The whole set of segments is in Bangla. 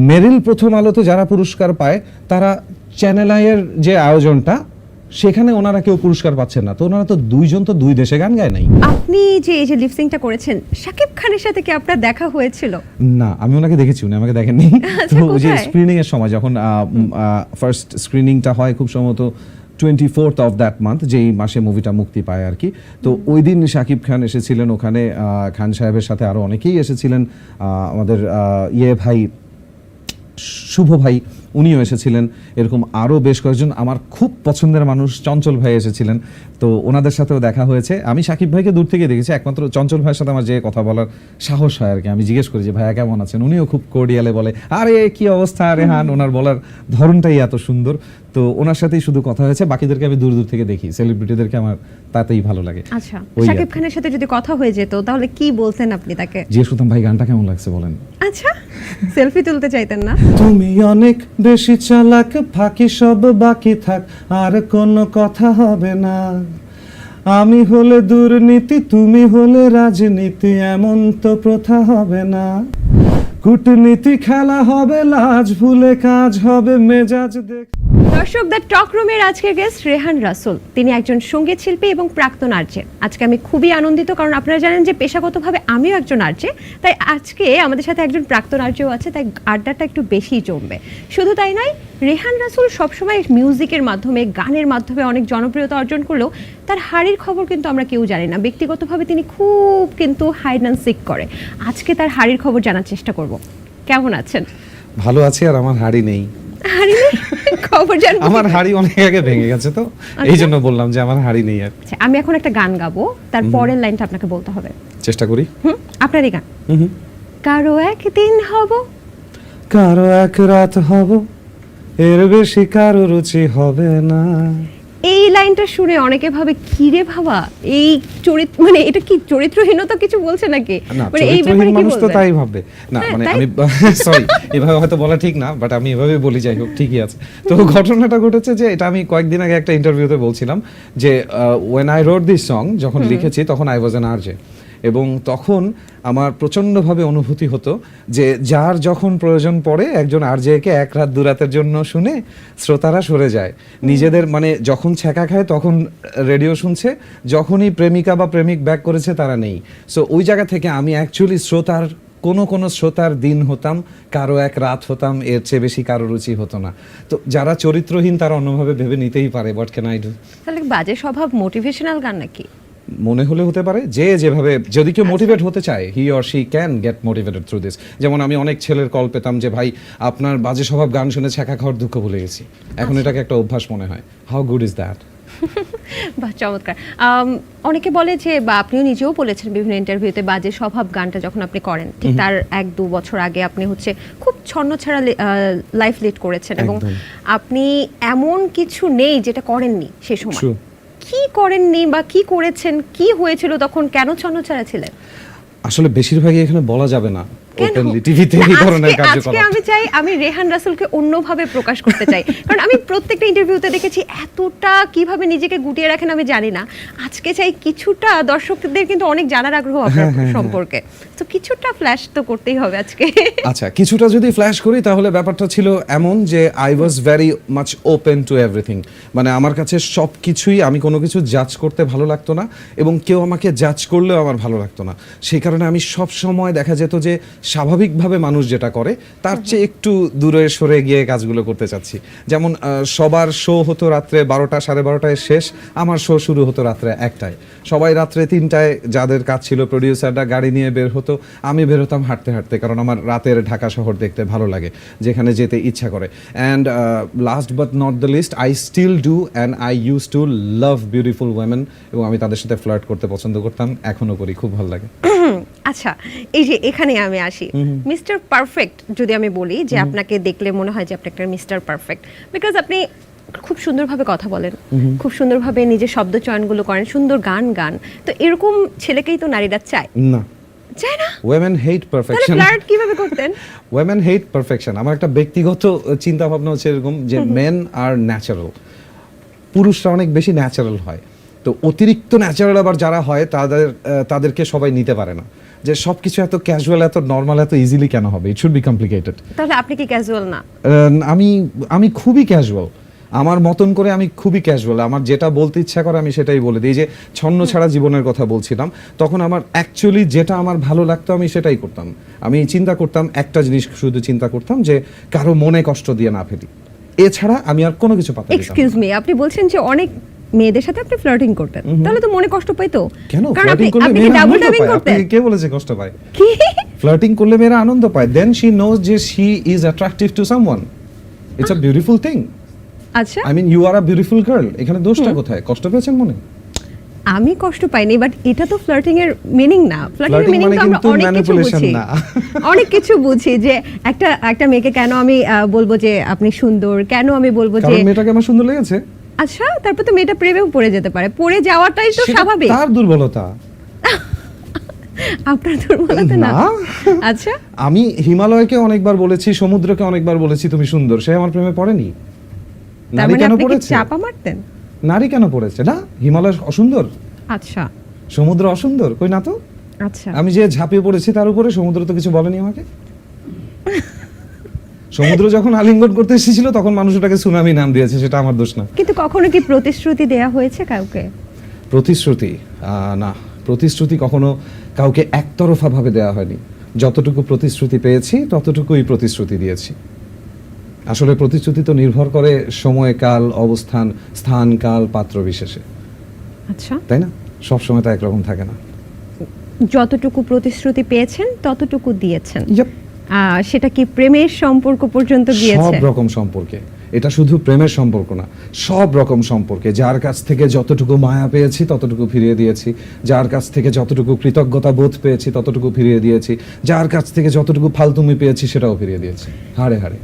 মেরিল প্রথম আলোতে যারা পুরস্কার পায় তারা চ্যানেল আইয়ের যে আয়োজনটা সেখানে ওনারা কেউ পুরস্কার পাচ্ছেন না, তো ওনারা তো দুইজন তো দুই দেশে গান গায় নাই। আপনি যে এই যে লিপসিংটা করেছেন শাকিব খানের সাথে কি আপনার দেখা হয়েছিল? না, আমি ওনাকে দেখেছি, উনি আমাকে দেখেননি। তো ওই যে স্ক্রিনিং এর সময় যখন ফার্স্ট স্ক্রিনিংটা হয় খুব সম্ভবত 24th of that month, যেই মাসে মুভিটা মুক্তি পায় আর কি, তো ওই দিন শাকিব খান এসেছিলেন ওখানে, খান সাহেবের সাথে আরো অনেকেই এসেছিলেন, আমাদের ভাই শুভ ভাই উনিও এসেছিলেন, এরকম আরও বেশ কয়েকজন আমার খুব পছন্দের মানুষ, চঞ্চল ভাই এসেছিলেন, তো ওনাদের সাথেও দেখা হয়েছে। আমি শাকিব ভাইকে দূর থেকে দেখেছি, একমাত্র চঞ্চল ভাইয়ের সাথে আমার যে কথা বলার সাহস হয় আর কি, আমি জিজ্ঞেস করি যে ভাইয়া কেমন আছেন, উনিও খুব কোর্ডিয়ালে বলে আরে কি অবস্থা রেহান, ওনার বলার ধরনটাই এত সুন্দর, তো ওনার সাথেই শুধু কথা হয়েছে, বাকিদেরকে আমি দূর দূর থেকে দেখি, সেলিব্রিটিদেরকে আমার তাতেই ভালো লাগে। আচ্ছা, শাকিব খানের সাথে যদি কথা হয়ে যেত তাহলে কি বলতেন আপনি তাকে? জিজ্ঞেস করতাম ভাই গানটা কেমন লাগছে বলেন। আচ্ছা, সেলফি তুলতে চাইতেন না? তুমি অনেক বেশি চালাক, ফাঁকি সব বাকি থাক, আর কোনো কথা হবে না, আমি হলে দুর্নীতি তুমি হলে রাজনীতি, এমন তো প্রথা হবে না, কূটনীতি খেলা হবে, লাজ ভুলে কাজ হবে, মেজাজ দেখ। দর্শক, দ্য টক রুমের আজকের গেস্ট রেহান রাসুল, তিনি একজন সঙ্গীত শিল্পী এবং প্রাক্তন আরজে। আজকে আমি খুবই আনন্দিত, কারণ আপনারা জানেন যে পেশাগতভাবে আমিও একজন আরজে, তাই আজকে আমাদের সাথে একজন প্রাক্তন আরজেও আছে, তাই আড্ডাটা একটু বেশিই জমবে। শুধু তাই নয়, রেহান রাসুল সবসময় মিউজিকের মাধ্যমে, গানের মাধ্যমে অনেক জনপ্রিয়তা অর্জন করলেও তার হাড়ির খবর কিন্তু আমরা কেউ জানি না। ব্যক্তিগতভাবে তিনি খুব কিন্তু হাইড অ্যান্ড সিক করে। আজকে তার হাড়ির খবর জানার চেষ্টা করব। কেমন আছেন? ভালো আছি, আর আমার হাড়ি নেই। হাড়ি নেই? খবর জানবো? আমার হাড়ি অনেক আগে ভেঙে গেছে, তো এই জন্য বললাম যে আমার হাড়ি নেই। আর আমি এখন একটা গান গাবো, তার পরের লাইনটা আপনাকে বলতে হবে। চেষ্টা করি। আপনারই গান। কারো একদিন হব, কারো এক রাত হব, এর বেশি কারো রুচি হবে না। এই লাইনটা শুনে অনেকে ভাবে কি রে বাবা, এই চরিত্র মানে এটা কি চরিত্রহীনতা কিছু বলছে নাকি? মানে এই ব্যাপারে কি মানুষ তো তাই ভাবে না, মানে আমি সরি এভাবে হয়তো বলা ঠিক না, বাট আমি এভাবে বলি, যাই হোক ঠিকই আছে। তো ঘটনাটা ঘটেছে যে এটা আমি কয়েকদিন আগে একটা ইন্টারভিউতে বলছিলাম যে when I wrote this song, যখন লিখেছি তখন I was an RJ, এবং তখন আমার প্রচণ্ডভাবে অনুভূতি হতো যে যার যখন প্রয়োজন পড়ে একজন আরজেকে এক রাত দু রাতের জন্য শুনে শ্রোতারা সরে যায়, নিজেদের মানে যখন ছ্যাঁকা খায় তখন রেডিও শুনছে, যখনই প্রেমিকা বা প্রেমিক ব্যাক করেছে তারা নেই। সো ওই জায়গা থেকে আমি অ্যাকচুয়ালি শ্রোতার কোনো শ্রোতার দিন হতাম, কারো এক রাত হতাম, এর চেয়ে বেশি কারো রুচি হতো না। তো যারা চরিত্রহীন তারা অন্যভাবে ভেবে নিতেই পারে, হোয়াট ক্যান আই ডু। তাহলে বাজে স্বভাব মোটিভেশনাল গান নাকি? মনে হলে হতে পারে, যে যেভাবে যদি কেউ মোটিভেট হতে চায়, he or she can get motivated through this. যেমন আমি অনেক ছেলের কল পেতাম যে ভাই আপনার বাজে স্বভাব গান শুনে ছ্যাঁকা খাওয়ার দুঃখ ভুলে গেছি, এখন এটাকে একটা অভ্যাস মনে হয়। How good is that? বাহ, চমৎকার। অনেকে বলে যে, বা আপনিও নিজেও বলেছেন বিভিন্ন ইন্টারভিউতে, বাজে স্বভাব গানটা যখন আপনি করেন ঠিক তার 1-2 বছর আগে আপনি হচ্ছে খুব ছন্নছাড়া লাইফ লিড করেছেন, এবং আপনি এমন কিছু নেই যেটা করেননি সে সময়। কি করেননি বা কি করেছেন, কি হয়েছিল তখন, কেন ছন্নছাড়া ছিলেন? আসলে বেশিরভাগই এখানে বলা যাবে না ওপেনলি টিভিতে এই ধরনের কার্যকলাপ। আজকে আমি চাই, আমি রেহান রাসুলকে অন্যভাবে প্রকাশ করতে চাই, কারণ আমি প্রত্যেকটা ইন্টারভিউতে দেখেছি এতটা কিভাবে নিজেকে গুটিয়ে রাখেন আমি জানি না। আজকে চাই কিছুটা, দর্শকদের কিন্তু অনেক জানার আগ্রহ আপনার সম্পর্কে, তো কিছুটা ফ্ল্যাশ তো করতেই হবে আজকে। আচ্ছা, কিছুটা যদি ফ্ল্যাশ করি তাহলে ব্যাপারটা ছিল এমন যে I was very much open to everything, মানে আমার কাছে সব কিছুই, আমি কোনো কিছু জাজ করতে ভালো লাগতো না, এবং কেউ আমাকে জাজ করলেও আমার ভালো লাগতো না। সেই কারণে আমি সব সময় দেখা যেত যে স্বাভাবিকভাবে মানুষ যেটা করে তার চেয়ে একটু দূরে সরে গিয়ে কাজগুলো করতে চাচ্ছি। যেমন সবার শো হতো রাত্রে 12টা 12:30টায় শেষ, আমার শো শুরু হতো রাত্রে 1টায়, সবাই রাত্রে 3টায় যাদের কাজ ছিল প্রডিউসাররা গাড়ি নিয়ে বের হতো, আমি বের হতাম হাঁটতে হাঁটতে, কারণ আমার রাতের ঢাকা শহর দেখতে ভালো লাগে, যেখানে যেতে ইচ্ছা করে। And last but not the least, I still do and I use to love beautiful women, এবং আমি তাদের সাথে ফ্লার্ট করতে পছন্দ করতাম, এখনো করি, খুব ভালো লাগে। আচ্ছা, এই যে এখানে আমি আসি, মিস্টার পারফেক্ট যদি আমি বলি যে আপনাকে দেখলে মনে হয় যে আপনি একটা মিস্টার পারফেক্ট, বিকজ আপনি খুব সুন্দরভাবে কথা বলেন, খুব সুন্দরভাবে নিজের শব্দ চয়নগুলো করেন, সুন্দর গান গান, তো এরকম ছেলেকেই তো নারীরা চায় না, চায় না? women hate perfection. ফ্লার্ট কিভাবে করতেন? women hate perfection. আমার একটা ব্যক্তিগত চিন্তা ভাবনা হচ্ছে এরকম যে men are natural, পুরুষরা অনেক বেশি ন্যাচারাল হয়, তো অতিরিক্ত ন্যাচারাল আবার যারা হয় তাদেরকে সবাই নিতে পারে না। যে সবকিছু এত ক্যাজুয়াল, এত নর্মাল, এত ইজিলি কেন হবে? It should be complicated. তাহলে আপনি কি ক্যাজুয়াল না? আমি খুবই ক্যাজুয়াল, আমার মতন করে আমি খুবই ক্যাজুয়াল। আমার যেটা বলতে ইচ্ছা করে আমি সেটাই বলে দিই। যে ছন্ন ছাড়া জীবনের কথা বলছিলাম, তখন আমার অ্যাকচুয়ালি যেটা আমার ভালো লাগতো আমি সেটাই করতাম। আমি চিন্তা করতাম একটা জিনিস, শুধু চিন্তা করতাম যে কারো মনে কষ্ট দিয়ে না ফেলি, এছাড়া আমি আর কোনো কিছু পাত্তা দিতাম না। এক্সকিউজ মি, আপনি বলছেন যে অনেক মেয়েদের সাথে আপনি ফ্লার্টিং করতেন, তাহলে তো মনে কষ্ট পাইতো কেন? কারণ ফ্লার্টিং করলে আপনি মেয়েরা ডাবল আনন্দ ডাবিং পায়। করতেন। আপনি কে বলেছে কষ্ট পায়? কি? ফ্লার্টিং করলে মেয়েরা আনন্দ পায়। দেন শি নোজ যে she is attractive to someone. It's a beautiful thing. আচ্ছা, I mean you are a beautiful girl. এখানে দোষটা কোথায়? কষ্ট পেয়েছেন মনে? আমি কষ্ট পাইনি, বাট এটা তো ফ্লার্টিং এর মিনিং না। ফ্লার্টিং এর Flirting মিনিং মানে তো আমরা কিন্তু অনেক কিছু manipulation বুঝি, না। অনেক কিছু বুঝি। যে একটা মেয়েকে কেন আমি বলবো যে আপনি সুন্দর, কেন আমি বলবো যে কারণ মেয়েটাকে আমার সুন্দর লেগেছে। আচ্ছা, তারপর তো মেয়েটা প্রেমেও পড়ে যেতে পারে, পড়ে যাওয়াটাই তো সেটা স্বাভাবিক। তার দুর্বলতা, আপনার দুর্বলতা না। না। আচ্ছা, আমি হিমালয়কে অনেকবার বলেছি, সমুদ্রকে অনেকবার বলেছি তুমি সুন্দর, সে আমার প্রেমে পড়েনি। তার নারী মানে কেন আপনি কি পড়েছে? চাপা মারতেন? নারী কেন পড়েছে? না, হিমালয় অসুন্দর, আচ্ছা সমুদ্র অসুন্দর, কই না তো। আচ্ছা, আমি যে ঝাঁপিয়ে পড়েছি তার উপরে, সমুদ্র তো কিছু বলেনি আমাকে। সমুদ্র যখন আলিঙ্গন করতে এসেছিল তখন মানুষ ওটাকে সুনামি নাম দিয়েছে, সেটা আমার দোষ না। কিন্তু কখনো কি প্রতিশ্রুতি দেয়া হয়েছে কাউকে? প্রতিশ্রুতি না, প্রতিশ্রুতি কখনো কাউকে একতরফা ভাবে দেওয়া হয়নি। যতটুকু প্রতিশ্রুতি পেয়েছি ততটুকুই প্রতিশ্রুতি দিয়েছি। আসলে প্রতিশ্রুতি তো নির্ভর করে সময়, কাল, অবস্থান, স্থান, কাল, পাত্র বিশেষে, আচ্ছা, তাই না? সব সময় তো একরকম থাকে না। যতটুকু প্রতিশ্রুতি পেয়েছেন ততটুকু দিয়েছেন। Yep, সেটা কি প্রেমের সম্পর্ক পর্যন্ত সব গিয়েছে? রকম সম্পর্কে। এটা শুধু প্রেমের সম্পর্ক না, সব রকম সম্পর্কে। যার কাছ থেকে যতটুকু মায়া পেয়েছি ততটুকু ফিরিয়ে দিয়েছি, যার কাছ থেকে যতটুকু কৃতজ্ঞতা বোধ পেয়েছি ততটুকু ফিরিয়ে দিয়েছি, যার কাছ থেকে যতটুকু ফালতুমি পেয়েছি সেটাও ফিরিয়ে দিয়েছি, হাড়ে হাড়ে।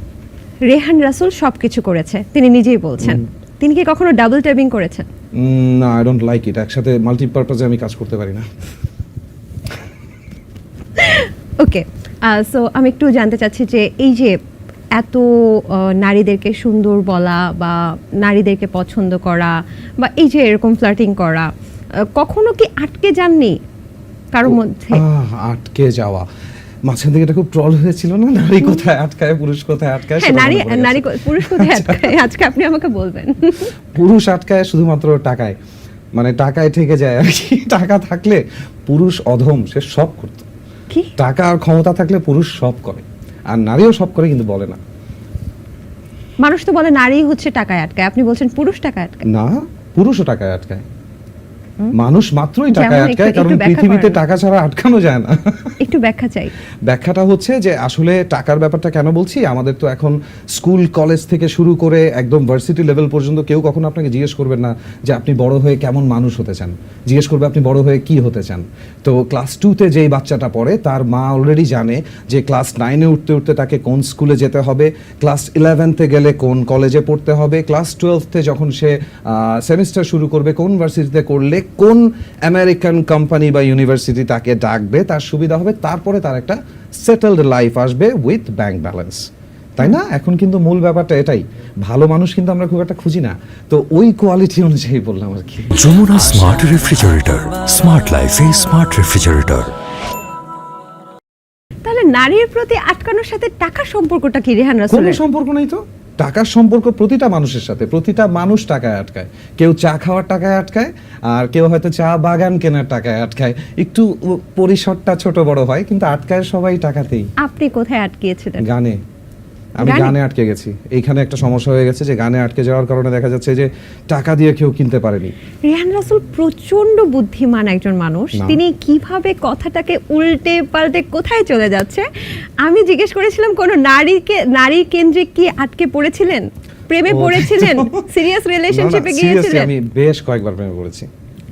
রেহান রাসূল সবকিছু করেছে, তিনি নিজেই বলছেন। তিনি কি কখনো ডাবল ট্যাবিং করেছেন? না, আই ডোন্ট লাইক ইট। একসাথে মাল্টিপারপাজে আমি কাজ করতে পারি না। ওকে, সো আমি একটু জানতে চাচ্ছি যে এই যে এত নারীদেরকে সুন্দর বলা বা নারীদেরকে পছন্দ করা বা এই যে এরকম ফ্লার্টিং করা, কখনো কি আটকে যাননি কারোর মধ্যে? আটকে যাওয়া, মাঝখান থেকে এটা খুব ট্রল হয়েছিল না, নারী কোথায় আটকায় পুরুষ কোথায় আটকায়। হ্যাঁ, সেটা নারী মনে পড়ে গেছে। নারী পুরুষ কোথায় আটকায়? আজকে আপনি আমাকে বলবেন। পুরুষ আটকায় শুধুমাত্র টাকায়, মানে টাকায় থেকে যায় আর কি। টাকা থাকলে পুরুষ অধম, সে সব করতো। কি? টাকা আর ক্ষমতা থাকলে পুরুষ সব করে, আর নারীও সব করে, কিন্তু বলে না। মানুষ তো বলে নারী হচ্ছে টাকায় আটকায়, আপনি বলছেন পুরুষ টাকায় আটকায়। না, পুরুষও টাকায় আটকায়। মানুষ মাত্রই যেমন টাকায় আটকায়, একটু কারণ ব্যাখ্যা পৃথিবীতে করেন। টাকা ছাড়া আটকানো যায় না। একটু ব্যাখ্যা চাই। ব্যাখ্যাটা হচ্ছে যে আসলে টাকার ব্যাপারটা কেন বলছি, আমাদের তো এখন স্কুল কলেজ থেকে শুরু করে একদম ভার্সিটি লেভেল পর্যন্ত কেউ কখনো আপনাকে জিজ্ঞেস করবেন না যে আপনি বড় হয়ে কেমন মানুষ হতে চান, জিজ্ঞেস করবে আপনি বড় হয়ে কি হতে চান। তো ক্লাস 2-তে যেই বাচ্চাটা পড়ে তার মা অলরেডি জানে যে ক্লাস 9-এ উঠতে উঠতে তাকে কোন স্কুলে যেতে হবে, ক্লাস 11-তে গেলে কোন কলেজে পড়তে হবে, ক্লাস 12-তে যখন সে সেমিস্টার শুরু করবে কোন ভার্সিটিতে করলে কোন আমেরিকান কোম্পানি বা ইউনিভার্সিটি তাকে ডাকবে, তার সুবিধা হবে, তারপরে তার একটা সেটেলড লাইফ আসবে উইথ ব্যাংক ব্যালেন্স, তাই না? এখন কিন্তু মূল ব্যাপারটা এটাই, ভালো মানুষ কিন্তু আমরা খুব একটা খুঁজি না। তো ওই কোয়ালিটি অনুযায়ী বললাম আর কি। যমুনা স্মার্ট রেফ্রিজারেটর, স্মার্ট লাইফে স্মার্ট রেফ্রিজারেটর। তাহলে নারীর প্রতি আটকানোর সাথে টাকার সম্পর্কটা কি রেহান কোনো রাসূলের? সম্পর্ক নেই তো। টাকার সম্পর্ক প্রতিটা মানুষের সাথে, প্রতিটা মানুষ টাকায় আটকায়। কেউ চা খাওয়ার টাকায় আটকায়, আর কেউ হয়তো চা বাগান কেনার টাকায় আটকায়। একটু পরিসরটা ছোট বড় হয়, কিন্তু আটকায় সবাই টাকাতেই। আপনি কোথায় আটকিয়েছিলেন? গানে, আমি গানে? গানে আটকে গেছি। এইখানে একটা সমস্যা হয়ে গেছে যে গানে আটকে যাওয়ার কারণে দেখা যাচ্ছে যে টাকা দিয়ে কেউ কিনতে পারেনি। রেহান রাসূল প্রচন্ড বুদ্ধিমান একজন মানুষ। না। তিনি কিভাবে কথাটাকে উল্টে পাল্টে কোথায় চলে যাচ্ছে। আমি জিজ্ঞেস করেছিলাম কোন নারী কেন্দ্রিক কি আটকে পড়েছিলেন, প্রেমে পড়েছিলেন, সিরিয়াস রিলেশনশিপে না, seriously, গিয়েছিলেন? আমি বেশ কয়েকবার প্রেমে পড়েছি।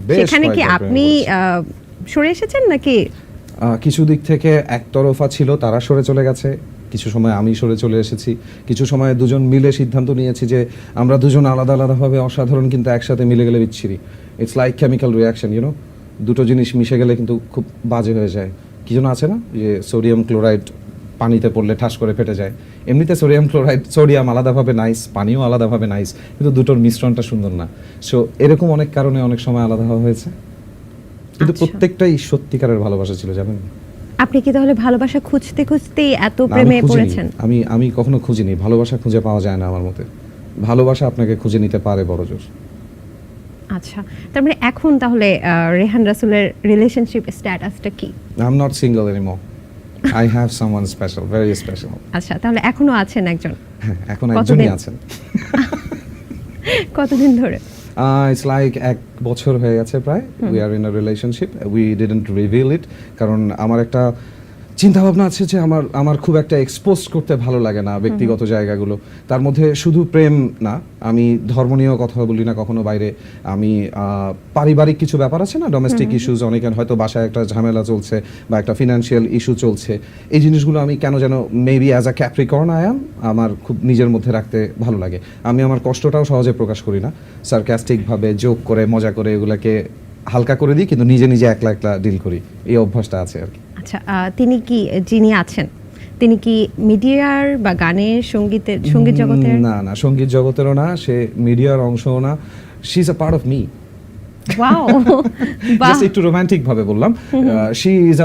বেশ সেখানে কি কয়েকবার আপনি প্রেমে পড়েছি। সরে এসেছেন নাকি? কিছু দিক থেকে একতরফা ছিল, তারা সরে চলে গেছে। কিছু সময় আমি সরে চলে এসেছি। কিছু সময় দুজন মিলে সিদ্ধান্ত নিয়েছি যে আমরা দুজন আলাদা আলাদাভাবে অসাধারণ, কিন্তু একসাথে মিলে গেলে বিচ্ছিরি। It's like chemical reaction, you know, দুটো জিনিস মিশে গেলে কিন্তু খুব বাজে হয়ে যায়। কি যেন আছে না, যে সোডিয়াম ক্লোরাইড পানিতে পড়লে ঠাস করে ফেটে যায়। এমনিতে সোডিয়াম আলাদাভাবে নাইস, পানিও আলাদাভাবে নাইস, কিন্তু দুটোর মিশ্রণটা সুন্দর না। সো এরকম অনেক কারণে অনেক সময় আলাদা হওয়া হয়েছে, কিন্তু আচ্ছা। প্রত্যেকটাই সত্যিকারের ভালোবাসা ছিল, জানেন। আপনি কি তাহলে ভালোবাসা খুঁজতে খুঁজতেই এত না, আমি প্রেমে খুঁজিনি। পড়েছেন? আমি কখনো খুঁজিনি, ভালোবাসা খুঁজে পাওয়া যায় না আমার মতে। ভালোবাসা আপনাকে খুঁজে নিতে পারে বড় জোর। আচ্ছা, তার মানে এখন তাহলে রেহান রাসূলের রিলেশনশিপ স্ট্যাটাসটা কি? I am not single anymore, I have someone special, very special. আচ্ছা, তাহলে এখনো আছেন একজন? হ্যাঁ, এখন কতদিন? একজনই আছেন। কতদিন ধরে? ইটস লাইক 1 বছর হয়ে গেছে প্রায়। We are in a relationship, we didn't reveal it, কারণ আমার একটা চিন্তা ভাবনা আছে যে আমার খুব একটা এক্সপোজ করতে ভালো লাগে না ব্যক্তিগত জায়গাগুলো। তার মধ্যে শুধু প্রেম না, আমি ধর্ম নিয়েও কথা বলি না কখনো বাইরে। আমি পারিবারিক কিছু ব্যাপার আছে না, ডোমেস্টিক ইস্যুজ, অনেকের হয়তো বাসায় একটা ঝামেলা চলছে বা একটা ফিনান্সিয়াল ইস্যু চলছে, এই জিনিসগুলো আমি কেন যেন maybe as a Capricorn I am, আমার খুব নিজের মধ্যে রাখতে ভালো লাগে। আমি আমার কষ্টটাও সহজে প্রকাশ করি না, সার্কাস্টিকভাবে জোক করে মজা করে এগুলাকে হালকা করে দিই, কিন্তু নিজে নিজে একলা একলা ডিল করি, এই অভ্যাসটা আছে আর কি। আচ্ছা, তিনি কি, যিনি আছেন তিনি কি মিডিয়ার বা গানের সঙ্গীত জগতের? না না, সঙ্গীত জগতেরও না, সে মিডিয়ার অংশও না, she is a part of me. Wow, বাহ, জাস্ট একটু রোমান্টিক ভাবে বললাম। শি ইজ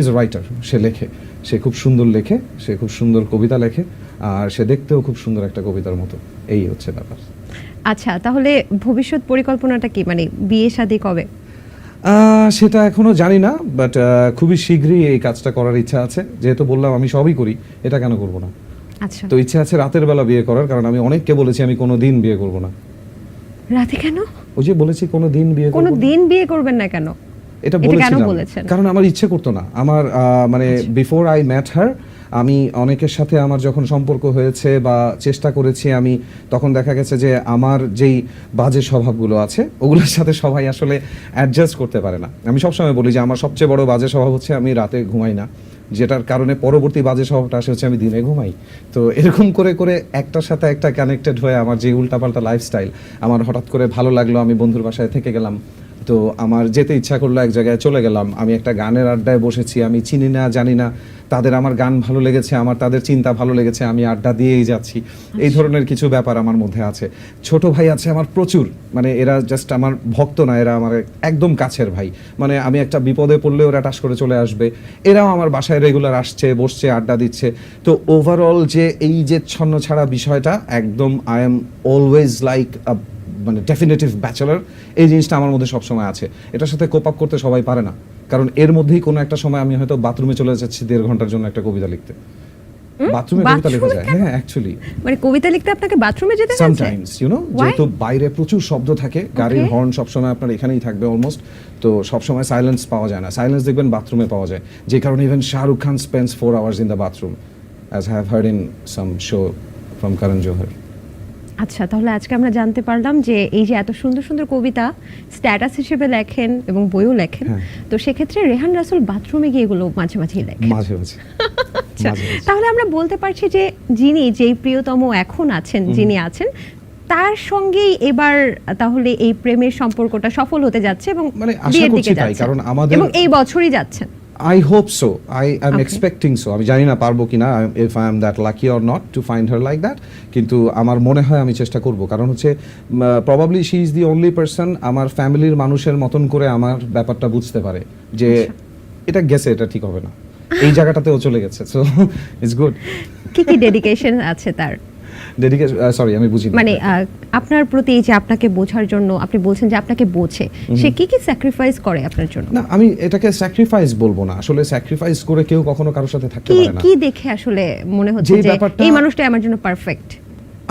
আ রাইটার, সে লেখে, সে খুব সুন্দর লেখে, সে খুব সুন্দর কবিতা লেখে, আর সে দেখতেও খুব সুন্দর একটা কবিতার মতো, এই হচ্ছে ব্যাপার। আচ্ছা, তাহলে ভবিষ্যৎ পরিকল্পনাটা কি, মানে বিয়ে শাদী কবে? সেটা এখনো জানি না, বাট খুবই শীঘ্রই এই কাজটা করার ইচ্ছা আছে। যেহেতু বললাম আমি সবই করি, এটা কেন করব না? আচ্ছা, তো ইচ্ছা আছে রাতের বেলা বিয়ে করার, কারণ আমি অনেককে বলেছি আমি কোনো দিন বিয়ে করব না। রাতে কেন? ওই যে বলেছি কোনো দিন বিয়ে করব কোনো না। দিন বিয়ে করবেন না কেন? এটা কেন বলেছিলাম বলেছেন? কারণ আমার ইচ্ছে করতো না। আমার মানে বিফোর আই ম্যাট হার, আমি অনেকের সাথে আমার যখন সম্পর্ক হয়েছে বা চেষ্টা করেছি আমি, তখন দেখা গেছে যে আমার যেই বাজে স্বভাবগুলো আছে ওগুলোর সাথে সবাই আসলে অ্যাডজাস্ট করতে পারে না। আমি সবসময় বলি যে আমার সবচেয়ে বড় বাজে স্বভাব হচ্ছে আমি রাতে ঘুমাই না, যেটার কারণে পরবর্তী বাজে স্বভাবটা আসে হচ্ছে আমি দিনে ঘুমাই। তো এরকম করে করে একটার সাথে একটা কানেক্টেড হয়ে আমার যে উল্টাপাল্টা লাইফস্টাইল, আমার হঠাৎ করে ভালো লাগলো, আমি বন্ধুর বাসায় থেকে গেলাম, তো আমার যেতে ইচ্ছা করলো, এক জায়গায় চলে গেলাম, আমি একটা গানের আড্ডায় বসেছি, আমি চিনি না জানি না, তাদের আমার গান ভালো লেগেছে, আমার তাদের চিন্তা ভালো লেগেছে, আমি আড্ডা দিয়েই যাচ্ছি। এই ধরনের কিছু ব্যাপার আমার মধ্যে আছে। ছোট ভাই আছে আমার প্রচুর, মানে এরা জাস্ট আমার ভক্ত না, এরা আমার একদম কাছের ভাই। মানে আমি একটা বিপদে পড়লে ওরা টাস করে চলে আসবে, এরাও আমার বাসায় রেগুলার আসছে, বসছে, আড্ডা দিচ্ছে। তো ওভারঅল যে এই যে ছন্ন ছাড়া বিষয়টা, একদম আই এম অলওয়েজ লাইক মানে ডেফিনেটিভ ব্যাচেলর, এই জিনিসটা আমার মধ্যে সবসময় আছে। এটার সাথে কোপ আপ করতে সবাই পারে না, কারণ এর মধ্যেই কোনো একটা সময় আমি হয়তো বাথরুমে চলে যাচ্ছি 1.5 ঘন্টার জন্য একটা কবিতা লিখতে। বাথরুমে কবিতা লেখা যায়, হ্যাঁ অ্যাকচুয়ালি মানে কবিতা লিখতে আপনাকে বাথরুমে যেতে হয়েছে? সামটাইমস ইউ নো, যেহেতু বাইরে প্রচুর শব্দ থাকে, গাড়ির হর্ন সবসময় আপনার এখানেই থাকবে অলমোস্ট, তো সবসময় সাইলেন্স পাওয়া যায় না। সাইলেন্স দেখবেন বাথরুমে পাওয়া যায়, যে কারণে even Shahrukh Khan spends 4 hours in the bathroom, as I have heard in some show from Karan Johar. আচ্ছা, তাহলে আজকে আমরা জানতে পারলাম যে এই যে এত সুন্দর সুন্দর কবিতা স্ট্যাটাস হিসেবে লেখেন এবং বইও লেখেন, হ্যাঁ। তো সেক্ষেত্রে রেহান রাসূল বাথরুমে গিয়ে এগুলো মাঝে মাঝেই লেখেন। মাঝে মাঝে আচ্ছা, মাঝে মাঝে। তাহলে আমরা বলতে পারছি যে যেই প্রিয়তম এখন আছেন, যিনি আছেন, তার সঙ্গেই এবার তাহলে এই প্রেমের সম্পর্কটা সফল হতে যাচ্ছে এবং মানে আশা বিয়ের করছি দিকে তাই, যাচ্ছে কারণ আমাদের এবং এই বছরই যাচ্ছেন। I hope so. I'm Okay. expecting so. আমি জানি না পারবো কিনা, if I am that lucky or not to find her like that. কিন্তু আমার মনে হয় আমি চেষ্টা করব, কারণ হচ্ছে probably she is the only person আমার ফ্যামিলির মানুষের মতন করে আমার ব্যাপারটা বুঝতে পারে যে এটা গেছে, এটা ঠিক হবে না, এই জায়গাটাতেও চলে গেছে, সো ইটস গুড। কি কি ডেডিকেশন আছে তার? ডেডিকেশন, সরি আমি বুঝিনি। মানে আপনার প্রতি এই যে আপনাকে বোঝার জন্য, আপনি বলছেন যে আপনাকে বোঝে, সে কি কি স্যাক্রিফাইস করে আপনার জন্য? না, আমি এটাকে স্যাক্রিফাইস বলবো না, আসলে স্যাক্রিফাইস করে কেউ কখনো কারোর সাথে থাকতে কি পারে না। কি দেখে আসলে মনে হচ্ছে যে যে ব্যাপারটা- এই মানুষটা আমার জন্য perfect?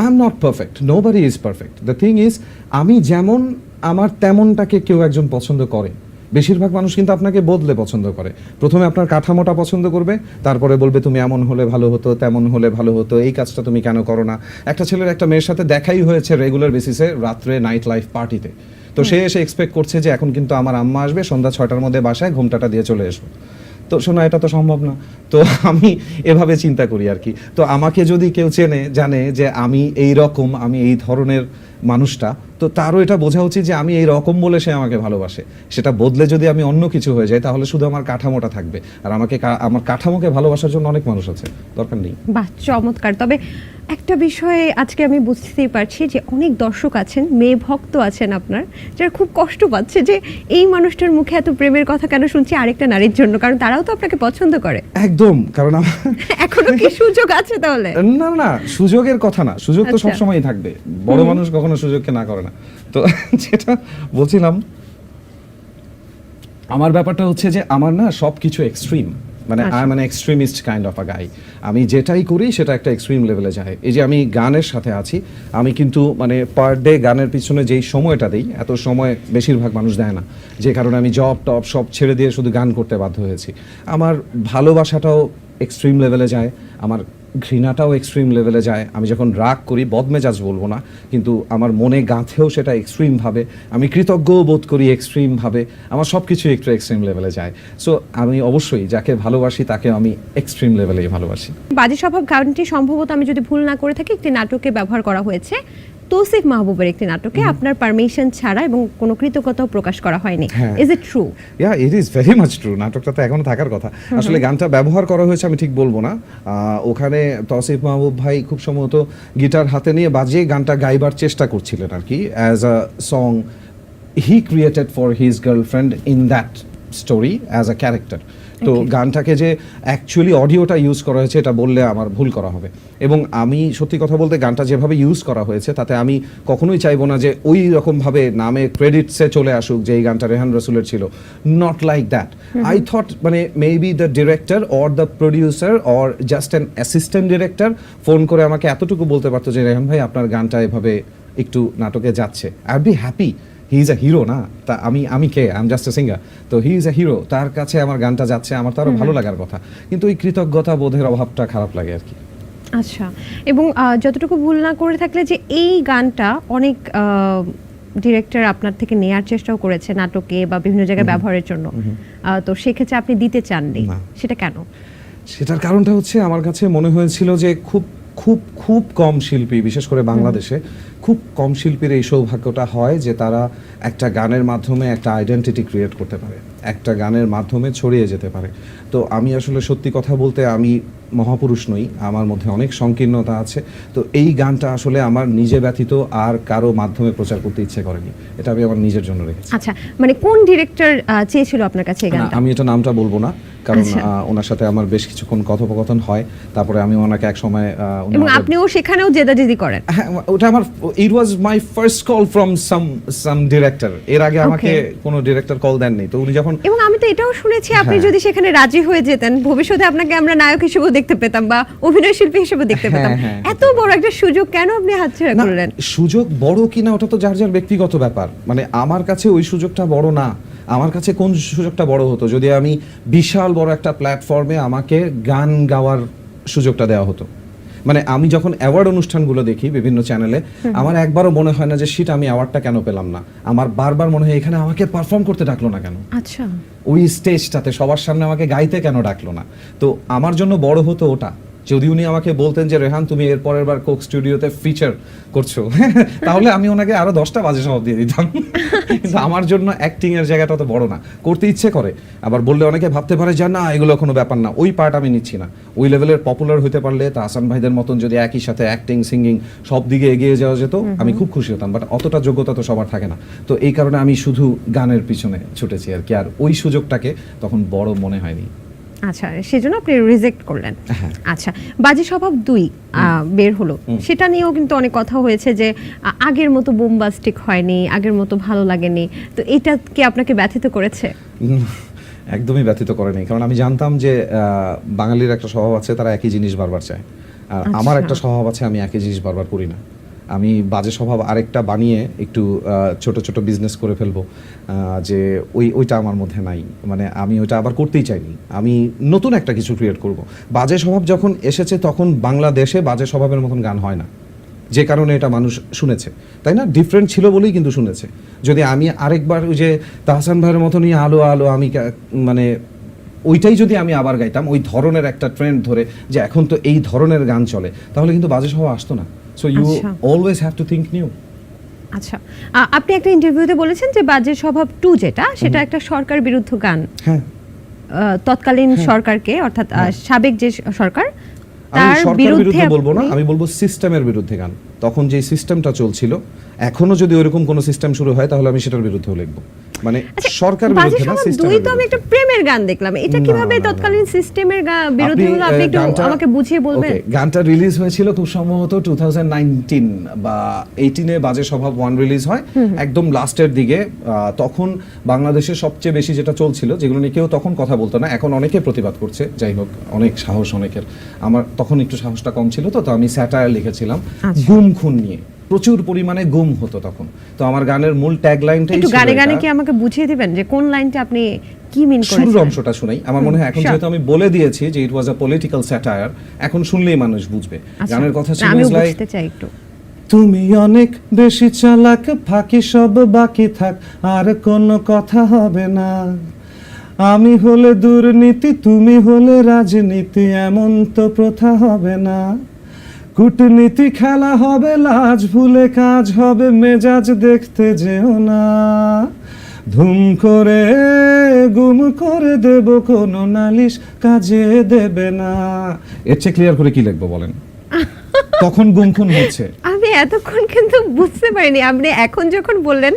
I am not perfect. Nobody is perfect. The thing is, আমি যেমন আমার তেমনটাকে কেউ একজন পছন্দ করে। বেশিরভাগ মানুষ কিন্তু আপনাকে বদলে পছন্দ করে। প্রথমে আপনার কাঠামোটা পছন্দ করবে, তারপরে বলবে তুমি এমন হলে ভালো হতো, তেমন হলে ভালো হতো, এই কাজটা তুমি কেন করো না। একটা ছেলের একটা মেয়ের সাথে দেখাই হয়েছে রেগুলার বেসিসে রাত্রে নাইট লাইফ পার্টিতে, তো সে এসে এক্সপেক্ট করছে যে এখন কিন্তু আমার আম্মা আসবে সন্ধ্যা 6টার মধ্যে বাসায়, ঘুমটাটা দিয়ে চলে এসো। তো শোনা, এটা তো সম্ভব না। তো আমি এভাবে চিন্তা করি আর কি। তো আমাকে যদি কেউ চেনে, জানে যে আমি এই রকম, আমি এই ধরনের মানুষটা, তো তারও এটা বোঝা উচিত যে আমি এই রকম বলে সে আমাকে ভালোবাসে। সেটা বদলে যদি আমি অন্য কিছু হয়ে যাই, তাহলে শুধু আমার কাঠামোটা থাকবে, আর আমাকে আমার কাঠামোকে ভালোবাসার জন্য অনেক মানুষ আছে, দরকার নেই। বাহ, চমৎকার। তবে একটা বিষয়ে আজকে আমি বুঝতেই পারছি যে অনেক দর্শক আছেন, মেয়ে ভক্ত আছেন আপনার, যারা খুব কষ্ট পাচ্ছে যে এই মানুষটার মুখে এত প্রেমের কথা কেন শুনছি আরেকটা নারীর জন্য, কারণ তারাও তো আপনাকে পছন্দ করে। একদম, কারণ আমার এখনো কি সুযোগ আছে তাহলে? না না, সুযোগের কথা না, সুযোগ তো আচ্ছা। সবসময়ই থাকবে, বড় মানুষ কখনো সুযোগকে না করে না। তো যেটা বলছিলাম, আমার ব্যাপারটা হচ্ছে যে আমার না সবকিছু এক্সট্রিম, মানে I am an extremist kind of a guy. আমি যেটাই করি সেটা একটা এক্সট্রিম লেভেলে যায়। এই যে আমি গানের সাথে আছি, আমি কিন্তু মানে পার ডে গানের পিছনে যেই সময়টা দিই, এত সময় বেশিরভাগ মানুষ দেয় না, যে কারণে আমি জব টপ সব ছেড়ে দিয়ে শুধু গান করতে বাধ্য হয়েছি। আমার ভালোবাসাটাও এক্সট্রিম লেভেলে যায়, আমার ঘৃণাটাও এক্সট্রিম লেভেলে যায়। আমি যখন রাগ করি, বদমেজাজ বলবো না, কিন্তু আমার মনে গাঁথেও সেটা এক্সট্রিমভাবে, আমি কৃতজ্ঞও বোধ করি এক্সট্রিমভাবে, আমার সব কিছু একটু এক্সট্রিম লেভেলে যায়। সো আমি অবশ্যই যাকে ভালোবাসি তাকে আমি এক্সট্রিম লেভেলেই ভালোবাসি। বাজে স্বভাব গানটি সম্ভবত, আমি যদি ভুল না করে থাকি, একটি নাটকে ব্যবহার করা হয়েছে, তৌসিফ মাহবুবের একটি নাটকে, আপনার পারমিশন ছাড়া এবং কোনো কৃতজ্ঞতাও প্রকাশ করা হয়নি। হ্যাঁ। Is it true? Yeah, it is very much true. নাটকটা তো এখনো থাকার কথা। আসলে গানটা ব্যবহার করা হয়েছে আমি ঠিক বলবো না। ওখানে তৌসিফ মাহবুব ভাই খুব সম্ভবত গিটার হাতে নিয়ে বাজিয়ে গানটা গাইবার চেষ্টা করছিলেন আর কি, as a song he created for his girlfriend in that story as a character. তো গানটাকে যে অ্যাকচুয়ালি অডিওটা ইউজ করা হয়েছে এটা বললে আমার ভুল করা হবে। এবং আমি সত্যি কথা বলতে গানটা যেভাবে ইউজ করা হয়েছে তাতে আমি কখনোই চাইবো না যে ওই রকমভাবে নামে ক্রেডিটসে চলে আসুক যে এই গানটা রেহান রসুলের ছিল। Not like that. I thought মানে maybe the director or the producer or just an assistant director phone করে আমাকে এতটুকু বলতে পারতো যে রেহান ভাই আপনার গানটা এভাবে একটু নাটকে যাচ্ছে, I would be happy. He is a hero না, তা আমি কে, I am just a singer. তো হি ইজ আ হিরো, তার কাছে আমার গানটা যাচ্ছে, আমার তো আরো ভালো লাগার কথা। কিন্তু ওই কৃতজ্ঞতা বোধের অভাবটা খারাপ লাগে আর কি। আচ্ছা, এবং যতটুকু ভুল না করে থাকলে যে এই গানটা অনেক ডিরেক্টর আপনার থেকে নেয়ার চেষ্টাও করেছে নাটকে বা বিভিন্ন জায়গায় ব্যবহারের জন্য, তো সেক্ষেত্রে আপনি দিতে চাননি, না। সেটা কেন? সেটার কারণটা হচ্ছে আমার কাছে মনে হয়েছিল যে খুব খুব খুব কম শিল্পী, বিশেষ করে বাংলাদেশে খুব কম শিল্পীর এই সৌভাগ্যটা হয় যে তারা একটা গানের মাধ্যমে একটা আইডেন্টিটি ক্রিয়েট করতে পারে, একটা গানের মাধ্যমে ছড়িয়ে যেতে পারে। তো আমি আসলে সত্যি কথা বলতে আমি মহাপুরুষ নই, আমার মধ্যে অনেক সংকীর্ণতা আছে। তো এই গানটা আসলে আমার নিজে ব্যতীত আর কারো মাধ্যমে প্রচার করতে ইচ্ছে করেনি, এটা আমি আমার নিজের জন্য রেখেছি। আচ্ছা, মানে কোন ডিরেক্টর চেয়েছিল আপনার কাছে এই না, গানটা? আমি এটা নামটা বলবো না, কারণ আচ্ছা। ওনার সাথে আমার বেশ কিছুক্ষণ কথোপকথন হয়। তারপরে আমি ওনাকে এক সময় এবং আপনিও সেখানেও জেদাজেদি করেন? হ্যাঁ, ওটা আমার, it was my first call from some director. এর আগে আমাকে কোনো ডিরেক্টর কল দেননি। তো উনি যখন, এবং আমি তো এটাও শুনেছি আপনি হ্যাঁ। যদি সেখানে রাজি হয়ে যেতেন ভবিষ্যতে আপনাকে আমরা নায়ক হিসেবেও দেখতে পেতাম বা অভিনয় শিল্পী হিসেবেও দেখতে পেতাম। হ্যাঁ, এত বড় একটা সুযোগ কেন আপনি হাতছাড়া না, করলেন? সুযোগ বড় কিনা ওটা তো যার যার ব্যক্তিগত ব্যাপার। মানে আমার কাছে ওই সুযোগটা বড় না। আমার কাছে কোন সুযোগটা বড় হতো যদি আমি বিশাল বড় একটা প্ল্যাটফর্মে আমাকে গান গাওয়ার সুযোগটা দেওয়া হতো। মানে আমি যখন অ্যাওয়ার্ড অনুষ্ঠানগুলো দেখি বিভিন্ন চ্যানেলে, আমার একবারও মনে হয় না যে শিট আমি অ্যাওয়ার্ডটা কেন পেলাম না। আমার বারবার মনে হয় এখানে আমাকে পারফর্ম করতে ডাকলো না কেন, আচ্ছা, ওই স্টেজটাতে সবার সামনে আমাকে গাইতে কেন ডাকলো না। তো আমার জন্য বড় হতো ওটা। যদি উনি আমাকে বলতেন যে রেহান তুমি এর পরের বার কোক স্টুডিওতে ফিচার করছো, তাহলে আমি ওনাকে আরো 10টা বাজে স্বভাব দিয়ে দিতাম। কিন্তু আমার জন্য অ্যাক্টিং এর জায়গাটা তো বড় না, করতে ইচ্ছে করে। আবার বললে অনেকে ভাবতে পারে যে না এগুলো কোনো ব্যাপার না, ওই পার্ট আমি নিচ্ছি না। ওই লেভেলের পপুলার হতে পারলে তাহসান ভাইদের মতন যদি একই সাথে অ্যাক্টিং সিঙ্গিং সব দিকে এগিয়ে যাওয়া যেত, আমি খুব খুশি হতাম। বাট অতটা যোগ্যতা তো সবার থাকে না। তো এই কারণে আমি শুধু গানের পিছনে ছুটেছি আর কি, আর ওই সুযোগটাকে তখন বড় মনে হয়নি। আচ্ছা, সেজন্য আপনি রিজেক্ট করলেন। হ্যাঁ। আচ্ছা, বাজে স্বভাব 2 বের হলো, সেটা নিয়েও কিন্তু অনেক কথা হয়েছে যে আগের মতো বোমবাস্টিক হয়নি, আগের মতো ভালো লাগেনি। তো এটা কি আপনাকে ব্যথিত করেছে? একদমই ব্যথিত করেনি, কারণ আমি জানতাম যে বাঙালির একটা স্বভাব আছে, তারা একই জিনিস বারবার চায়। আর আমার একটা স্বভাব আছে, আমি একই জিনিস বারবার করি না। আমি বাজে স্বভাব আরেকটা বানিয়ে একটু ছোট ছোট বিজনেস করে ফেলবো, যে ওইটা আমার মধ্যে নাই। মানে আমি ওইটা আবার করতেই চাইনি, আমি নতুন একটা কিছু ক্রিয়েট করব। বাজে স্বভাব যখন এসেছে তখন বাংলাদেশে বাজে স্বভাবের মতন গান হয় না, যে কারণে এটা মানুষ শুনেছে, তাই না? ডিফারেন্ট ছিল বলেই কিন্তু শুনেছে। যদি আমি আরেকবার ওই যে তাহসান ভাইয়ের মতনই আলো আলো আমি মানে ওইটাই যদি আমি আবার গাইতাম, ওই ধরনের একটা ট্রেন্ড ধরে যে এখন তো এই ধরনের গান চলে, তাহলে কিন্তু বাজে স্বভাব আসতো না। So you always have to think new. আচ্ছা, আপনি একটা ইন্টারভিউতে বলেছেন যে বাজে স্বভাব 2 যেটা, সেটা একটা সরকার বিরুদ্ধ গান। হ্যাঁ, তৎকালীন সরকারকে, অর্থাৎ সাবেক যে সরকার আমি তার সরকার বিরুদ্ধে বিরুদ্ধে বলবো না, আপনি- আমি বলবো সিস্টেমের বিরুদ্ধে গান। তখন যে সিস্টেমটা চলছিল, এখনো যদি ওইরকম কোনো সিস্টেম শুরু হয় তাহলে আমি সেটার বিরুদ্ধেও লিখবো। মানে সরকার বাজে বিরুদ্ধে না, স্বভাব সিস্টেমের 2 তো আমি একটা প্রেমের গান দেখলাম, এটা না, কিভাবে না, না, তৎকালীন সিস্টেমের বিরুদ্ধে হলো? আপনি একটু আমাকে বুঝিয়ে বলবেন? গানটা রিলিজ হয়েছিল খুব সম্ভবত 2019 বা 18-এ বাজে স্বভাব 1 রিলিজ হয়, একদম লাস্টের দিকে। তখন বাংলাদেশে সবচেয়ে বেশি যেটা চলছিল, যেগুলো নিয়ে কেউ তখন কথা বলতো না, এখন অনেকে প্রতিবাদ করছে। যাই হোক, অনেক সাহস অনেকের। আমার তখন একটু সাহসটা কম ছিল, তো আমি স্যাটায়ার লিখেছিলাম গুম খুন নিয়ে। প্রচুর পরিমাণে গুম হতো তখন। তো আমার গানের মূল ট্যাগলাইনটাই একটু ছিল গানে গানে এটা। কি আমাকে বুঝিয়ে দিবেন যে কোন লাইনটা আপনি কি মিন শুরুর করেছেন? অংশটা শুনাই। আমার মনে হয় এখন sure. যেহেতু আমি বলে দিয়েছি যে ইট ওয়াজ আ পলিটিক্যাল স্যাটায়ার, এখন শুনলেই মানুষ বুঝবে। আচ্ছা, গানের কথা না, ছিল আমিও লাইক, বুঝতে চাই একটু। তুমি অনেক বেশি চালাক, ফাঁকি সব বাকি থাক, আর কোনো কথা হবে না। আমি হলে দুর্নীতি, তুমি হলে রাজনীতি, এমন তো প্রথা হবে না। কূটনীতি খেলা হবে, লাজ ভুলে কাজ হবে, মেজাজ দেখতে যেও না। ধুম করে গুম করে দেব, কোনো নালিশ কাজে দেবে না। এর চেয়ে ক্লিয়ার করে কি লিখবো বলেন? তখন গুম খুন হচ্ছে। আমি এতক্ষণ কিন্তু বুঝতে পারিনি, আপনি এখন যখন বললেন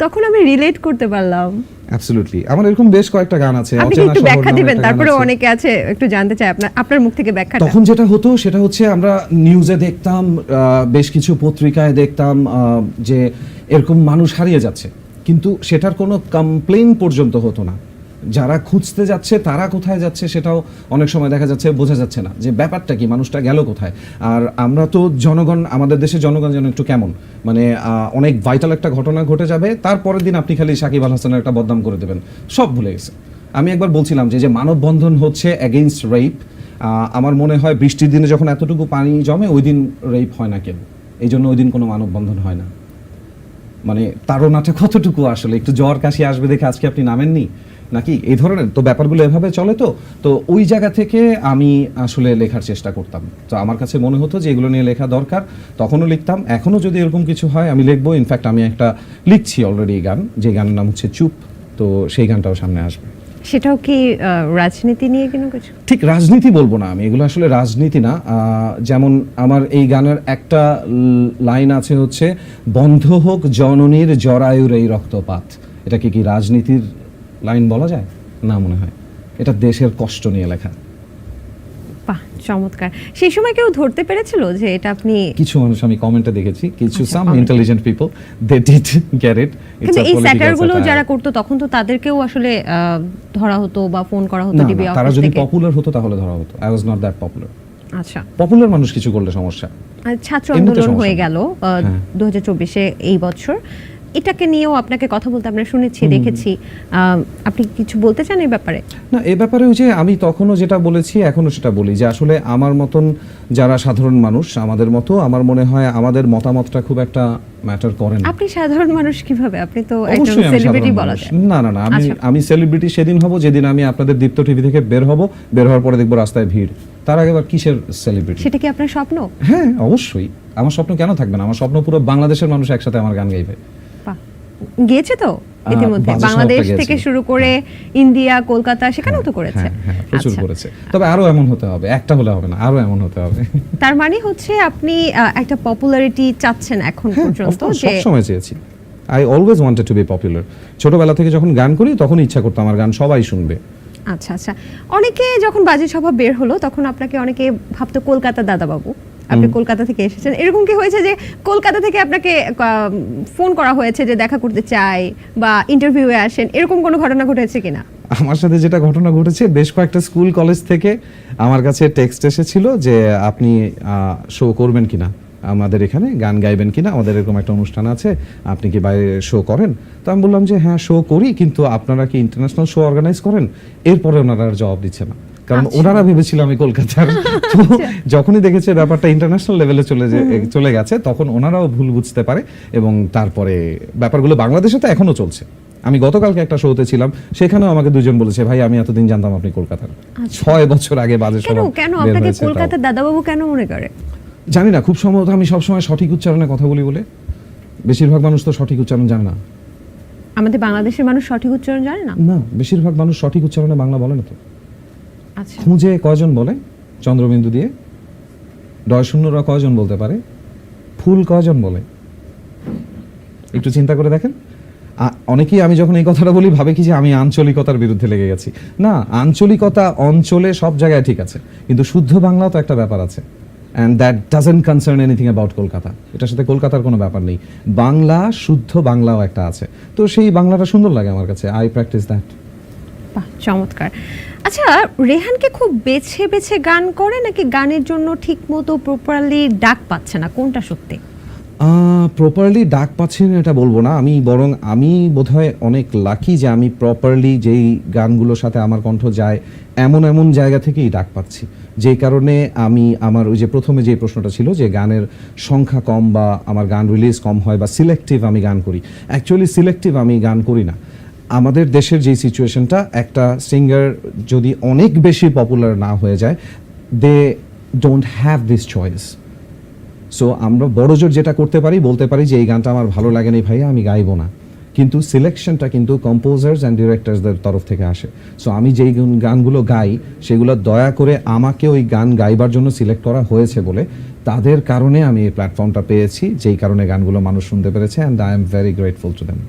তখন আমি রিলেট করতে পারলাম। অ্যাবসলিউটলি। আমার এরকম বেশ কয়েকটা গান আছে, আপনি কি অচেনা একটু শহর ব্যাখ্যা নামে দিবেন? একটা গান তারপরে আছে। অনেকে আছে, একটু জানতে চাই আপনার মুখ থেকে ব্যাখ্যাটা। তখন যেটা হতো সেটা হচ্ছে আমরা নিউজে দেখতাম, বেশ কিছু পত্রিকায় দেখতাম যে এরকম মানুষ হারিয়ে যাচ্ছে, কিন্তু সেটার কোনো কমপ্লেইন পর্যন্ত হতো না। যারা খুঁজতে যাচ্ছে তারা কোথায় যাচ্ছে সেটাও অনেক সময় দেখা যাচ্ছে বোঝা যাচ্ছে না, যে ব্যাপারটা কি, মানুষটা গেল কোথায়। আর আমরা তো জনগণ, আমাদের দেশের জনগণ যেন একটু কেমন, মানে অনেক ভাইটাল একটা ঘটনা ঘটে যাবে, তারপরের দিন আপনি খালি সাকিব আল হাসানের একটা বদনাম করে দেবেন, সব ভুলে গেছে। আমি একবার বলছিলাম যে মানববন্ধন হচ্ছে এগেইনস্ট রেপ। আমার মনে হয় বৃষ্টির দিনে যখন এতটুকু পানি জমে, ওই দিন রেপ হয় না কেন, এই জন্য ওই দিন কোনো মানববন্ধন হয় না। মানে তাড়নাটা কতটুকু আসলে, একটু জ্বর কাশি আসবে দেখে আজকে আপনি নামেননি নাকি, এই ধরনের তো ব্যাপারগুলো এভাবে চলে। তো ওই জায়গা থেকে আমি আসলে লেখার চেষ্টা করতাম। তো আমার কাছে মনে হতো যে এগুলো নিয়ে লেখা দরকার, তখনও লিখতাম, এখনও যদি এরকম কিছু হয় আমি লিখবো। ইনফ্যাক্ট আমি একটা লিখছি অলরেডি গান, যে গানের নাম হচ্ছে চুপ, তো সেই গানটাও সামনে আসবে। সেটাও কি রাজনীতি নিয়ে কোনো কিছু? ঠিক রাজনীতি বলবো না আমি, এগুলো আসলে রাজনীতি না। যেমন আমার এই গানের একটা লাইন আছে হচ্ছে, বন্ধ হোক জননীর জরায়ুর এই রক্তপাত। এটা কি রাজনীতির লাইন বলা যায়? না মনে হয়। এটা দেশের কষ্ট নিয়ে লেখা। বাহ, চমৎকার। সেই সময় কেউ ধরতে পেরেছিল যে এটা আপনি? কিছু মানুষ আমি কমেন্টে দেখেছি, কিছু আচ্ছা, some comment. Intelligent people they did get it. কিন্তু এই স্যাটারগুলো যারা করতো তখন তো তাদেরকেও আসলে ধরা হতো বা ফোন করা হতো ডিবি তারা অফিস যদি থেকে। পপুলার হতো তাহলে ধরা হতো। I was not that popular. আচ্ছা, পপুলার মানুষ কিছু করলে সমস্যা। আর ছাত্র এমনিতে আন্দোলন সমস্যা হয়ে নেই। গেল 2024-এ এই বছর, এটাকে নিয়েও আপনাকে কথা বলতে আমরা শুনেছি, দেখেছি। আপনি কিছু বলতে চান এই ব্যাপারে? না, এ ব্যাপারে ওই যে আমি তখনও যেটা বলেছি এখনো সেটা বলি, যে আসলে আমার মতন যারা সাধারণ মানুষ, আমাদের মতো, আমার মনে হয় আমাদের মতামতটা খুব একটা ম্যাটার করে না। আপনি সাধারণ মানুষ কিভাবে? আপনি তো একজন অবশ্যই আমি সেলিব্রিটি সাধারণ বলা মানুষ। যায়। না, আচ্ছা। আমি সেলিব্রিটি সেদিন হব যেদিন আমি আপনাদের দীপ্ত টিভি থেকে বের হব, বের হওয়ার পরে দেখবো রাস্তায় ভিড়। তার আগে আবার কিসের সেলিব্রিটি? সেটা কি আপনার স্বপ্ন? হ্যাঁ, অবশ্যই। আমার স্বপ্ন কেন থাকবে না? আমার স্বপ্ন পুরো বাংলাদেশের মানুষ একসাথে আমার গান গাইবে। বাহ, গিয়েছে তো ইতিমধ্যে বাজে বাংলাদেশ শহরটা থেকে গেছে। শুরু করে ইন্ডিয়া, কলকাতা, সেখানেও তো করেছে। হ্যাঁ, প্রচুর আচ্ছা। করেছে। তবে আরো এমন হতে হবে, একটা হলে হবে না, আরো এমন হতে হবে। তার মানে হচ্ছে আপনি একটা পপুলারিটি চাচ্ছেন এখন পর্যন্ত? যে সব সময় চেয়েছি। I always wanted to be popular. ছোটবেলা থেকে যখন গান করি তখন ইচ্ছা করতো আমার গান সবাই শুনবে। আচ্ছা আচ্ছা, অনেকে যখন বাজে স্বভাব বের হলো তখন আপনাকে অনেকে ভাবতো কলকাতা দাদাবাবু, আপনি কলকাতা থেকে এসেছেন। এরকম কি হয়েছে যে কলকাতা থেকে আপনাকে ফোন করা হয়েছে যে দেখা করতে চাই বা ইন্টারভিউয়ে আসেন, এরকম কোনো ঘটনা ঘটেছে কিনা? আমার সাথে যেটা ঘটনা ঘটেছে, বেশ কয়েকটা স্কুল কলেজ থেকে আমার কাছে টেক্সট এসেছিল যে আপনি শো করবেন কিনা, আমাদের এখানে গান গাইবেন কিনা, আমাদের এরকম একটা অনুষ্ঠান আছে, আপনি কি বাইরে শো করেন? তো আমি বললাম যে হ্যাঁ, শো করি, কিন্তু আপনারা কি ইন্টারন্যাশনাল শো অর্গানাইজ করেন? এরপরে ওনারা আর জবাব দিচ্ছে না, কারণ ওনারা ভেবেছিল আমি কলকাতার। তো যখনই দেখেছে ব্যাপারটা ইন্টারন্যাশনাল লেভেলে চলে গেছে, তখন ওনারাও ভুল বুঝতে পারে, এবং তারপরে ব্যাপারগুলো বাংলাদেশে তো এখনো চলছে। আমি গতকালকে একটা শোতে ছিলাম, সেখানেও আমাকে দুজন বলেছে, ভাই আমি এতদিন জানতাম আপনি কলকাতার। 6 বছর আগে বাজে কেন স্বভাব কেন বের আপনাকে হয়েছে তাও। কলকাতার দাদাবাবু কেন মনে করে? জানি না, খুব সম্ভবত আমি সবসময় সঠিক উচ্চারণে কথা বলি বলে। বেশিরভাগ মানুষ তো সঠিক উচ্চারণ জানে না। আমাদের বাংলাদেশের মানুষ সঠিক উচ্চারণ জানে না? না, বেশিরভাগ মানুষ সঠিক উচ্চারণে বাংলা বলে না তো। আচ্ছা, খুঁজে কয়জন বলে চন্দ্রবিন্দু দিয়ে? ডয় শূন্যরা কয়জন বলতে পারে? ফুল কয়জন বলে? একটু চিন্তা করে দেখেন। অনেকেই আমি যখন এই কথাটা বলি ভাবে কি যে আমি আঞ্চলিকতার বিরুদ্ধে লেগে গেছি। না, আঞ্চলিকতা অঞ্চলে সব জায়গায় ঠিক আছে, কিন্তু শুদ্ধ বাংলাও তো একটা ব্যাপার আছে, and that doesn't concern anything about Kolkata. এটার সাথে কলকাতার কোনো ব্যাপার নেই। বাংলা, শুদ্ধ বাংলাও একটা আছে, তো সেই বাংলাটা সুন্দর লাগে আমার কাছে। I practice that. বাহ, চমৎকার। আচ্ছা, রেহানকে খুব বেছে বেছে গান করে নাকি গানের জন্য ঠিক মতো প্রপারলি ডাক পাচ্ছে না, কোনটা সত্যি? প্রপারলি ডাক পাচ্ছি না এটা বলবো না, আমি বোধহয় অনেক লাকি যে আমি প্রপারলি যেই গানগুলোর সাথে আমার কণ্ঠ যায় এমন জায়গা থেকেই ডাক পাচ্ছি, যেই কারণে আমি আমার ওই যে প্রথমে যে প্রশ্নটা ছিল যে গানের সংখ্যা কম বা আমার গান রিলিজ কম হয় বা সিলেক্টিভ আমি গান করি, অ্যাকচুয়ালি সিলেক্টিভ আমি গান করি না। আমাদের দেশের যে সিচুয়েশনটা, একটা সিঙ্গার যদি অনেক বেশি পপুলার না হয়ে যায়, they don't have this choice. So আমরা বড়জোর যেটা করতে পারি, বলতে পারি যে এই গানটা আমার ভালো লাগে না ভাইয়া, আমি গাইবো না, কিন্তু সিলেকশনটা কিন্তু কম্পোজার্স অ্যান্ড ডিরেক্টরসদের তরফ থেকে আসে। সো আমি যেই গানগুলো গাই সেগুলো দয়া করে আমাকে ওই গান গাইবার জন্য সিলেক্ট করা হয়েছে বলে তাদের কারণে আমি এই প্ল্যাটফর্মটা পেয়েছি, যেই কারণে গানগুলো মানুষ শুনতে পেরেছে, and I am very grateful to them.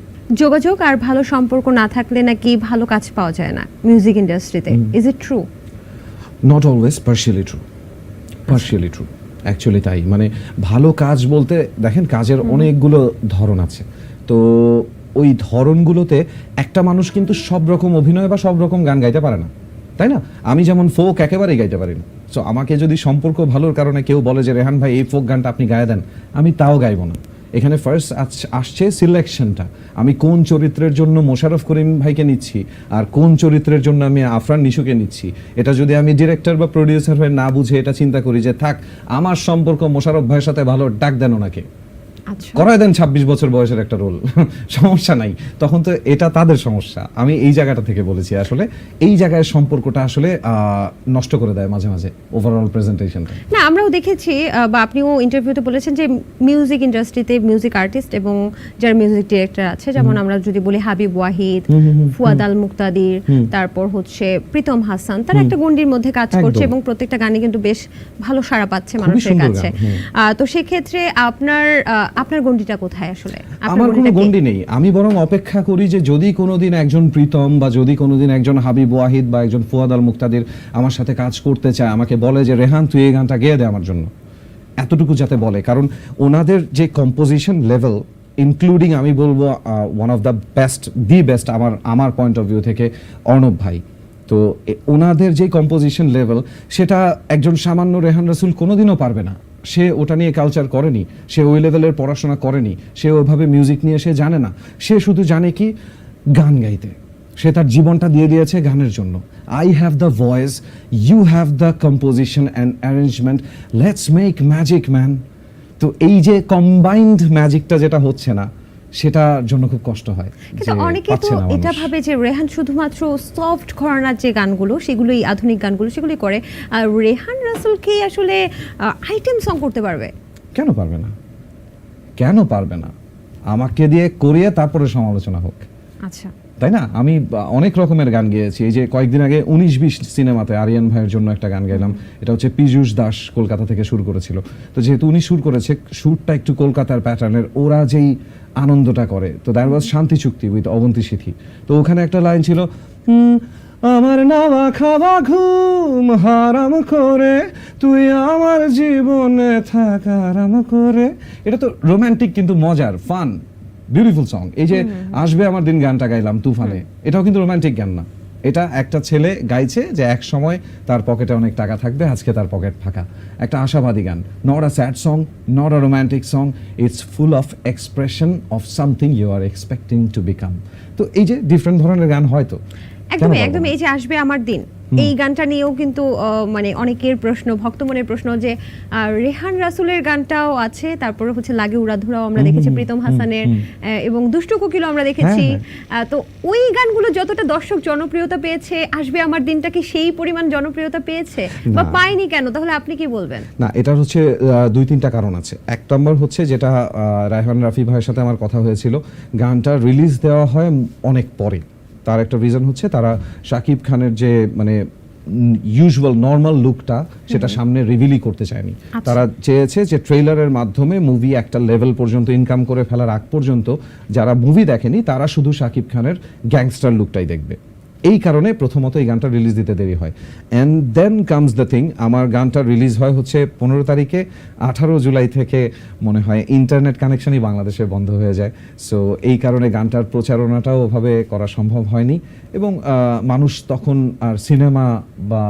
যোগাযোগ আর ভালো সম্পর্ক না থাকলে নাকি ভালো কাজ পাওয়া যায় না মিউজিক ইন্ডাস্ট্রিতে, is it true? Not always, partially true. Actually তাই, মানে ভালো কাজ বলতে দেখেন কাজের অনেকগুলো ধরন আছে, তো ওই ধরনগুলোতে একটা মানুষ কিন্তু সব রকম অভিনয় বা সব রকম গান গাইতে পারে না, তাই না? আমি যেমন ফোক একেবারেই গাইতে পারি না। সো আমাকে যদি সম্পর্ক ভালোর কারণে কেউ বলে যে রেহান ভাই এই ফোক গানটা আপনি গায়ে দেন, আমি তাও গাইবো না। এখানে ফার্স্ট আসছে সিলেকশনটা, আমি কোন চরিত্রের জন্য মোশাররফ করিম ভাইকে নিচ্ছি আর কোন চরিত্রের জন্য আমি আফরান নিশুকে নিচ্ছি, এটা যদি আমি ডিরেক্টর বা প্রডিউসার হয়ে না বুঝে এটা চিন্তা করি যে থাক আমার সম্পর্ক মোশাররফ ভাইয়ের সাথে ভালো, ডাক দেন ওনাকে, আচ্ছা, করায় দেন 26 বছর বয়সের একটা রোল, সমস্যা নাই, তখন তো এটা তাদের সমস্যা। আমি এই জায়গাটা থেকে বলেছি, আসলে এই জায়গায় সম্পর্কটা আসলে নষ্ট করে দেয় মাঝে মাঝে ওভারঅল প্রেজেন্টেশনটা। না আমরাও দেখেছি বা আপনিও ইন্টারভিউতে বলেছেন যে মিউজিক ইন্ডাস্ট্রিতে মিউজিক আর্টিস্ট এবং যারা মিউজিক ডিরেক্টর আছে, যেমন আমরা যদি বলি হাবিব ওয়াহিদ, ফুয়াদ আল মুক্তাদির, তারপর হচ্ছে প্রীতম হাসান, তারা একটা গণ্ডির মধ্যে কাজ করছে এবং প্রত্যেকটা গানে কিন্তু বেশ ভালো সাড়া পাচ্ছে মানুষের কাছে। তো সেক্ষেত্রে আপনার গণ্ডিটা কোথায় আসলে? আমার কোনো গণ্ডি নেই, আমি বরং অপেক্ষা করি যে যদি কোনোদিন একজন প্রীতম বা যদি কোনোদিন একজন হাবিব ওয়াহিদ বা একজন ফুয়াদ আল মুক্তাদির আমার সাথে কাজ করতে চায়, আমাকে বলে যে রেহান তুই এই গানটা গেয়ে দে আমার জন্য, এতটুকু যাতে বলে, কারণ ওনাদের যে কম্পোজিশন লেভেল ইনক্লুডিং আমি বলবো ওয়ান অফ দ্য বেস্ট আমার পয়েন্ট অফ ভিউ থেকে অর্ণব ভাই, তো ওনাদের যে কম্পোজিশন লেভেল সেটা একজন সামান্য রেহান রাসূল কোনোদিনও পারবে না। সে ওটা নিয়ে কালচার করেনি, সে ওই লেভেলের পড়াশোনা করেনি, সে ওইভাবে মিউজিক নিয়ে সে জানে না, সে শুধু জানে কি গান গাইতে, সে তার জীবনটা দিয়ে দিয়েছে গানের জন্য। I have the voice, you have the composition and arrangement, let's make magic man. তো এই যে কম্বাইন্ড ম্যাজিকটা যেটা হচ্ছে না, সেটার জন্য খুব কষ্ট হয়। কিন্তু অনেকে তো এটা ভাবে যে রেহান শুধুমাত্র সফট ঘরানার যে গানগুলো সেগুলোই, আধুনিক গানগুলো সেগুলোই করে, আর রেহান রাসূলকে আসলে আইটেম সং করতে পারবে? কেন পারবে না, কেন পারবে না? আমাকে দিয়ে করিয়ে তারপরে সমালোচনা হোক, আচ্ছা, তাই না? আমি অনেক রকমের গান গেয়েছি। এই যে কয়েকদিন আগে 19-20 সিনেমাতে আরিয়ান ভাইয়ের জন্য একটা গান গাইলাম, এটা হচ্ছে পীযূষ দাস কলকাতা থেকে শুরু করেছিল। তো যেহেতু উনি শুরু করেছে, শুটটা একটু কলকাতার প্যাটার্নের, ওরা যেই আনন্দটা করে, তো দ্যাট ওয়াজ শান্তি চুক্তি উইথ অবন্তী সিথি। তো ওখানে একটা লাইন ছিল, আমার নাওয়া খাওয়া ঘুম হারাম করে তুই আমার জীবনে থাক আরাম করে। এটা তো রোমান্টিক কিন্তু মজার, ফান, বিউটিফুল সং। এই যে আসবে আমার দিন গানটা গাইলাম তুফানে, এটাও কিন্তু রোমান্টিক গান না, এটা একটা ছেলে গাইছে যে এক সময় তার পকেটে অনেক টাকা থাকবে, আজকে তার পকেট ফাঁকা। একটা আশাবাদী গান, not a sad song, not a romantic song, it's full of expression of something you are expecting to become. তো এই যে ডিফারেন্ট ধরনের গান হয়তো একদমই এই যে আসবে আমার দিন, এই গানটা নিয়েও কিন্তু মানে অনেকের প্রশ্ন, ভক্তমনের প্রশ্ন যে রেহান রাসূলের গানটাও আছে, তারপরে হচ্ছে লাগে উড়াধুরাও আমরা দেখেছি প্রীতম হাসানের, এবং দুষ্টু কোকিলও আমরা দেখেছি। তো ওই গানগুলো যতটা দর্শক জনপ্রিয়তা পেয়েছে, আসবে আমার দিনটা কি সেই পরিমাণ জনপ্রিয়তা পেয়েছে বা পায়নি কেন? তাহলে আপনি কি বলবেন? না, এটা হচ্ছে 2-3টা কারণ আছে। এক নম্বর হচ্ছে যেটা রায়হান রাফি ভাইয়ের সাথে আমার কথা হয়েছিল, গানটা রিলিজ দেওয়া হয় অনেক পরে। তার একটা রিজন হচ্ছে তারা শাকিব খানের যে মানে ইউজুয়াল নর্মাল লুকটা সেটা সামনে রিভিলই করতে চায়নি। তারা চেয়েছে যে ট্রেলারের মাধ্যমে মুভি একটা লেভেল পর্যন্ত ইনকাম করে ফেলার আগ পর্যন্ত যারা মুভি দেখেনি তারা শুধু শাকিব খানের গ্যাংস্টার লুকটাই দেখবে। এই কারণে প্রথমত এই গানটা রিলিজ দিতে দেরি হয়। And then comes the thing, আমার গানটা রিলিজ হয় হচ্ছে 15 তারিখে, 18 জুলাই থেকে মনে হয় ইন্টারনেট কানেকশনই বাংলাদেশে বন্ধ হয়ে যায়। সো এই কারণে গানটার প্রচারণাটাও ওভাবে করা সম্ভব হয়নি এবং মানুষ তখন আর সিনেমা বা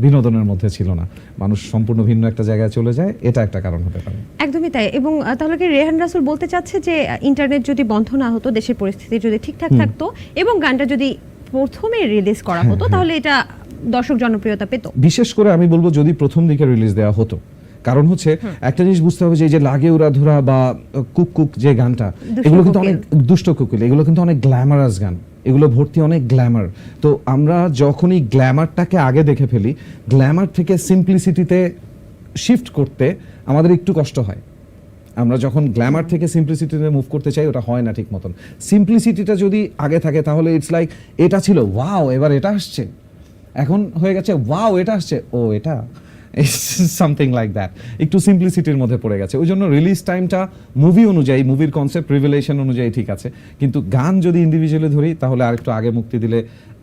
বিনোদনের মধ্যে ছিল না, মানুষ সম্পূর্ণ ভিন্ন একটা জায়গায় চলে যায়, এটা একটা কারণ হতে পারে। একদমই তাই। এবং তাহলে কি রেহান রাসূল বলতে চাচ্ছে যে ইন্টারনেট যদি বন্ধ না হতো, দেশের পরিস্থিতি যদি ঠিকঠাক থাকতো এবং গানটা যদি প্রথমে রিলিজ করা হতো তাহলে এটা দর্শক জনপ্রিয়তা পেত? বিশেষ করে আমি বলবো যদি প্রথম দিকে রিলিজ দেওয়া হতো, কারণ হচ্ছে একটা জিনিস বুঝতে হবে যে এই যে লাগে উড়া ধরা বা কুক কুক যে গানটা, এগুলো কিন্তু অনেক দুষ্ট কুকিল, এগুলো কিন্তু অনেক গ্ল্যামারাস গান, এগুলো ভর্তি অনেক গ্ল্যামার। তো আমরা যখনই গ্ল্যামারটাকে আগে দেখে ফেলি, গ্ল্যামার থেকে সিম্পলিসিটিতে শিফট করতে আমাদের একটু কষ্ট হয়। আমরা যখন গ্ল্যামার থেকে সিম্পলিসিটিতে মুভ করতে চাই ওটা হয় না ঠিক মতন। সিম্পলিসিটিটা যদি আগে থাকে তাহলে ইটস লাইক এটা ছিল ওয়াও, এবার এটা আসছে, এখন হয়ে গেছে ওয়াও এটা আসছে, ও এটা সামথিং লাইক দ্যাট, একটু সিম্পলিসিটির মধ্যে পড়ে গেছে। ওই জন্য রিলিজ টাইমটা মুভি অনুযায়ী, মুভির কনসেপ্ট রিভিলেশন অনুযায়ী ঠিক আছে, কিন্তু গান যদি ইন্ডিভিজুয়ালি ধরি তাহলে আরেকটু আগে মুক্তি দিলে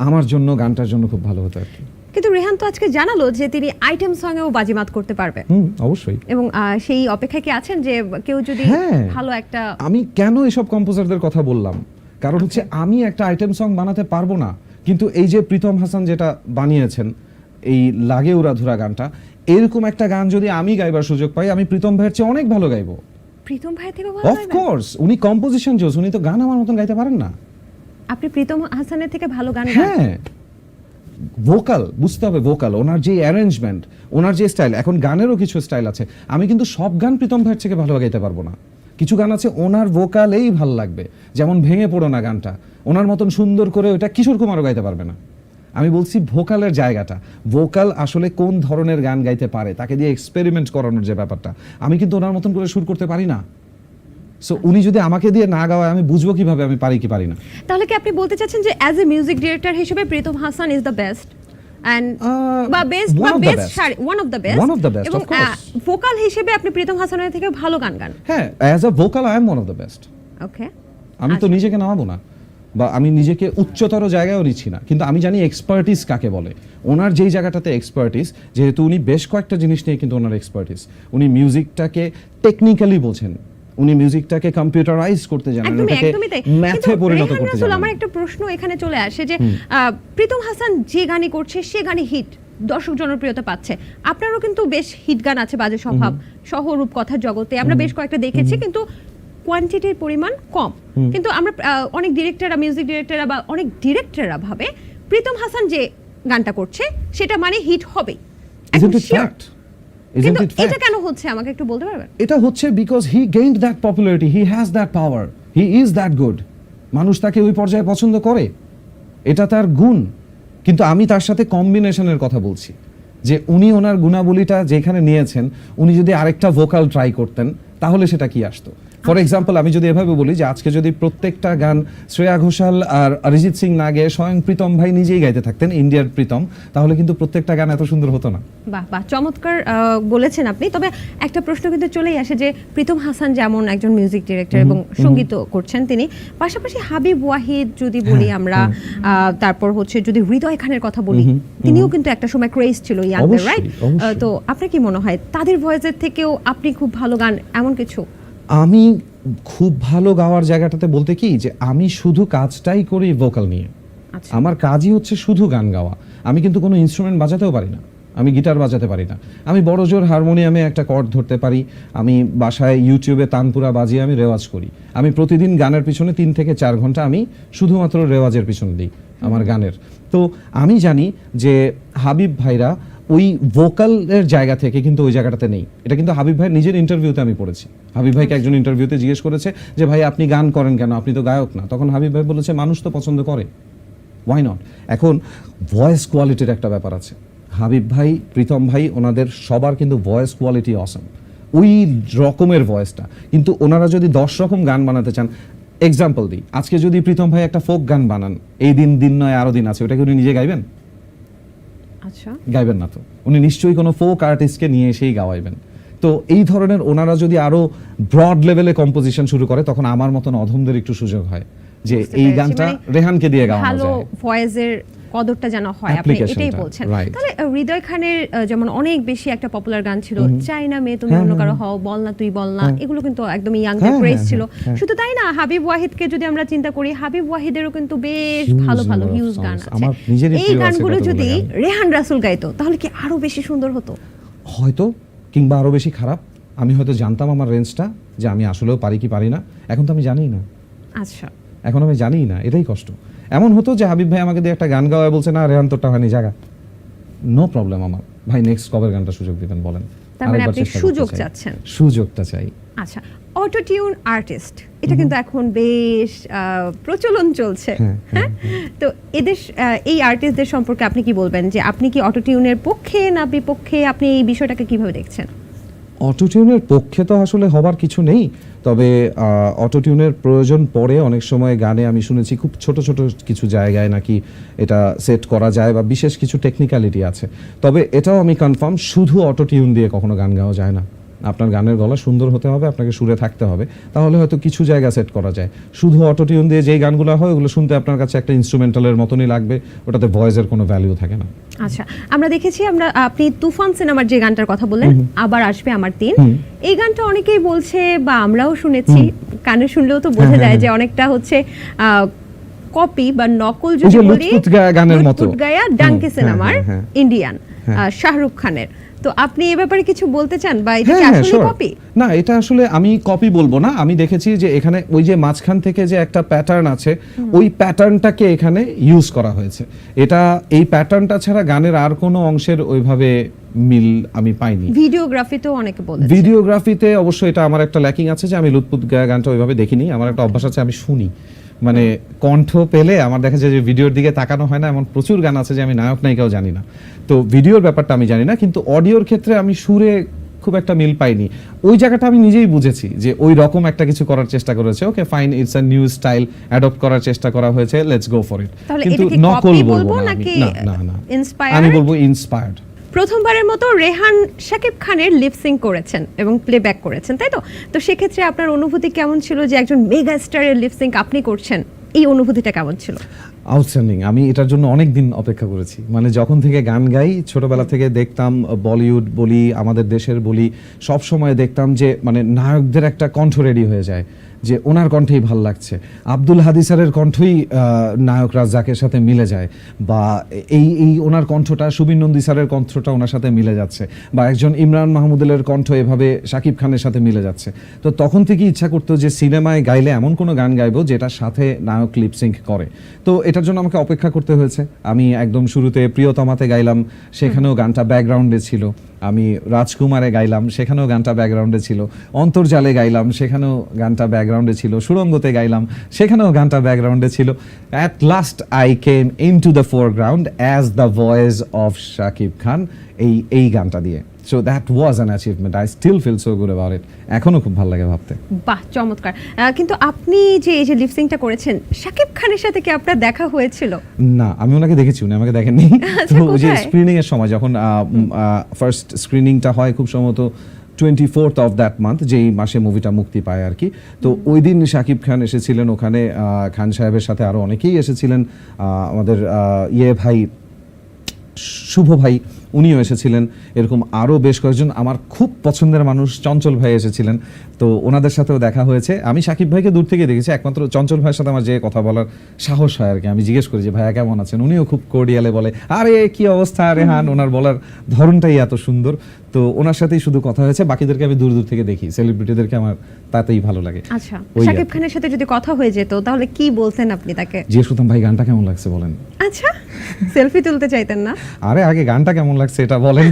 আমার জন্য, গানটার জন্য খুব ভালো হতো আর কি। কিন্তু রেহান তো আজকে জানালো যে তিনি আইটেম সঙ্গেও বাজিমাত করতে পারবে। অবশ্যই। এবং সেই অপেক্ষায় কি আছেন যে কেউ যদি ভালো একটা, আমি কেন এসব কম্পোজারদের কথা বললাম, কারণ হচ্ছে আমি একটা আইটেম সং বানাতে পারবো না, কিন্তু এই যে প্রীতম হাসান যেটা বানিয়েছেন এই লাগে উড়াধুরা গানটা, এরকম একটা গান যদি আমি গাইবার সুযোগ পাই, আমি প্রীতম ভাইয়ের চেয়ে অনেক ভালো গাইবো। প্রীতম ভাই থেকে ভালো অফ কোর্স, উনি কম্পোজিশন জোস, উনি তো গান আমার মতন গাইতে পারেন না। আপনি প্রীতম হাসানের থেকে ভালো গান গান? হ্যাঁ, ভোকাল বুঝতে হবে, ভোকাল, ওনার যে অ্যারেঞ্জমেন্ট, ওনার যে স্টাইল, এখন গানেরও কিছু স্টাইল আছে, আমি কিন্তু সব গান প্রীতম ভাইয়ের থেকে ভালো গাইতে পারবো না। কিছু গান আছে ওনার ভোকালেই ভালো লাগবে, যেমন ভেঙে পড়ো না গানটা, ওনার মতন সুন্দর করে ওটা কিশোর কুমারও গাইতে পারবে না। আমি বলছি ভোকালের জায়গাটা, ভোকাল আসলে কোন ধরনের গান গাইতে পারে তাকে দিয়ে এক্সপেরিমেন্ট করানোর যে ব্যাপারটা, আমি কিন্তু ওনার মতন করে সুর করতে পারি না। সো উনি যদি আমাকে দিয়ে না গাওয়ায় আমি বুঝবো কিভাবে আমি পারি কি পারি না। তাহলে কি আপনি বলতে চাচ্ছেন যে অ্যাজ এ মিউজিক ডিরেক্টর হিসেবে Pritam Hasan is the best and বা best one of the best এবং ভোকাল হিসেবে আপনি প্রীতম হাসানের থেকে ভালো গান গান? হ্যাঁ, as a vocal I am one of the best. Okay, আমি তো নিজেকে নামাবো না বা আমি নিজেকে উচ্চতর জায়গায়ও নিচ্ছি না, কিন্তু আমি জানি এক্সপার্টিস কাকে বলে। ওনার যেই জায়গাটাতে এক্সপার্টিস, যেহেতু উনি বেশ কয়েকটা জিনিস নিয়ে কিন্তু ওনার এক্সপার্টিস, উনি মিউজিকটাকে টেকনিক্যালি বোঝেন, উনি মিউজিকটাকে কম্পিউটারাইজ করতে জানেন, ওটাকে ম্যাথে পরিণত করতে জানেন। আমার একটা প্রশ্ন এখানে চলে আসে যে প্রীতম হাসান যে গানই করছে সে গানই হিট, দর্শক জনপ্রিয়তা পাচ্ছে। আপনারও কিন্তু বেশ হিট গান আছে, বাজে স্বভাব সহ রূপকথার জগতে আমরা বেশ কয়েকটা দেখেছি, কিন্তু কোয়ান্টিটির পরিমাণ কম। কিন্তু আমরা অনেক ডিরেক্টররা, মিউজিক ডিরেক্টররা বা অনেক ডিরেক্টররা ভাবে প্রীতম হাসান যে গানটা করছে সেটা মানে হিট হবে। কিন্তু এটা কেন হচ্ছে আমাকে একটু বলতে পারবেন? এটা হচ্ছে because he gained that popularity, he has that power, he is that good, মানুষ তাকে ওই পর্যায়ে পছন্দ করে, এটা তার গুণ। কিন্তু আমি তার সাথে কম্বিনেশনের কথা বলছি, যে উনি ওনার গুণাবলীটা যেখানে নিয়েছেন, উনি যদি আরেকটা ভোকাল ট্রাই করতেন তাহলে সেটা কি আসতো। ফর এক্সাম্পল, আমি যদি এভাবে বলি যে আজকে যদি প্রত্যেকটা গান শ্রেয়া ঘোষাল আর অরিজিৎ সিং না গেয়ে স্বয়ং প্রীতম ভাই নিজেই গাইতে থাকতেন, ইন্ডিয়ার প্রীতম, তাহলে কিন্তু প্রত্যেকটা গান এত সুন্দর হতো না। বাহ বাহ, চমৎকার বলেছেন আপনি। তবে একটা প্রশ্ন কিন্তু চলেই আসে যে প্রীতম হাসান যেমন একজন মিউজিক ডিরেক্টর এবং সঙ্গীত করছেন তিনি, পাশাপাশি হাবিব ওয়াহিদ যদি বলি আমরা, তারপর হচ্ছে যদি হৃদয় খানের কথা বলি, তিনিও কিন্তু একটা সময় ক্রেজ ছিল ইয়াংদের, রাইট? তো আপনার কি মনে হয় তাদের ভয়েসের থেকেও আপনি খুব ভালো গান এমন কিছু? আমি খুব ভালো গাওয়ার জায়গাটাতে বলতে কি যে আমি শুধু কাজটাই করি ভোকাল নিয়ে, আমার কাজই হচ্ছে শুধু গান গাওয়া। আমি কিন্তু কোনো ইনস্ট্রুমেন্ট বাজাতেও পারি না, আমি গিটার বাজাতে পারি না, আমি বড় জোর হারমোনিয়ামে একটা কর্ড ধরতে পারি, আমি বাসায় ইউটিউবে তানপুরা বাজিয়ে আমি রেওয়াজ করি। আমি প্রতিদিন গানের পিছনে 3 থেকে 4 ঘন্টা আমি শুধুমাত্র রেওয়াজের পিছনে দিই আমার গানের। তো আমি জানি যে হাবিব ভাইরা ওই ভোকালের জায়গা থেকে কিন্তু ওই জায়গাটাতে নেই। এটা কিন্তু হাবিব ভাইয়ের নিজের ইন্টারভিউতে আমি পড়েছি। হাবিব ভাইকে একজন ইন্টারভিউতে জিজ্ঞেস করেছে যে ভাই আপনি গান করেন কেন, আপনি তো গায়ক না। তখন হাবিব ভাই বলেছে মানুষ তো পছন্দ করে, ওয়াই নট। এখন ভয়েস কোয়ালিটির একটা ব্যাপার আছে, হাবিব ভাই, প্রীতম ভাই, ওনাদের সবার কিন্তু ভয়েস কোয়ালিটি অসাম, ওই রকমের ভয়েসটা। কিন্তু ওনারা যদি 10 রকম গান বানাতে চান, এক্সাম্পল দিই, আজকে যদি প্রীতম ভাই একটা ফোক গান বানান, এই দিন দিন নয় আরো দিন আছে, ওটা কি উনি নিজে গাইবেন? আচ্ছা, গাইবেন না তো, উনি নিশ্চয়ই কোনো ফোক আর্টিস্টকে নিয়ে এসেই গাওয়াইবেন। তো এই ধরনের ওনারা যদি আরো ব্রড লেভেলে কম্পোজিশন শুরু করে, তখন আমার মতন অধমদের একটু সুযোগ হয় যে বুঝতে এই পেরেছি। গানটা মানে রেহানকে দিয়ে গাওয়ানো ভালো যায়। ভয়েসের কদরটা যেন হয়, আপনি এটাই Application-টা, বলছেন। right. তাহলে হৃদয় খানের যেমন অনেক বেশি একটা পপুলার গান ছিল, চাই না মেয়ে তুমি অন্য কারো হও, বল না তুই বল না, এগুলো কিন্তু একদম ইয়াংদের হ্যাঁ, ক্রেজ হ্যাঁ, ছিল। হ্যাঁ। শুধু তাই না, হাবিব ওয়াহিদকে যদি আমরা চিন্তা করি, হাবিব ওয়াহিদেরও কিন্তু বেশ Huge ভালো ভালো number of হিউজ songs. গান আছে। আমার নিজেরই এই প্রিয় আছে গানগুলো কতগুলো যদি গান। রেহান রাসুল গাইতো তাহলে কি আরো বেশি সুন্দর হতো? হয়তো, কিংবা আরো বেশি খারাপ। আমি হয়তো জানতাম আমার রেঞ্জটা, যে আমি আসলেও পারি কি পারি না। এখন তো আমি জানিই না, আচ্ছা, এখন আমি জানিই না, এটাই কষ্ট। এমন হতো যে হাবিব ভাই আমাকে দিয়ে একটা গান গাওয়ায় বলছে, না রেহান তোরটা হয়নি, জায়গা নো প্রবলেম, আমার ভাই নেক্সট কবের গানটা সুযোগ দিবেন বলেন। তার মানে আরেকবার আপনি চেষ্টা করতে সুযোগ চাই। চাচ্ছেন। সুযোগটা চাই। আচ্ছা, অটোটিউন আর্টিস্ট এটা কিন্তু এখন বেশ প্রচলন চলছে। হ্যাঁ, তো এদের এই আর্টিস্টদের সম্পর্কে আপনি কি বলবেন, যে আপনি কি অটোটিউনের পক্ষে না বিপক্ষে, আপনি এই বিষয়টাকে কিভাবে দেখছেন? অটোটিউনের পক্ষে তো আসলে হবার কিছু নেই, তবে অটোটিউনের প্রয়োজন পড়ে অনেক সময় গানে। আমি শুনেছি খুব ছোট ছোট কিছু জায়গায় নাকি এটা সেট করা যায়, বা বিশেষ কিছু টেকনিক্যালিটি আছে। তবে এটাও আমি কনফার্ম, শুধু অটোটিউন দিয়ে কখনো গান গাওয়া যায় না। আপনার গানের গলা সুন্দর হতে হবে, আপনাকে সুরে থাকতে হবে, তাহলে হয়তো কিছু জায়গা সেট করা যায়। শুধু অটোটিউন দিয়ে যেই গানগুলো হয় ওগুলো শুনতে আপনার কাছে একটা ইনস্ট্রুমেন্টালের মতনই লাগবে, ওটাতে ভয়েসের কোনো ভ্যালু থাকে না। আচ্ছা, আমরা দেখেছি, আপনি তুফান সিনেমার যে গানটার কথা বললেন, আবার আসবে আমার দিন, এই গানটা অনেকেই বলছে বা আমরাও শুনেছি, কানে শুনলেও তো বোঝা যায় যে অনেকটা হচ্ছে কপি বা নকল, যদি ওই যে বলি লুৎফুত গায়া গানের মতো। লুৎফুত গায়া ডাঙ্কি সিনেমার হ্যাঁ। ইন্ডিয়ান শাহরুখ খানের। তো আপনি এ ব্যাপারে কিছু বলতে চান, বা এটা কি হ্যাঁ, আসলে sure. কপি? না, এটা আসলে আমি কপি বলবো না। আমি দেখেছি যে এখানে ওই যে মাঝখান থেকে যে একটা প্যাটার্ন আছে, ওই প্যাটার্নটাকে এখানে ইউজ করা হয়েছে। এটা এই প্যাটার্নটা ছাড়া গানের আর কোনো অংশের ওইভাবে মিল আমি পাইনি। ভিডিওগ্রাফিতেও অনেকে বলেছে। ভিডিওগ্রাফিতে অবশ্যই এটা আমার একটা ল্যাকিং আছে, যে আমি লুৎফুত গায়া গানটা ওইভাবে দেখিনি। আমার একটা অভ্যাস আছে, আমি শুনি, মানে কণ্ঠ পেলে আমার দেখা যায় যে ভিডিওর দিকে তাকানো হয় না। এমন প্রচুর গান আছে যে আমি নায়ক নায়িকাও জানি না, তো ভিডিওর ব্যাপারটা আমি জানি না। কিন্তু অডিওর ক্ষেত্রে আমি সুরে খুব একটা মিল পাইনি। ওই জায়গাটা আমি নিজেই বুঝেছি যে ওই রকম একটা কিছু করার চেষ্টা করেছে। Okay fine, it's a new style, adopt করার চেষ্টা করা হয়েছে, লেটস গো ফর ইট। তাহলে কিন্তু এটা কি নকল কপি বলবো বলবো না আমি। নাকি না না, ইন্সপায়ার্ড? আমি বলবো ইন্সপায়ার্ড। প্রথমবারের মতো রেহান শাকিব খানের লিপসিং করেছেন এবং প্লেব্যাক করেছেন, তাই তো? তো সেক্ষেত্রে আপনার অনুভূতি কেমন ছিল, যে একজন মেগা স্টারের লিপসিং আপনি করছেন, এই অনুভূতিটা কেমন ছিল? আউটস্ট্যান্ডিং। আমি এটার জন্য অনেক দিন অপেক্ষা করেছি, মানে যখন থেকে গান গাই, ছোটবেলা থেকে দেখতাম, বলিউড বলি, আমাদের দেশের বলি, সব সময় দেখতাম যে মানে নায়কদের একটা কণ্ঠ রেডি হয়ে যায়, যে ওনার কণ্ঠেই ভাল লাগছে। আব্দুল হাদি স্যারের কণ্ঠই নায়ক রাজ্জাকের সাথে মিলে যায়, বা এই ওনার কণ্ঠটা, সুবীর নন্দী স্যারের কণ্ঠটা ওনার সাথে মিলে যাচ্ছে, বা একজন ইমরান মাহমুদুলের কণ্ঠ এভাবে শাকিব খানের সাথে মিলে যাচ্ছে। তো তখন থেকেই ইচ্ছা করতো যে সিনেমায় গাইলে এমন কোনো গান গাইবো যেটার সাথে নায়ক লিপসিঙ্ক করে। তো এটার জন্য আমাকে অপেক্ষা করতে হয়েছে। আমি একদম শুরুতে প্রিয়তমাতে গাইলাম, সেখানেও গানটা ব্যাকগ্রাউন্ডে ছিল। আমি রাজকুমারে গাইলাম, সেখানেও গানটা ব্যাকগ্রাউন্ডে ছিল। অন্তর্জালে গাইলাম, সেখানেও গানটা ব্যাকগ্রাউন্ডে ছিল। সুরঙ্গতে গাইলাম, সেখানেও গানটা ব্যাকগ্রাউন্ডে ছিল। At last I came into the foreground as the voice of Shakib Khan, এই গানটা দিয়ে। So that was an achievement. I still feel so good about it. এখনো খুব ভালো লাগে ভাবতে। বাহ, চমৎকার। কিন্তু আপনি যে এই যে লিপসিংটা করেছেন, শাকিব খানের সাথে কি আপনার দেখা হয়েছিল? না, আমি ওনাকে দেখেছি, উনি আমাকে দেখেননি। তো ওই যে স্ক্রিনিং এর সময়, যখন ফার্স্ট স্ক্রিনিংটা হয়, খুব সম্ভবত 24th of that month, যেই মাসে মুভিটা মুক্তি পায় আর কি। তো ওই দিন শাকিব খান এসেছিলেন ওখানে, খান সাহেবের সাথে আরো অনেকেই এসেছিলেন, আমাদের ভাই শুভ ভাই, উনিও এসেছিলেন, এরকম আরও বেশ কয়েকজন আমার খুব পছন্দের মানুষ, চঞ্চল ভাই এসেছিলেন। তো ওনাদের সাথেও দেখা হয়েছে। আমি শাকিব ভাইকে দূর থেকে দেখেছি, একমাত্র চঞ্চল ভাইয়ের সাথে আমার যে কথা বলার সাহস হয় আর কি। আমি জিজ্ঞেস করি যে ভাইয়া কেমন আছেন, উনিও খুব কোর্ডিয়ালে বলে, আরে কি অবস্থা রেহান। ওনার বলার ধরনটাই এত সুন্দর। তো ওনার সাথেই শুধু কথা হয়েছে, বাকিদেরকে আমি দূর দূর থেকে দেখি, সেলিব্রিটিদেরকে আমার তাতেই ভালো লাগে। আচ্ছা, শাকিব খানের সাথে যদি কথা হয়ে যেত তাহলে কি বলতেন আপনি তাকে? জিজ্ঞেস করতাম, ভাই গানটা কেমন লাগছে বলেন। আচ্ছা, সেলফি তুলতে চাইতেন না? আরে আগে গানটা কেমন লাগছে এটা বলেন।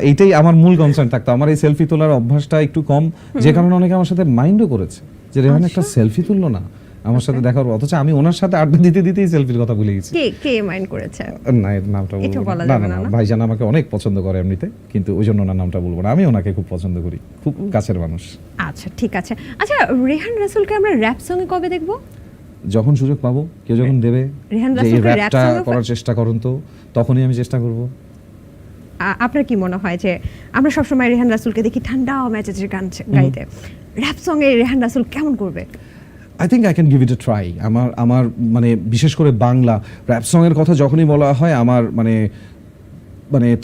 এইটাই আমার মূল কনসার্ন থাকতো। আমার এই সেলফি তোলার অভ্যাসটা একটু কম, যে কারণে অনেকে আমার সাথে মাইন্ডও করেছে যে রেহান একটা সেলফি তুললো না আমার সাথে দেখার, অথচ আমি ওনার সাথে আড্ডা দিতে দিতেই সেলফির কথা ভুলে গেছি। কে মাইন্ড করেছে? না, এর নামটা এটা বলবো বলা না। যাবে না, না। ভাইজান আমাকে অনেক পছন্দ করে এমনিতে, কিন্তু ওই জন্য ওনার নামটা বলবো না। আমি ওনাকে খুব পছন্দ করি, খুব কাছের মানুষ। আচ্ছা, ঠিক আছে। আচ্ছা, রেহান রাসূলকে আমরা র‍্যাপ সঙ্গে কবে দেখব? যখন সুযোগ পাবো, কেউ যখন দেবে রেহান যে এই রাসূলকে র‍্যাপ র‍্যাপটা সঙ্গে করার চেষ্টা করুন, তো তখনই আমি চেষ্টা করব। আপনার কি মনে হয় যে আমরা সবসময় রেহান রাসুলকে দেখি ঠান্ডা মেজাজের গান গাইতে, র‍্যাপ সঙ্গে রেহান রাসুল কেমন করবে? I think I can give it A try. আমার মানে বিশেষ করে বাংলা র্যাপ সঙের কথা যখনই বলা হয় আমার মানে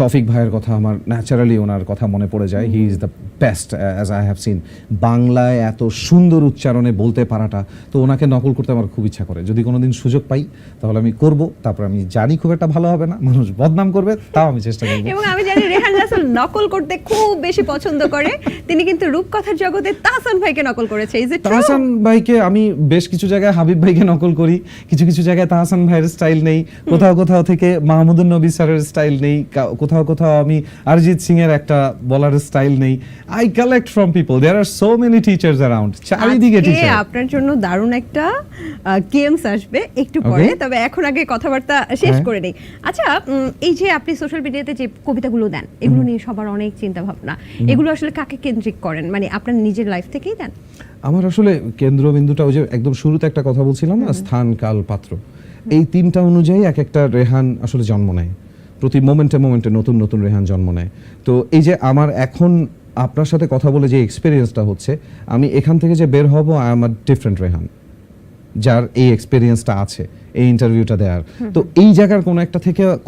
তৌফিক ভাইয়ের কথা আমার ন্যাচারালি ওনার কথা মনে পড়ে যায়। He is the best as I have seen. বাংলায় এত সুন্দর উচ্চারণে বলতে পারাটা, তো ওনাকে নকল করতে আমার খুব ইচ্ছা করে। যদি কোনোদিন সুযোগ পাই তাহলে আমি করব। তারপর আমি জানি খুব একটা ভালো হবে না, মানুষ বদনাম করবে, তাও আমি চেষ্টা করব। এবং আমি জানি রেহান রাসুল নকল করতে খুব বেশি পছন্দ করে। তিনি কিন্তু রূপকথার জগতে তাহসান ভাইকে নকল করেছে। Is it true? তাহসান ভাইকে আমি বেশ কিছু জায়গায় হাবিব ভাইকে নকল করি, কিছু কিছু জায়গায় তাহসান ভাইয়ের স্টাইল নেই, কোথাও থেকে মাহমুদুন নবী স্যারের স্টাইল নেই, কোথাও আমি অরিজিৎ সিং এর একটা বলার স্টাইল নেই। I collect from people, there are so many teachers around, চারিদিকে টিচার। আপনার জন্য দারুণ একটা গেমস আসবে একটু পরে, তবে এখন আগে কথাবার্তা শেষ করে নেই। আচ্ছা, এই যে আপনি সোশ্যাল মিডিয়াতে যে কবিতাগুলো দেন, এগুলো নিয়ে সবার অনেক চিন্তা ভাবনা, এগুলো আসলে কাকে কেন্দ্রিক করেন? মানে আপনার নিজের লাইফ থেকেই দেন? আমার আসলে কেন্দ্রবিন্দুটা ওই যে একদম শুরুতে একটা কথা বলছিলাম না, স্থান, কাল, পাত্র, এই তিনটা অনুযায়ী এক একটা রেহান আসলে জন্ম নেয়। প্রতি মোমেন্টে নতুন নতুন রেহান জন্ম নেয়। তো এই যে আমার এখন আপনার সাথে কথা বলে যে এক্সপেরিয়েন্সটা হচ্ছে, আমি এখান থেকে যে বের হব I am a different Rehan, যার এই এক্সপেরিয়েন্সটা আছে এই ইন্টারভিউটা দেওয়ার। তো এই জায়গার কোনো একটা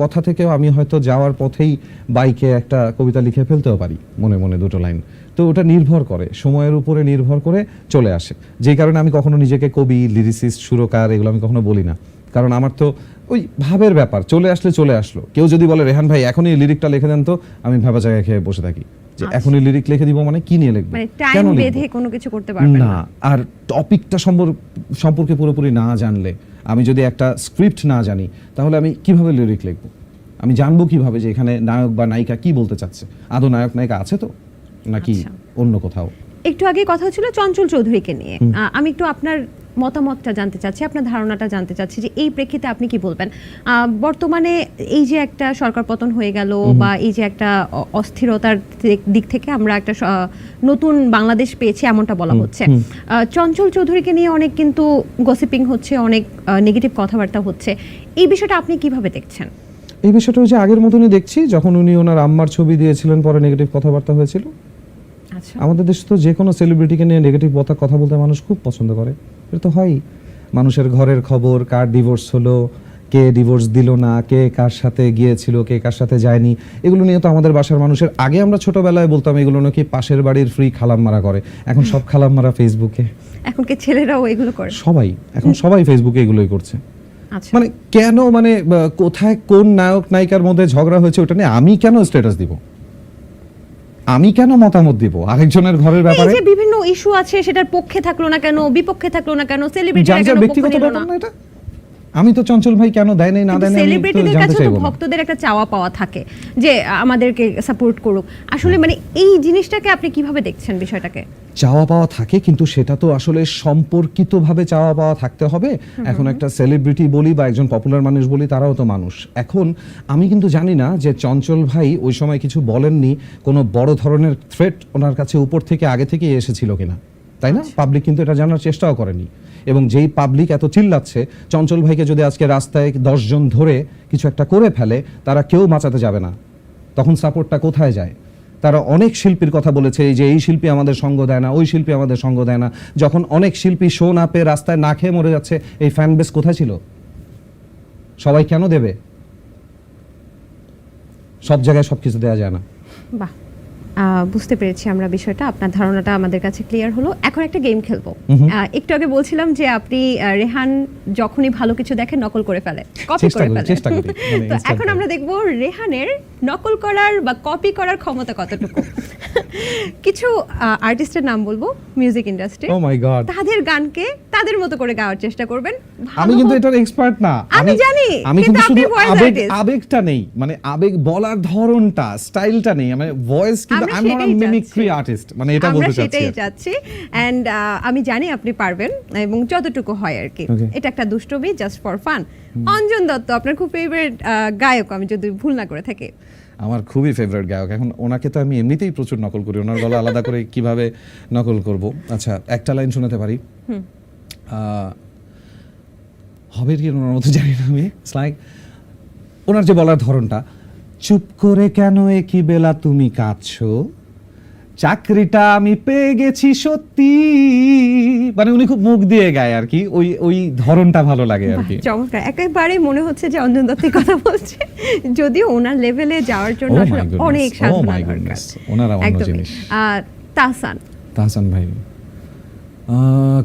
কথা থেকেও আমি হয়তো যাওয়ার পথেই বাইকে একটা কবিতা লিখে ফেলতেও পারি মনে দুটো লাইন। তো ওটা নির্ভর করে, সময়ের উপরে নির্ভর করে চলে আসে। যেই কারণে আমি কখনো নিজেকে কবি, লিরিসিস্ট, সুরকার এগুলো আমি কখনো বলি না, কারণ আমার তো ওই ভাবের ব্যাপার, চলে আসলো। কেউ যদি বলে রেহান ভাই এখনই লিরিকটা লিখে দেন, তো আমি ভাবা জায়গায় খেয়ে বসে থাকি যে এখনই লিরিক লিখে দিব, মানে কি নিয়ে লিখবো, মানে টাইম বেঁধে কোনো কিছু করতে পারবেন না। আর টপিকটা সম্পর্কে পুরোপুরি না জানলে, আমি যদি একটা স্ক্রিপ্ট না জানি, তাহলে আমি কিভাবে লিরিক লিখবো? আমি জানবো কিভাবে যে এখানে নায়ক বা নায়িকা কি বলতে চাচ্ছে? আদৌ নায়ক নায়িকা আছে তো, নাকি অন্য কোথাও? একটু আগে কথা হচ্ছিল চঞ্চল চৌধুরীকে নিয়ে। আমি একটু আপনার মতামতটা জানতে চাচ্ছি, আপনার ধারণাটা জানতে চাচ্ছি যে এই প্রেক্ষিতে আপনি কি বলবেন? বর্তমানে এই যে একটা সরকার পতন হয়ে গেল, বা এই যে একটা অস্থিরতার দিক থেকে আমরা একটা নতুন বাংলাদেশ পেয়েছি এমনটা বলা হচ্ছে, চঞ্চল চৌধুরীকে নিয়ে অনেক কিন্তু গসিপিং হচ্ছে, অনেক নেগেটিভ কথাবার্তা হচ্ছে। এই বিষয়টা আপনি কিভাবে দেখছেন? এই বিষয়টা হচ্ছে আগের মতনই দেখছি। যখন উনি ওনার আম্মার ছবি দিয়েছিলেন, পরে নেগেটিভ কথাবার্তা হয়েছিল। আচ্ছা, আমাদের দেশে তো যে কোনো সেলিব্রিটিকে নিয়ে নেগেটিভ কথা বলতে মানুষ খুব পছন্দ করে। এটা তো হয়, মানুষের ঘরের খবর, কার ডিভোর্স হলো, কে ডিভোর্স দিল না, কে কার সাথে গিয়েছিল, কে কার সাথে যায়নি, এগুলো নিয়ে তো আমাদের বাসার মানুষের, আগে আমরা ছোটবেলায় বলতাম এগুলো নাকি পাশের বাড়ির ফ্রি খালাম্মারা করে, এখন সব খালাম্মারা ফেসবুকে, এখন কি ছেলেরাও এগুলো করে? সবাই ফেসবুকে এগুলোই করছে। আচ্ছা, মানে কেন, মানে কোথায় কোন নায়ক নায়িকার মধ্যে ঝগড়া হয়েছে ওটা নিয়ে আমি কেন স্ট্যাটাস দিব? আমি কেন মতামত দিব আরেকজনের ঘরের ব্যাপারে? এই যে বিভিন্ন ইস্যু আছে, সেটার পক্ষে থাকলো না কেন, বিপক্ষে থাকলো না কেন, সেলিব্রিটিরা যার কেন ব্যক্তিগত পক্ষ নিল ব্যাপার না? না এটা। আমি তো চঞ্চল ভাই কেন দেয় নাই না দেয় নাই সেলিব্রিটিদের কাছে তো ভক্তদের একটা চাওয়া পাওয়া থাকে যে আমাদেরকে সাপোর্ট করুক। আসলে মানে এই জিনিসটাকে আপনি কিভাবে দেখছেন বিষয়টাকে? চাওয়া পাওয়া থাকে, কিন্তু সেটা তো আসলে সম্পর্কিতভাবে চাওয়া পাওয়া থাকতে হবে। এখন একটা সেলিব্রিটি বলি বা একজন পপুলার মানুষ বলি, তারাও তো মানুষ। এখন আমি কিন্তু জানি না যে চঞ্চল ভাই ওই সময় কিছু বলেননি, কোনো বড় ধরনের থ্রেট ওনার কাছে উপর থেকে আগে থেকে এসেছিল কিনা, তাই না? পাবলিক কিন্তু এটা জানার চেষ্টাও করেনি। এবং যেই পাবলিক এত চিল্লাচ্ছে, চঞ্চল ভাইকে যদি আজকে রাস্তায় 10 জন ধরে কিছু একটা করে ফেলে, তারা কেউ বাঁচাতে যাবে না, তখন সাপোর্টটা কোথায় যায়? তারা অনেক শিল্পীর কথা বলেছে, এই যে এই শিল্পী আমাদের সঙ্গ দেয় না, ওই শিল্পী আমাদের সঙ্গ দেয় না। যখন অনেক শিল্পী শো না পেয়ে রাস্তায় না খেয়ে মরে যাচ্ছে, এই ফ্যান বেস কোথায় ছিল? সবাই কেন দেবে? সব জায়গায় সবকিছু দেওয়া যায় না। বাহ, বুঝতে পেরেছি আমরা বিষয়টা, আপনার ধারণাটা আমাদের কাছে ক্লিয়ার হলো। এখন একটা গেম খেলবো। একটু আগে বলছিলাম যে আপনি রেহান যখনই ভালো কিছু দেখেন নকল করে ফেলে, কপি করে ফেলে। তো এখন আমরা দেখবো রেহানের নকল করার বা কপি করার ক্ষমতা কতটুকু। কিছু আর্টিস্টের নাম বলবো মিউজিক ইন্ডাস্ট্রি, ও মাই গড, তাদের গানকে তাদের মতো করে গাওয়ার চেষ্টা করবেন। আমি কিন্তু এটার এক্সপার্ট না, আমি জানি, আমি কিন্তু শুধু আবেগ আবেগটা নেই, মানে আবেগ বলার ধরনটা, স্টাইলটা নেই, মানে ভয়েস, কিন্তু I am not a mimicry artist, মানে এটা বলতে চাচ্ছি। সেটাই চাচ্ছি, এন্ড আমি জানি আপনি পারবেন, এবং যতটুকু হয় আর কি। এটা একটা দুষ্টমি, just for fun. Anjan Dutta আপনার খুব ফেভারিট গায়ক, আমি যদি ভুল না করে থাকি। আমার খুবই ফেভারিট গায়ক। এখন ওনাকে তো আমি এমনিতেই প্রচুর নকল করি, ওনার গলা আলাদা করে কিভাবে নকল করব? আচ্ছা, একটা লাইন শোনাতে পারি, হবে কি ওনার মতো জানি না আমি। ইটস লাইক ওনার যে বলার ধরনটা, চুপ করে কেন একই বেলা তুমি কাঁদছো, চাকরিটা আমি পেয়ে গেছি সত্যি। মানে উনি খুব মুখ দিয়ে গায় আর কি, ওই ওই ধরনটা ভালো লাগে আর কি। চমৎকার, একেবারে মনে হচ্ছে যে অঞ্জন দত্তের কথা বলছে, যদিও ওনার লেভেলে যাওয়ার জন্য Oh my আসলে goodness, অনেক oh সাধনা my দরকার। goodness, ওনারা অন্য একদমই। জিনিস। তাহসান, তাহসান ভাই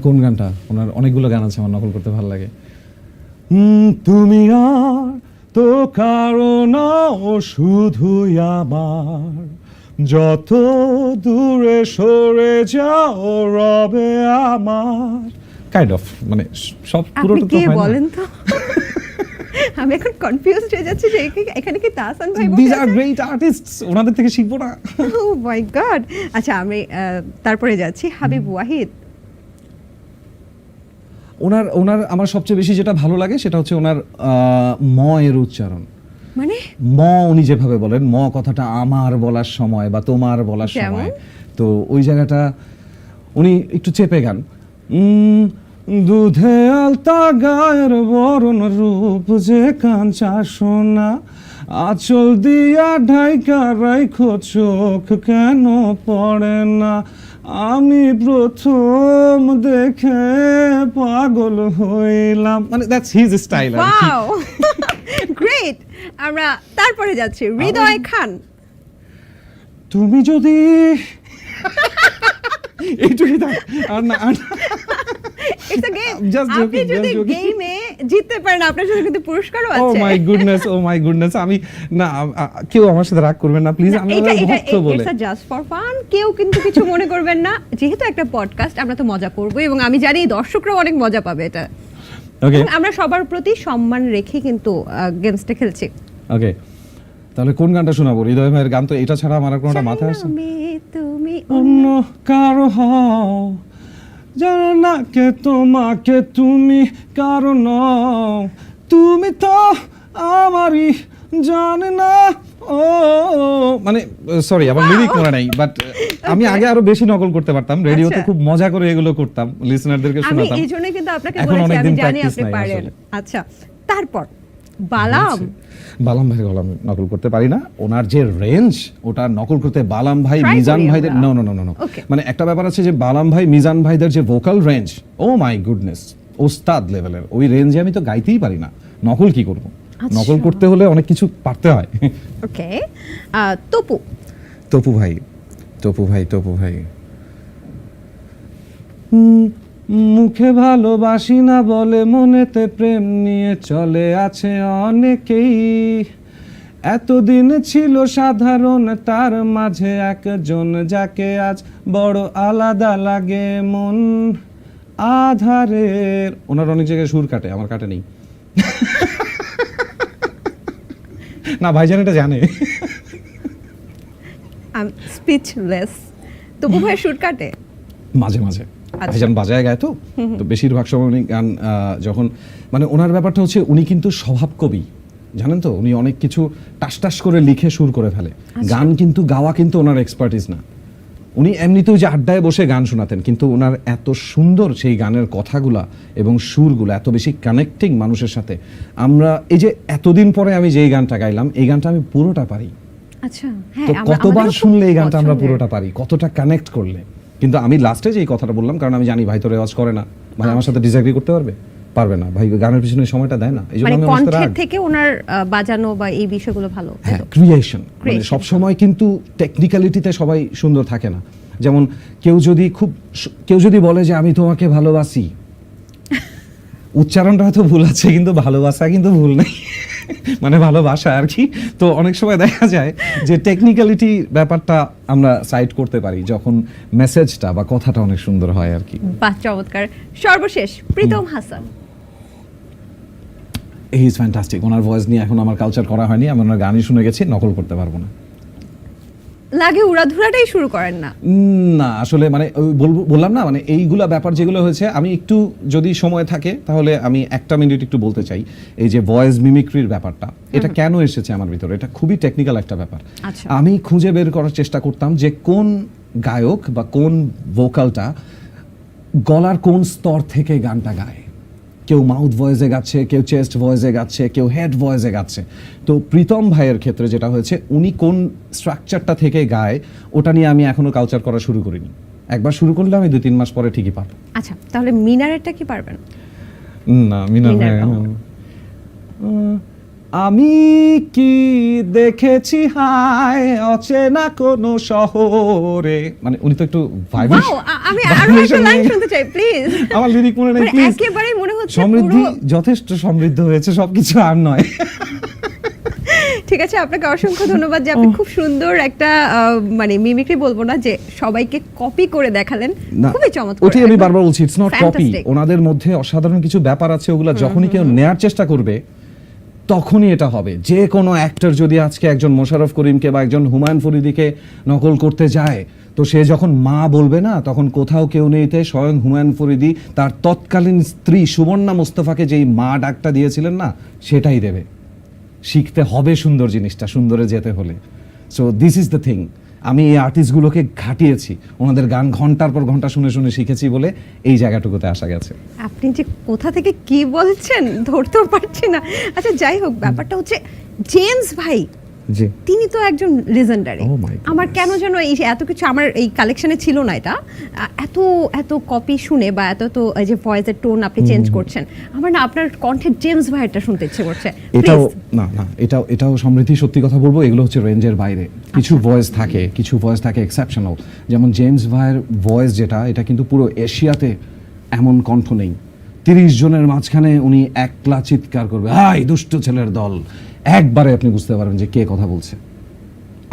কোন গানটা? ওনার অনেকগুলো গান আছে আমার নকল করতে ভালো লাগে। তুমি আর তো কারণ ও শুধুই আমার, যত দূরে সরে যাও রবে আমার, কাইন্ড অফ মানে সব আপনি পুরোটা তো কে হয় না। বলেন তো? আমি এখন কনফিউজড হয়ে যাচ্ছি যে এখানে কি তাহসান ভাই These are great artists, ওনাদের থেকে শিখবো না? ও মাই গড। আচ্ছা, আমি তারপরে যাচ্ছি হাবিব ওয়াহিদ। ওনার ওনার আমার সবচেয়ে বেশি যেটা ভালো লাগে সেটা হচ্ছে ওনার ম এর উচ্চারণ। মানে ম উনি যেভাবে বলেন, ম কথাটা আমার বলার সময় বা তোমার বলার যেমন? সময়, তো ওই জায়গাটা উনি একটু চেপে গান। দুধে আলতা গায়ের বরণ রূপ যে কাঞ্চা সোনা, আঁচল দিয়া ঢাইকা রাইখো চোখ কেন পড়ে না, আমি প্রথম দেখে পাগল হইলাম। মানে দ্যাটস হিজ স্টাইল আর কি। Wow, great. আমরা তারপরে যাচ্ছি হৃদয় খান। তুমি যদি এইটুকুই থাক, আর না আর না। It's a game. Just আপনি joking, যদি just joking. গেমে জিততে পারেন আপনার সাথে কিন্তু পুরস্কারও ও আছে। My goodness, oh my goodness. আমি না কেউ আমার সাথে রাগ করবেন না প্লিজ, আমি এটা আমার ভক্ত বলে। ইটস জাস্ট ফর ফান, কেউ কিন্তু কিছু মনে করবেন না, যেহেতু একটা পডকাস্ট আমরা তো মজা করব এবং আমি জানি দর্শকরাও অনেক মজা পাবে এটা। ওকে এবং আমরা সবার প্রতি সম্মান রেখে কিন্তু গেমসটা খেলছি। ওকে, তাহলে কোন গানটা শোনাবো? হৃদয় ভাইয়ের গান তো এটা ছাড়া আমার আর কোনটা মাথায় আসছে না। আমি তুমি অন্য কারো হও, জানে না কে তোমাকে তুমি কারো নও, তুমি তো আমারই জানে না। ও মানে সরি, আমার লিরিক মনে নাই, বাট আমি আগে আরো বেশি নকল করতে পারতাম, রেডিওতে আচ্ছা। খুব মজা করে এগুলো করতাম, লিসনারদেরকে আমি শোনাতাম। এই জন্যই কিন্তু আপনাকে এখন বলেছি, আমি অনেকদিন জানি practice আপনি নাই পারেন। আসলে। আচ্ছা, তারপর বালাম। বালাম ভাই গলা নকল করতে পারি না, ওনার যে রেঞ্জ ওটা নকল করতে বালাম ভাই Try মিজান করি ভাইদের আমরা। No Okay. মানে একটা ব্যাপার আছে যে বালাম ভাই মিজান ভাইদের যে vocal range, oh my goodness, ওস্তাদ লেভেলের। ওই রেঞ্জে আমি তো গাইতেই পারি না, নকল কি করব? আচ্ছা। নকল করতে হলে অনেক কিছু পারতে হয়। ওকে, তপু। তপু ভাই, তপু ভাই, তপু ভাই মুখে ভালোবাসি না বলে মনেতে প্রেম নিয়ে চলে আছে অনেকেই, এতদিন ছিল সাধারণ তার মাঝে একজন যাকে আজ বড় আলাদা লাগে মন আধারের। ওনার অনেক জায়গায় সুর কাটে, আমার কাটে নেই। না ভাইজান এটা জানে। স্পিচলেস। তপু ভাই শুট কাটে মাঝে মাঝে আচ্ছা। ভাইজান বাজায় গায় তো, তো বেশিরভাগ সময় উনি গান যখন মানে ওনার ব্যাপারটা হচ্ছে উনি কিন্তু স্বভাব কবি, জানেন তো, উনি অনেক কিছু টাস টাস করে লিখে সুর করে ফেলে। গান কিন্তু গাওয়া কিন্তু ওনার এক্সপার্টিস না, উনি এমনিতেও যে আড্ডায় বসে গান শোনাতেন, কিন্তু ওনার এত সুন্দর সেই গানের কথাগুলা এবং সুরগুলো এত বেশি কানেক্টিং মানুষের সাথে। আমরা এই যে এতদিন পরে আমি যেই গানটা গাইলাম, এই গানটা আমি পুরোটা পারি। আচ্ছা, তো হ্যাঁ, কতবার আমাদেরও খুব শুনলে এই গানটা আমরা পছন্দের। পুরোটা পারি, কতটা কানেক্ট করলে। কিন্তু আমি লাস্টে যে এই কথাটা বললাম, কারণ আমি জানি ভাই তো রেওয়াজ করে না, ভাই আমার সাথে ডিসএগ্রি করতে পারবে না, ভাই গানের পিছনে সময়টা দেয় না, এই জন্য মানে আমি আমার সাথে কণ্ঠের রাগ। থেকে ওনার বাজানো বা এই বিষয়গুলো ভালো। হ্যাঁ, ক্রিয়েশন মানে Creation, সব সময় কিন্তু টেকনিক্যালিটিতে সবাই সুন্দর থাকে না। যেমন কেউ যদি বলে যে আমি তোমাকে ভালোবাসি, উচ্চারণটা হয়তো ভুল আছে কিন্তু ভালোবাসা কিন্তু ভুল নেই, মানে ভালোবাসা আর কি। তো অনেক সময় দেখা যায় যে টেকনিক্যালিটি ব্যাপারটা আমরা সাইড করতে পারি যখন মেসেজটা বা কথাটা অনেক সুন্দর হয় আর কি। বাহ, চমৎকার। সর্বশেষ Pritam Hasan. He is fantastic. ওনার ভয়েস নিয়ে এখন আমার কালচার করা হয়নি, আমি ওনার গানই শুনে গেছি, নকল করতে পারবো না। লাগে উড়াধুরাটাই শুরু করেন না? না আসলে মানে ওই বললাম না, মানে এইগুলা ব্যাপার যেগুলো হয়েছে, আমি একটু যদি সময় থাকে তাহলে আমি একটা মিনিট একটু বলতে চাই। এই যে ভয়েস মিমিক্রির ব্যাপারটা, এটা কেন এসেছে আমার ভিতরে, এটা খুবই টেকনিক্যাল একটা ব্যাপার। আচ্ছা। আমি খুঁজে বের করার চেষ্টা করতাম যে কোন গায়ক বা কোন ভোকালটা গলার কোন স্তর থেকে গানটা গায়, কেউ মাউথ ভয়েসে গাচ্ছে, কেউ চেস্ট ভয়েসে গাচ্ছে, কেউ হেড ভয়েসে গাচ্ছে। তো প্রীতম ভাইয়ের ক্ষেত্রে যেটা হয়েছে, উনি কোন স্ট্রাকচারটা থেকে গায় ওটা নিয়ে আমি এখনো কালচার করা শুরু করিনি। একবার শুরু করলে আমি 2-3 মাস পরে ঠিকই পারবো। আচ্ছা, তাহলে মিনারেরটা কি পারবেন? না, মিনার মিনার ভাই, গাও। আমি কি দেখেছি হায় অচেনা কোনো শহরে, মানে উনি তো একটু Wow, আমি আরো একটা লাইন শুনতে চাই প্লিজ। আমার লিরিক মনে নেই মানে প্লিজ। একেবারেই মনে হচ্ছে সমৃদ্ধি পুরো- যথেষ্ট সমৃদ্ধ হয়েছে, সবকিছু আর নয়। ঠিক আছে, আপনাকে অসংখ্য ধন্যবাদ যে আপনি খুব সুন্দর একটা মানে মিমিক্রি বলবো না, যে সবাইকে কপি করে দেখালেন। না, খুবই চমৎকার। ওটাই আমি একদম বারবার বলছি, ইটস নট কপি। fantastic। ওনাদের মধ্যে অসাধারণ কিছু ব্যাপার আছে, ওগুলা যখনই কেউ নেয়ার চেষ্টা করবে তখনই এটা হবে। যে কোনো অ্যাক্টর যদি আজকে একজন মোশাররফ করিমকে বা একজন হুমায়ুন ফরিদিকে নকল করতে যায়, তো সে যখন মা বলবে না, তখন কোথাও কেউ নেইতে স্বয়ং হুমায়ুন ফরিদি তার তৎকালীন স্ত্রী সুবর্ণা মোস্তফাকে যেই মা ডাকটা দিয়েছিলেন না, সেটাই দেবে। শিখতে হবে সুন্দর জিনিসটা, সুন্দরে যেতে হলে। So this is the thing. আমি এই আর্টিস্টগুলোকে ঘাটিয়েছি, ওনাদের গান ঘন্টার পর ঘন্টা শুনে শুনে শিখেছি বলে এই জায়গাটুকুতে আসা গেছে। আপনি যে কোথা থেকে কি বলছেন ধরতেও পারছি না। আচ্ছা, যাই হোক, ব্যাপারটা হচ্ছে জেমস ভাই জি, তিনি তো একজন লেজেন্ডারি। Oh my goodness. আমার কেন যেন এই যে এত কিছু আমার এই কালেকশনে ছিল না, এটা এত এত কপি শুনে বা এত তো এই যে ভয়েসের টোন আপনি চেঞ্জ করছেন, আমার না আপনার কণ্ঠে জেমস ভাইয়েরটা শুনতে ইচ্ছে করছে। এটাও Please। না, এটাও সমৃদ্ধি, সত্যি কথা বলবো, এগুলো হচ্ছে রেঞ্জের বাইরে। কিছু ভয়েস থাকে, কিছু ভয়েস থাকে এক্সেপশনাল। যেমন জেমস ভাইয়ের ভয়েস যেটা, এটা কিন্তু পুরো এশিয়াতে এমন কণ্ঠ নেই। 30 জনের মাঝখানে উনি একলা চিৎকার করবে, হাই দুষ্ট ছেলের দল, একবারে আপনি বুঝতে পারবেন যে কে কথা বলছে।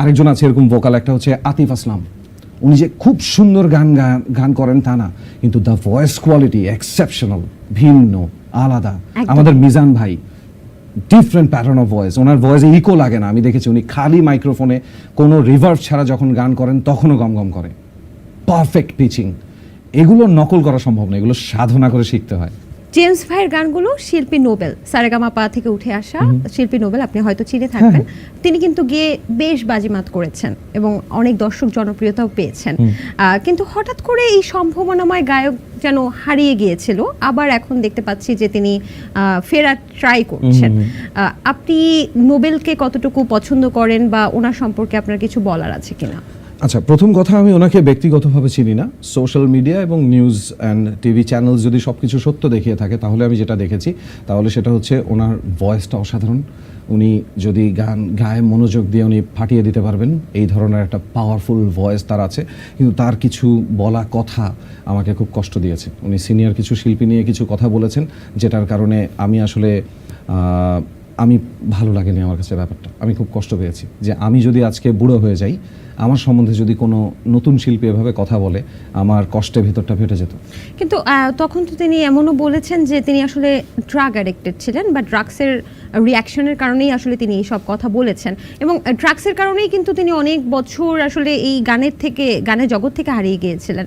আরেকজন আছে এরকম ভোকাল, একটা হচ্ছে আতিফ আসলাম। উনি যে খুব সুন্দর গান করেন তা না, কিন্তু দ্য ভয়েস কোয়ালিটি এক্সেপশনাল, ভিন্ন, আলাদা। একদম। আমাদের মিজান ভাই, different pattern of voice, owner ভয়েসে eco লাগে না। আমি দেখেছি উনি খালি মাইক্রোফোনে কোনো রিভার্ব ছাড়া যখন গান করেন তখনও গম গম করে, পারফেক্ট পিচিং। এগুলো নকল করা সম্ভব না, এগুলো সাধনা করে শিখতে হয়। জেমস ভাইয়ের গানগুলো শিল্পী নোবেল, সারেগামাপা থেকে উঠে আসা শিল্পী নোবেল, আপনি হয়তো চিনে থাকবেন। তিনি কিন্তু গিয়ে বেশ বাজিমাত করেছেন এবং অনেক দর্শক জনপ্রিয়তাও পেয়েছেন। কিন্তু হঠাৎ করে এই সম্ভাবনাময় গায়ক যেন হারিয়ে গিয়েছিল, আবার এখন দেখতে পাচ্ছি যে তিনি ফেরার ট্রাই করছেন। আপনি নোবেলকে কতটুকু পছন্দ করেন বা ওনার সম্পর্কে আপনার কিছু বলার আছে কিনা? আচ্ছা, প্রথম কথা, আমি ওনাকে ব্যক্তিগতভাবে চিনি না। সোশ্যাল মিডিয়া এবং নিউজ অ্যান্ড টিভি চ্যানেল যদি সব কিছু সত্য দেখিয়ে থাকে, তাহলে আমি যেটা দেখেছি তাহলে সেটা হচ্ছে ওনার ভয়েসটা অসাধারণ। উনি যদি গান গায়ে মনোযোগ দিয়ে উনি ফাটিয়ে দিতে পারবেন, এই ধরনের একটা পাওয়ারফুল ভয়েস তার আছে। কিন্তু তার কিছু বলা কথা আমাকে খুব কষ্ট দিয়েছে। উনি সিনিয়র কিছু শিল্পী নিয়ে কিছু কথা বলেছেন, যেটার কারণে আমি আসলে আমি ভালো লাগেনি আমার কাছে ব্যাপারটা। আমি খুব কষ্ট পেয়েছি যে আমি যদি আজকে বুড়ো হয়ে যাই, আমার সম্বন্ধে যদি কোনো নতুন শিল্পী এভাবে কথা বলে, আমার কষ্টে ভেতরটা ফেটে যেত। কিন্তু তখন তো তিনি এমনও বলেছেন যে তিনি আসলে ড্রাগ অ্যাডিক্টেড ছিলেন বা ড্রাগসের রিয়াকশনের কারণেই আসলে তিনি এই সব কথা বলেছেন, এবং ড্রাগসের কারণেই কিন্তু তিনি অনেক বছর আসলে এই গানের জগৎ থেকে হারিয়ে গিয়েছিলেন।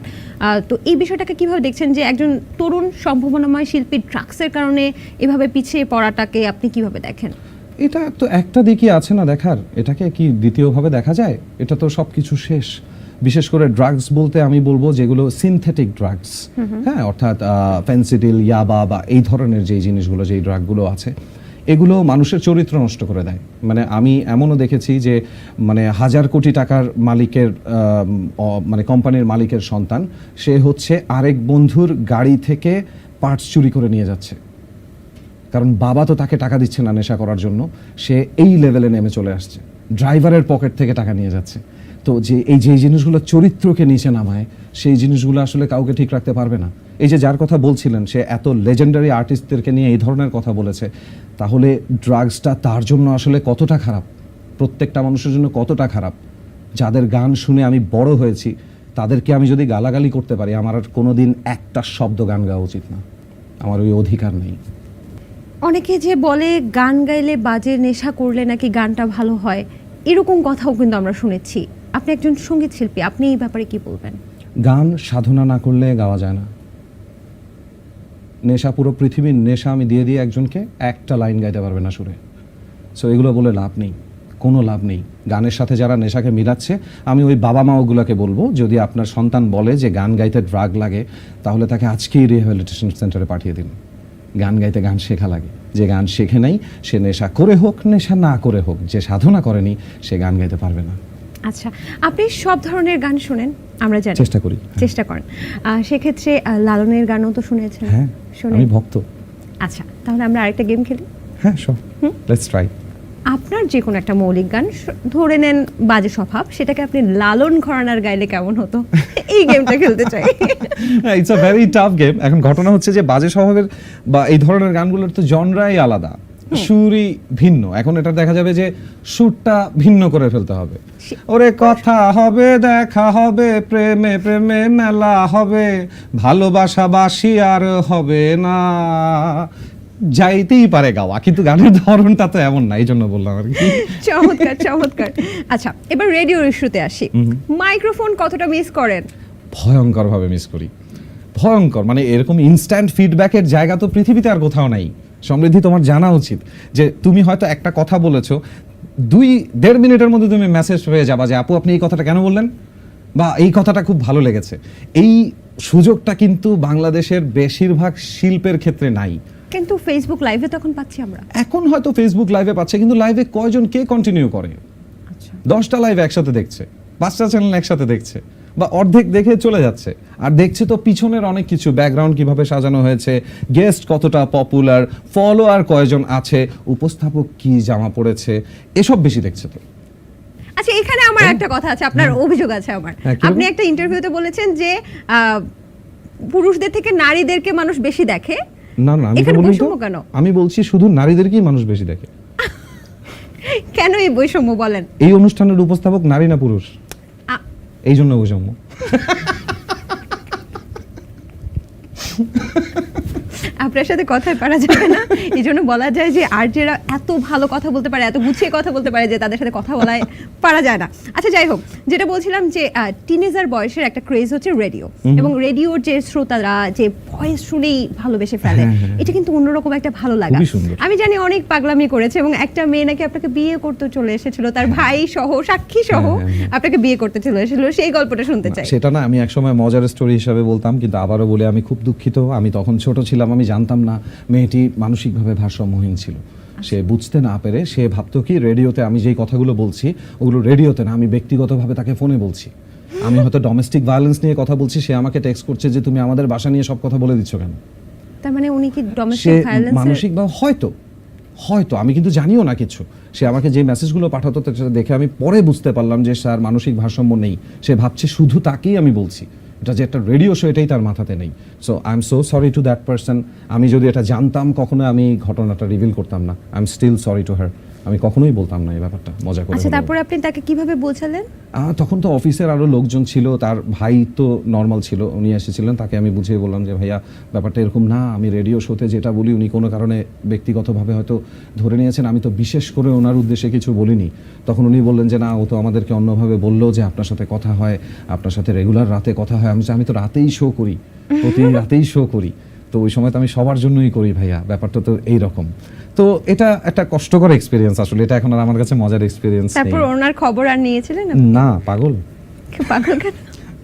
তো এই বিষয়টাকে কিভাবে দেখছেন যে একজন তরুণ সম্ভাবনাময় শিল্পী ড্রাগসের কারণে এভাবে পিছিয়ে পড়াটাকে আপনি কিভাবে দেখেন? এটা তো একটা দিকই আছে না দেখার, এটাকে কি দ্বিতীয়ভাবে দেখা যায়? এটা তো সব কিছু শেষ। বিশেষ করে ড্রাগস বলতে আমি বলবো যেগুলো সিনথেটিক ড্রাগস, হ্যাঁ, অর্থাৎ ফেন্সিডিল, ইয়াবা বা এই ধরনের যেই জিনিসগুলো, যেই ড্রাগগুলো আছে, এগুলো মানুষের চরিত্র নষ্ট করে দেয়। মানে আমি এমনও দেখেছি যে মানে 1000 কোটি টাকার মালিকের মানে কোম্পানির মালিকের সন্তান, সে হচ্ছে আরেক বন্ধুর গাড়ি থেকে পার্টস চুরি করে নিয়ে যাচ্ছে, কারণ বাবা তো তাকে টাকা দিচ্ছে না নেশা করার জন্য, সে এই লেভেলে নেমে চলে আসছে, ড্রাইভারের পকেট থেকে টাকা নিয়ে যাচ্ছে। তো যে জিনিসগুলো চরিত্রকে নিচে নামায়, সেই জিনিসগুলো আসলে কাউকে ঠিক রাখতে পারবে না। এই যে যার কথা বলছিলেন, সে এত লেজেন্ডারি আর্টিস্টদেরকে নিয়ে এই ধরনের কথা বলেছে, তাহলে ড্রাগসটা তার জন্য আসলে কতটা খারাপ, প্রত্যেকটা মানুষের জন্য কতটা খারাপ। যাদের গান শুনে আমি বড় হয়েছি, তাদেরকে আমি যদি গালাগালি করতে পারি, আমার আর কোনোদিন একটা শব্দ গান গাওয়া উচিত না, আমার ওই অধিকার নেই। অনেকে যে বলে গান গাইলে বাজে নেশা করলে নাকি গানটা ভালো হয়, এরকম কথাও কিন্তু আমরা শুনেছি। আপনি একজন সঙ্গীত শিল্পী, আপনি এই ব্যাপারে কি বলবেন? গান সাধনা না করলে গাওয়া যায় না। নেশা, পুরো পৃথিবীর নেশা আমি দিয়ে একজনকে একটা লাইন গাইতে পারবে না সুরে। সো এগুলো বলে লাভ নেই, কোনো লাভ নেই। গানের সাথে যারা নেশাকে মিলাচ্ছে, আমি ওই বাবা মা ওগুলোকে বলবো, যদি আপনার সন্তান বলে যে গান গাইতে ড্রাগ লাগে, তাহলে তাকে আজকেই রিহ্যাবিলিটেশন সেন্টারে পাঠিয়ে দিন। গান গাইতে গান শেখা লাগে। যে গান শেখে নাই সে নেশা করে হোক নেশা না করে হোক, যে সাধনা করেনি সে গান গাইতে পারবে না। আচ্ছা, আপনি সব ধরনের গান শোনেন আমরা জানি, চেষ্টা করি। চেষ্টা করেন। সেক্ষেত্রে লালনের গানও তো শুনেছেন? হ্যাঁ, শোনেন? আমি ভক্ত। আচ্ছা, তাহলে আমরা আরেকটা গেম খেলি। হ্যাঁ, শিওর, লেটস ট্রাই। আপনার যে কোনো একটা মৌলিক গান ধরে নেন বাজে স্বভাব, সেটাকে আপনি লালন ঘরানার গাইলে কেমন হতো? এই গেমটা খেলতে চাই। It's a very tough game. এখন ঘটনা হচ্ছে যে বাজে স্বভাবের বা এই ধরনের গানগুলোর তো জনরাই আলাদা, সুরই ভিন্ন। এখন এটা দেখা যাবে যে সুরটা ভিন্ন করে ফেলতে হবে। ওরে কথা হবে, দেখা হবে, প্রেমে প্রেমে মেলা হবে, ভালোবাসা বাসি আর হবে না, যাইতেই পারে গাওয়া, কিন্তু গানের ধরনটা তো এমন না, এই জন্য বললাম আর কি। চমৎকার চমৎকার। আচ্ছা, এবার রেডিও ইস্যুতে আসি। মাইক্রোফোন কতটা মিস করেন? ভয়ঙ্কর ভাবে মিস করি, ভয়ঙ্কর। মানে এরকম ইনস্ট্যান্ট ফিডব্যাকের জায়গা তো পৃথিবীতে আর কোথাও নাই। সমৃদ্ধি, তোমার জানা উচিত যে তুমি হয়তো একটা কথা বলেছো, 2-1.5 মিনিটের মধ্যে তুমি মেসেজ পেয়ে যাবা যে আপু আপনি এই কথাটা কেন বললেন, বা এই কথাটা খুব ভালো লেগেছে। এই সুযোগটা কিন্তু বাংলাদেশের বেশিরভাগ শিল্পের ক্ষেত্রে নাই। কিন্তু ফেসবুক লাইভে তখন পাচ্ছি আমরা। এখন হয়তো ফেসবুক লাইভে পাচ্ছে, কিন্তু লাইভে কয়জন কে কন্টিনিউ করে? আচ্ছা, 10টা লাইভ একসাথে দেখছে, 5টা চ্যানেল একসাথে দেখছে, বা অর্ধেক দেখে চলে যাচ্ছে। আর দেখছে তো পিছনের অনেক কিছু, ব্যাকগ্রাউন্ড কিভাবে সাজানো হয়েছে, গেস্ট কতটা পপুলার, ফলোয়ার কয়জন আছে, উপস্থাপক কি জামা পড়েছে, এসব বেশি দেখছে। তো আচ্ছা, এখানে আমার একটা কথা আছে, আপনার অভিযোগ আছে আমার। হ্যাঁ, কিরকম? আপনি একটা ইন্টারভিউতে বলেছেন যে পুরুষদের থেকে নারীদেরকে মানুষ বেশি দেখে। না না, আমি তো এখানে বলিনি তো। বৈষম্য কেন? আমি বলছি শুধু নারীদেরকেই মানুষ বেশি দেখে। কেন এই বৈষম্য বলেন? এই অনুষ্ঠানের উপস্থাপক নারী না পুরুষ, এই জন্য বৈষম্য। আপনার সাথে কথায় পারা যাবে না, এই জন্য বলা যায় যে আরজেরা এত ভালো কথা বলতে পারে, এত গুছিয়ে কথা বলতে পারে যে তাদের সাথে কথা বলায় পারা যায় না। আচ্ছা, যাই হোক, যেটা বলছিলাম যে টিনেজার বয়সের একটা ক্রেজ হচ্ছে রেডিও, এবং রেডিওর যে শ্রোতারা যে ভয়েস শুনেই ভালোবেসে ফেলে, এটা কিন্তু অন্যরকম একটা ভালো লাগা। খুবই সুন্দর। আমি জানি অনেক পাগলামি করেছে, এবং একটা মেয়ে নাকি আপনাকে বিয়ে করতে চলে এসেছিল, তার ভাই সহ, সাক্ষী সহ আপনাকে বিয়ে করতে চলে এসেছিল, সেই গল্পটা শুনতে চাই। সেটা না, আমি একসময় মজার স্টোরি হিসাবে বলতাম, কিন্তু আবারও বলে আমি খুব দুঃখিত। আমি তখন ছোট ছিলাম, আমি জানতাম না মেয়েটি মানসিকভাবে ভারসাম্যহীন ছিল। সে বুঝতে না পেরে সে ভাবতো কি রেডিওতে আমি যেই কথাগুলো বলছি ওগুলো রেডিওতে না, আমি ব্যক্তিগতভাবে তাকে ফোনে বলছি। আমি হয়তো ডোমেস্টিক ভায়োলেন্স নিয়ে কথা বলছি, সে আমাকে টেক্সট করছে যে তুমি আমাদের বাসা নিয়ে সব কথা বলে দিচ্ছ কেন। তার মানে উনি কি সে ডোমেস্টিক ভায়োলেন্স? মানসিকভাবে হয়তো হয়তো আমি কিন্তু জানিও না কিছু। সে আমাকে যে মেসেজগুলো পাঠাতো সেটা দেখে আমি পরে বুঝতে পারলাম যে স্যার মানসিক ভারসাম্য নেই। সে ভাবছে শুধু তাকেই আমি বলছি, এটা যে একটা রেডিও শো এটাই তার মাথাতে নেই। So I am so sorry to that person. আমি যদি এটা জানতাম কখনো আমি ঘটনাটা রিভিল করতাম না। I am still sorry to her. আমি কখনোই বলতাম না এই ব্যাপারটা, মজা করে। আচ্ছা, তারপরে আপনি তাকে কিভাবে বোঝালেন? তখন তো অফিসের আরো লোকজন ছিল, তার ভাই তো নর্মাল ছিল, উনি এসেছিলেন, তাকে আমি বুঝিয়ে বললাম যে ভাইয়া ব্যাপারটা এরকম না, আমি রেডিও শোতে যেটা বলি উনি কোনো কারণে ব্যক্তিগতভাবে হয়তো ধরে নিয়েছেন, আমি তো বিশেষ করে ওনার উদ্দেশ্যে কিছু বলিনি। তখন উনি বললেন যে না, ও তো আমাদেরকে অন্যভাবে বললো যে আপনার সাথে কথা হয়, আপনার সাথে রেগুলার রাতে কথা হয়। আমি তো রাতেই শো করি, প্রতি রাতেই শো করি, তো ওই সময় তো আমি সবার জন্যই করি ভাইয়া, ব্যাপারটা তো এইরকম। তো এটা একটা কষ্টকর এক্সপিরিয়েন্স আসলে, এটা এখন আর আমার কাছে মজার এক্সপিরিয়েন্স নেই। তারপর ওনার খবর আর নিয়েছিলেন? না, পাগল। পাগল কেন?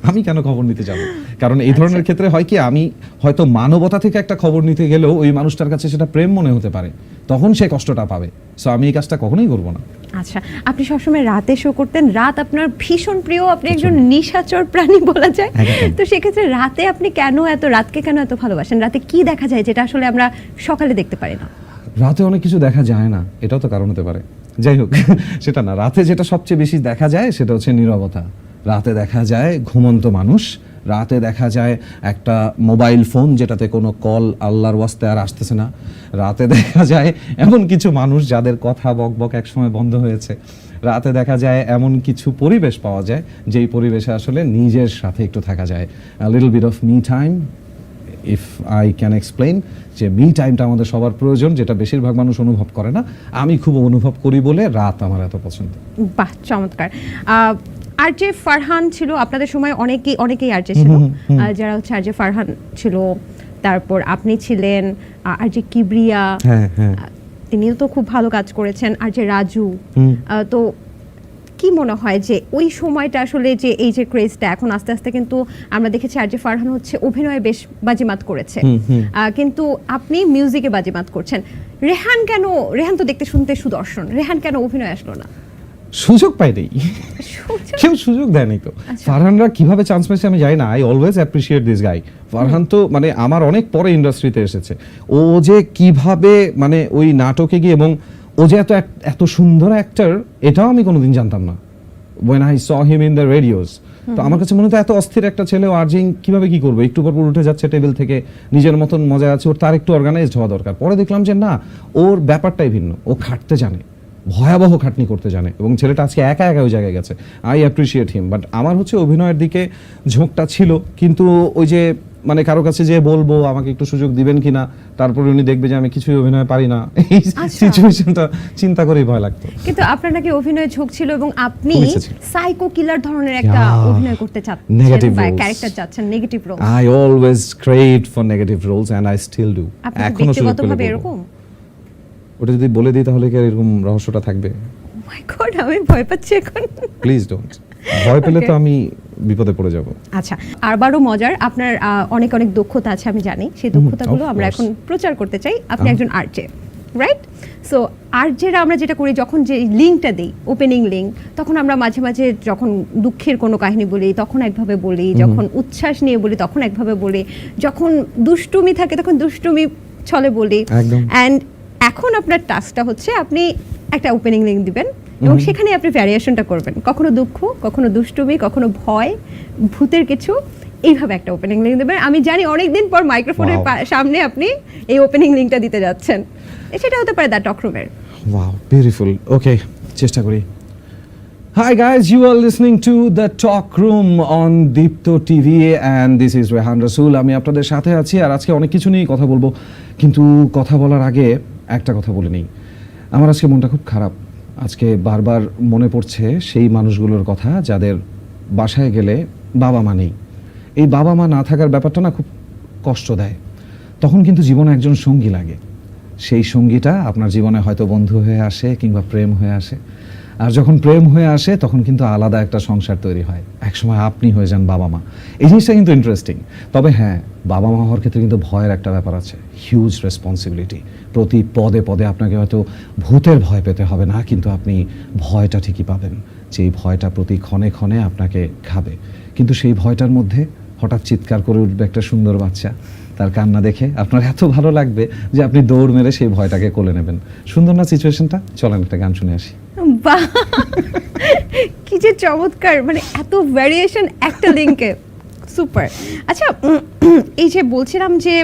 আমি কেন খবর নিতে যাব? কারণ এই ধরনের ক্ষেত্রে হয় কি, আমি হয়তো মানবতা থেকে একটা খবর নিতে গেলেও ওই মানুষটার কাছে সেটা প্রেম মনে হতে পারে, তখন সে কষ্টটা পাবে। সো আমি এই কাজটা কখনোই করব না। আচ্ছা, আপনি সবসময় রাতে শো করতেন, রাত আপনার ভীষণ প্রিয়, আপনি একজন নিশাচর প্রাণী বলা যায়। তো সেক্ষেত্রে রাতে আপনি কেন রাতকে কেন এত ভালোবাসেন? রাতে কি দেখা যায় যেটা আসলে আমরা সকালে দেখতে পারি না? রাতে অনেক কিছু দেখা যায় না, এটাও তো কারণ হতে পারে। যাই হোক, সেটা না, রাতে যেটা সবচেয়ে বেশি দেখা যায় সেটা হচ্ছে নীরবতা। রাতে দেখা যায় ঘুমন্ত মানুষ, রাতে দেখা যায় একটা মোবাইল ফোন যেটাতে কোনো কল আল্লাহর ওয়াস্তে আর আসতেছে না। রাতে দেখা যায় এমন কিছু মানুষ যাদের কথা বক বক একসময় বন্ধ হয়েছে। রাতে দেখা যায় এমন কিছু পরিবেশ পাওয়া যায় যেই পরিবেশে আসলে নিজের সাথে একটু থাকা যায়। A little bit of me time, if I can explain, যে মি টাইমটা আমাদের সবার প্রয়োজন, যেটা বেশিরভাগ মানুষ অনুভব করে না। আমি খুব অনুভব করি বলে রাত আমার এত পছন্দ। বাহ, চমৎকার। আরজে ফারহান ছিল আপনাদের সময়, অনেকেই আরজে ছিল, যারা হচ্ছে আরজে ফারহান ছিল, তারপর আপনি ছিলেন, আরজে কিবরিয়া, হ্যাঁ হ্যাঁ, তিনিও তো খুব ভালো কাজ করেছেন, আরজে রাজু। তো কি মনে হয় যে ওই সময়টা আসলে যে এই যে ক্রেজটা এখন আস্তে আস্তে কিন্তু আমরা দেখেছি আর যে ফারহান হচ্ছে অভিনয়ে বেশ বাজিমাত করেছে, কিন্তু আপনি মিউজিকে বাজিমাত করছেন। রেহান তো দেখতে শুনতে সুদর্শন, রেহান কেন অভিনয় আসলো না? সুযোগ পাইনি, সুযোগ- কেউ সুযোগ দেয়নি তো। আচ্ছা। ফারহানরা কিভাবে চান্স পেয়েছে আমি জানি না। I always appreciate this guy. Farhan তো মানে আমার অনেক পরে ইন্ডাস্ট্রিতে এসেছে। ও যে কিভাবে মানে ওই নাটকে গিয়ে, এবং ও যে এত সুন্দর অ্যাক্টর এটাও আমি কোনোদিন জানতাম না when I saw him in the radios। তো আমার কাছে মনে হতো এত অস্থির একটা ছেলে ও আর্জিং কিভাবে কি করবে, একটু পর উঠে যাচ্ছে টেবিল থেকে, নিজের মতন মজা আছে, ওর তার একটু অর্গানাইজড হওয়া দরকার। পরে দেখলাম যে না, ওর ব্যাপারটাই ভিন্ন, ও খাটতে জানে, ভয়াবহ খাটনি করতে জানে, এবং ছেলেটা আজকে একা একা ওই জায়গায় গেছে। I appreciate him. বাট আমার হচ্ছে অভিনয়ের দিকে ঝোঁকটা ছিল, কিন্তু ওই যে মানে কারো কাছে যে বলবো আমাকে একটু সুযোগ দিবেন কিনা, তারপরে উনি দেখবে যে আমি কিছুই অভিনয় পারি না, এই আচ্ছা। সিচুয়েশনটা চিন্তা করেই ভয় লাগতো। কিন্তু আপনার নাকি অভিনয় ঝোঁক ছিল এবং আপনি খুব ইচ্ছে ছিল। সাইকো কিলার ধরনের একটা Yeah. অভিনয় করতে চাচ্ছেন Negative বা roles. ক্যারেক্টার চাচ্ছেন, negative role. I always crave for negative roles and I still do। আপনি কি এখনো সুযোগ পেলে ব্যক্তিগতভাবে করবো। এরকম? ওটা যদি বলে দিই তাহলে কি আর এরকম রহস্যটা থাকবে? মাই গড, আমি ভয় পাচ্ছি এখন। Please don't. ভয় পেলে তো Okay. আমি বিপদে পড়ে যাব। আচ্ছা, আরবারও মজার, আপনার অনেক অনেক দক্ষতা আছে আমি জানি, সেই দক্ষতাগুলো of আমরা course. এখন প্রচার করতে চাই। আপনি একজন আরজে, রাইট? সো আরজেরা আমরা যেটা করি, যখন যে লিঙ্কটা দিই, ওপেনিং লিঙ্ক, তখন আমরা মাঝে মাঝে যখন দুঃখের কোনো কাহিনী বলি তখন একভাবে বলি, যখন উচ্ছ্বাস নিয়ে বলি তখন একভাবে বলি, যখন দুষ্টুমি থাকে তখন দুষ্টুমি ছলে বলি। একদম। অ্যান্ড এখন আপনার টাস্কটা হচ্ছে আপনি একটা ওপেনিং লিঙ্ক দিবেন এবং সেখানে আপনি ভ্যারিয়েশনটা করবেন, কখনো দুঃখ, কখনো দুষ্টুমি, কখনো ভয়, ভূতের কিছু, এইভাবে একটা ওপেনিং লিঙ্ক দেবেন। আমি জানি অনেকদিন পর মাইক্রোফোনের Wow. সামনে আপনি এই ওপেনিং লিঙ্কটা দিতে যাচ্ছেন। সেটা হতে পারে দ্য টক রুমের। Wow, beautiful. Okay, চেষ্টা করি। Hi guys, you are listening to The Talk Room on Deepto TV and this is Rehan Rasool। আমি আপনাদের সাথে আছি আর আজকে অনেক কিছু নিয়ে কথা বলবো, কিন্তু কথা বলার আগে একটা কথা বলে নিই। আমার আজকে মনটা খুব খারাপ। আজকে বারবার মনে পড়ছে সেই মানুষগুলোর কথা যাদের বাসায় গেলে বাবা মা নেই। এই বাবা মা না থাকার ব্যাপারটা না খুব কষ্ট দেয়। তখন কিন্তু জীবনে একজন সঙ্গী লাগে। সেই সঙ্গীটা আপনার জীবনে হয়তো বন্ধু হয়ে আসে কিংবা প্রেম হয়ে আসে। আর যখন প্রেম হয়ে আসে তখন কিন্তু আলাদা একটা সংসার তৈরি হয়। একসময় আপনি হয়ে যান বাবা মা। এই জিনিসটা কিন্তু ইন্টারেস্টিং। তবে হ্যাঁ, বাবা মা হওয়ার ক্ষেত্রে কিন্তু ভয়ের একটা ব্যাপার আছে, হিউজ রেসপন্সিবিলিটি। প্রতি পদে পদে আপনাকে হয়তো ভূতের ভয় পেতে হবে না, কিন্তু আপনি ভয়টা ঠিকই পাবেন, যেই ভয়টা প্রতি ক্ষণে ক্ষণে আপনাকে খাবে। কিন্তু সেই ভয়টার মধ্যে হঠাৎ চিৎকার করে উঠবে একটা সুন্দর বাচ্চা, তার কান্না দেখে আপনার এত ভালো লাগবে যে আপনি দৌড় মেরে সেই ভয়টাকে কোলে নেবেন। সুন্দর না সিচুয়েশনটা? চলেন একটা গান শুনে আসি। বাহ, কি যে চমৎকার, মানে এত ভ্যারিয়েশন একটা লিঙ্কে, সুপার। আচ্ছা, এই যে বলছিলাম যে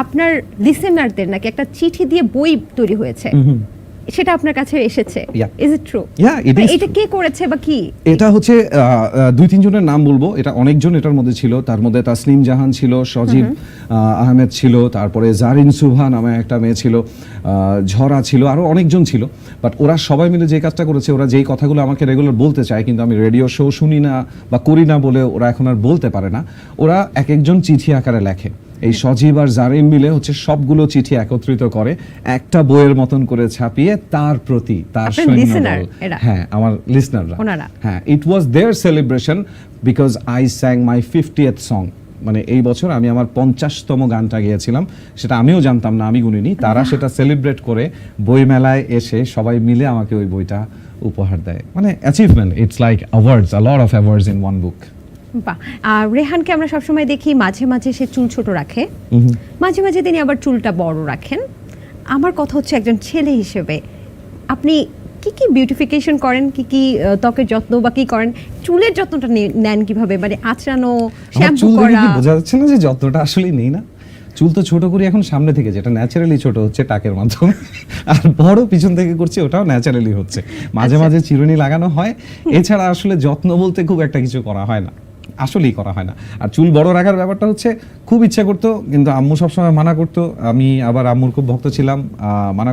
আপনার লিসেনারদের নাকি একটা চিঠি দিয়ে বই তৈরি হয়েছে, সেটা আপনার কাছে এসেছে, Yeah. Is it true? Yeah, it is এটা true. কে করেছে বা কি? এটা হচ্ছে দুই তিনজনের নাম বলবো, এটা অনেকজন এটার মধ্যে ছিল। তার মধ্যে তাসনিম জাহান ছিল, সজীব আহমেদ ছিল, তারপরে জারিন সুভা নামে একটা মেয়ে ছিল, ঝরা ছিল, আরও অনেকজন ছিল। বাট ওরা সবাই মিলে যে কাজটা করেছে, ওরা যেই কথাগুলো আমাকে রেগুলার বলতে চায় কিন্তু আমি রেডিও শো শুনি না বা করি না বলে ওরা এখন আর বলতে পারে না, ওরা এক একজন চিঠি আকারে লেখে। এই সজীব আর জারিন মিলে হচ্ছে সবগুলো চিঠি একত্রিত করে একটা বইয়ের মতন করে ছাপিয়ে তার প্রতি তার আপনার সৈন্যদল, listener এরা? হ্যাঁ আমার লিসনাররা, ওনারা? হ্যাঁ, it was their celebration because I sang my 50th song. মানে এই বছর আমি আমার 50তম গানটা গেয়েছিলাম, সেটা আমিও জানতাম না, আমি গুনিনি। তারা সেটা সেলিব্রেট করে বইমেলায় এসে সবাই মিলে আমাকে ওই বইটা উপহার দেয়। মানে achievement, it's like awards, a lot of awards in one বুক। বাহ। রেহানকে আমরা সবসময় দেখি মাঝে মাঝে সে চুল ছোট রাখে, মাঝে মাঝে তিনি আবার চুলটা বড় রাখেন। আমার কথা হচ্ছে একজন ছেলে হিসেবে আপনি কি কি বিউটিফিকেশন করেন, কি কি ত্বকের যত্ন বা কি করেন, চুলের যত্নটা নেন কিভাবে, মানে আঁচড়ানো, আমার শ্যাম্পু চুল দেখে করা? কি বোঝা যাচ্ছে না যে যতটা আসলে নেই না? চুল তো ছোট করি এখন সামনে থেকে, যেটা ন্যাচারালি ছোট হচ্ছে টাকের মাধ্যমে, আর বড় পিছন থেকে করছি, ওটাও ন্যাচারালি হচ্ছে। মাঝে মাঝে চিরুনি লাগানো হয়, এছাড়া আসলে যত্ন বলতে খুব একটা কিছু করা হয় না, আসলেই করা হয় না। আর চুল বড় রাখার ব্যাপারটা হচ্ছে খুব ইচ্ছা করতো, কিন্তু আম্মু সবসময় মানা করতো। আমি আবার আম্মুর খুব ভক্ত ছিলাম, মানা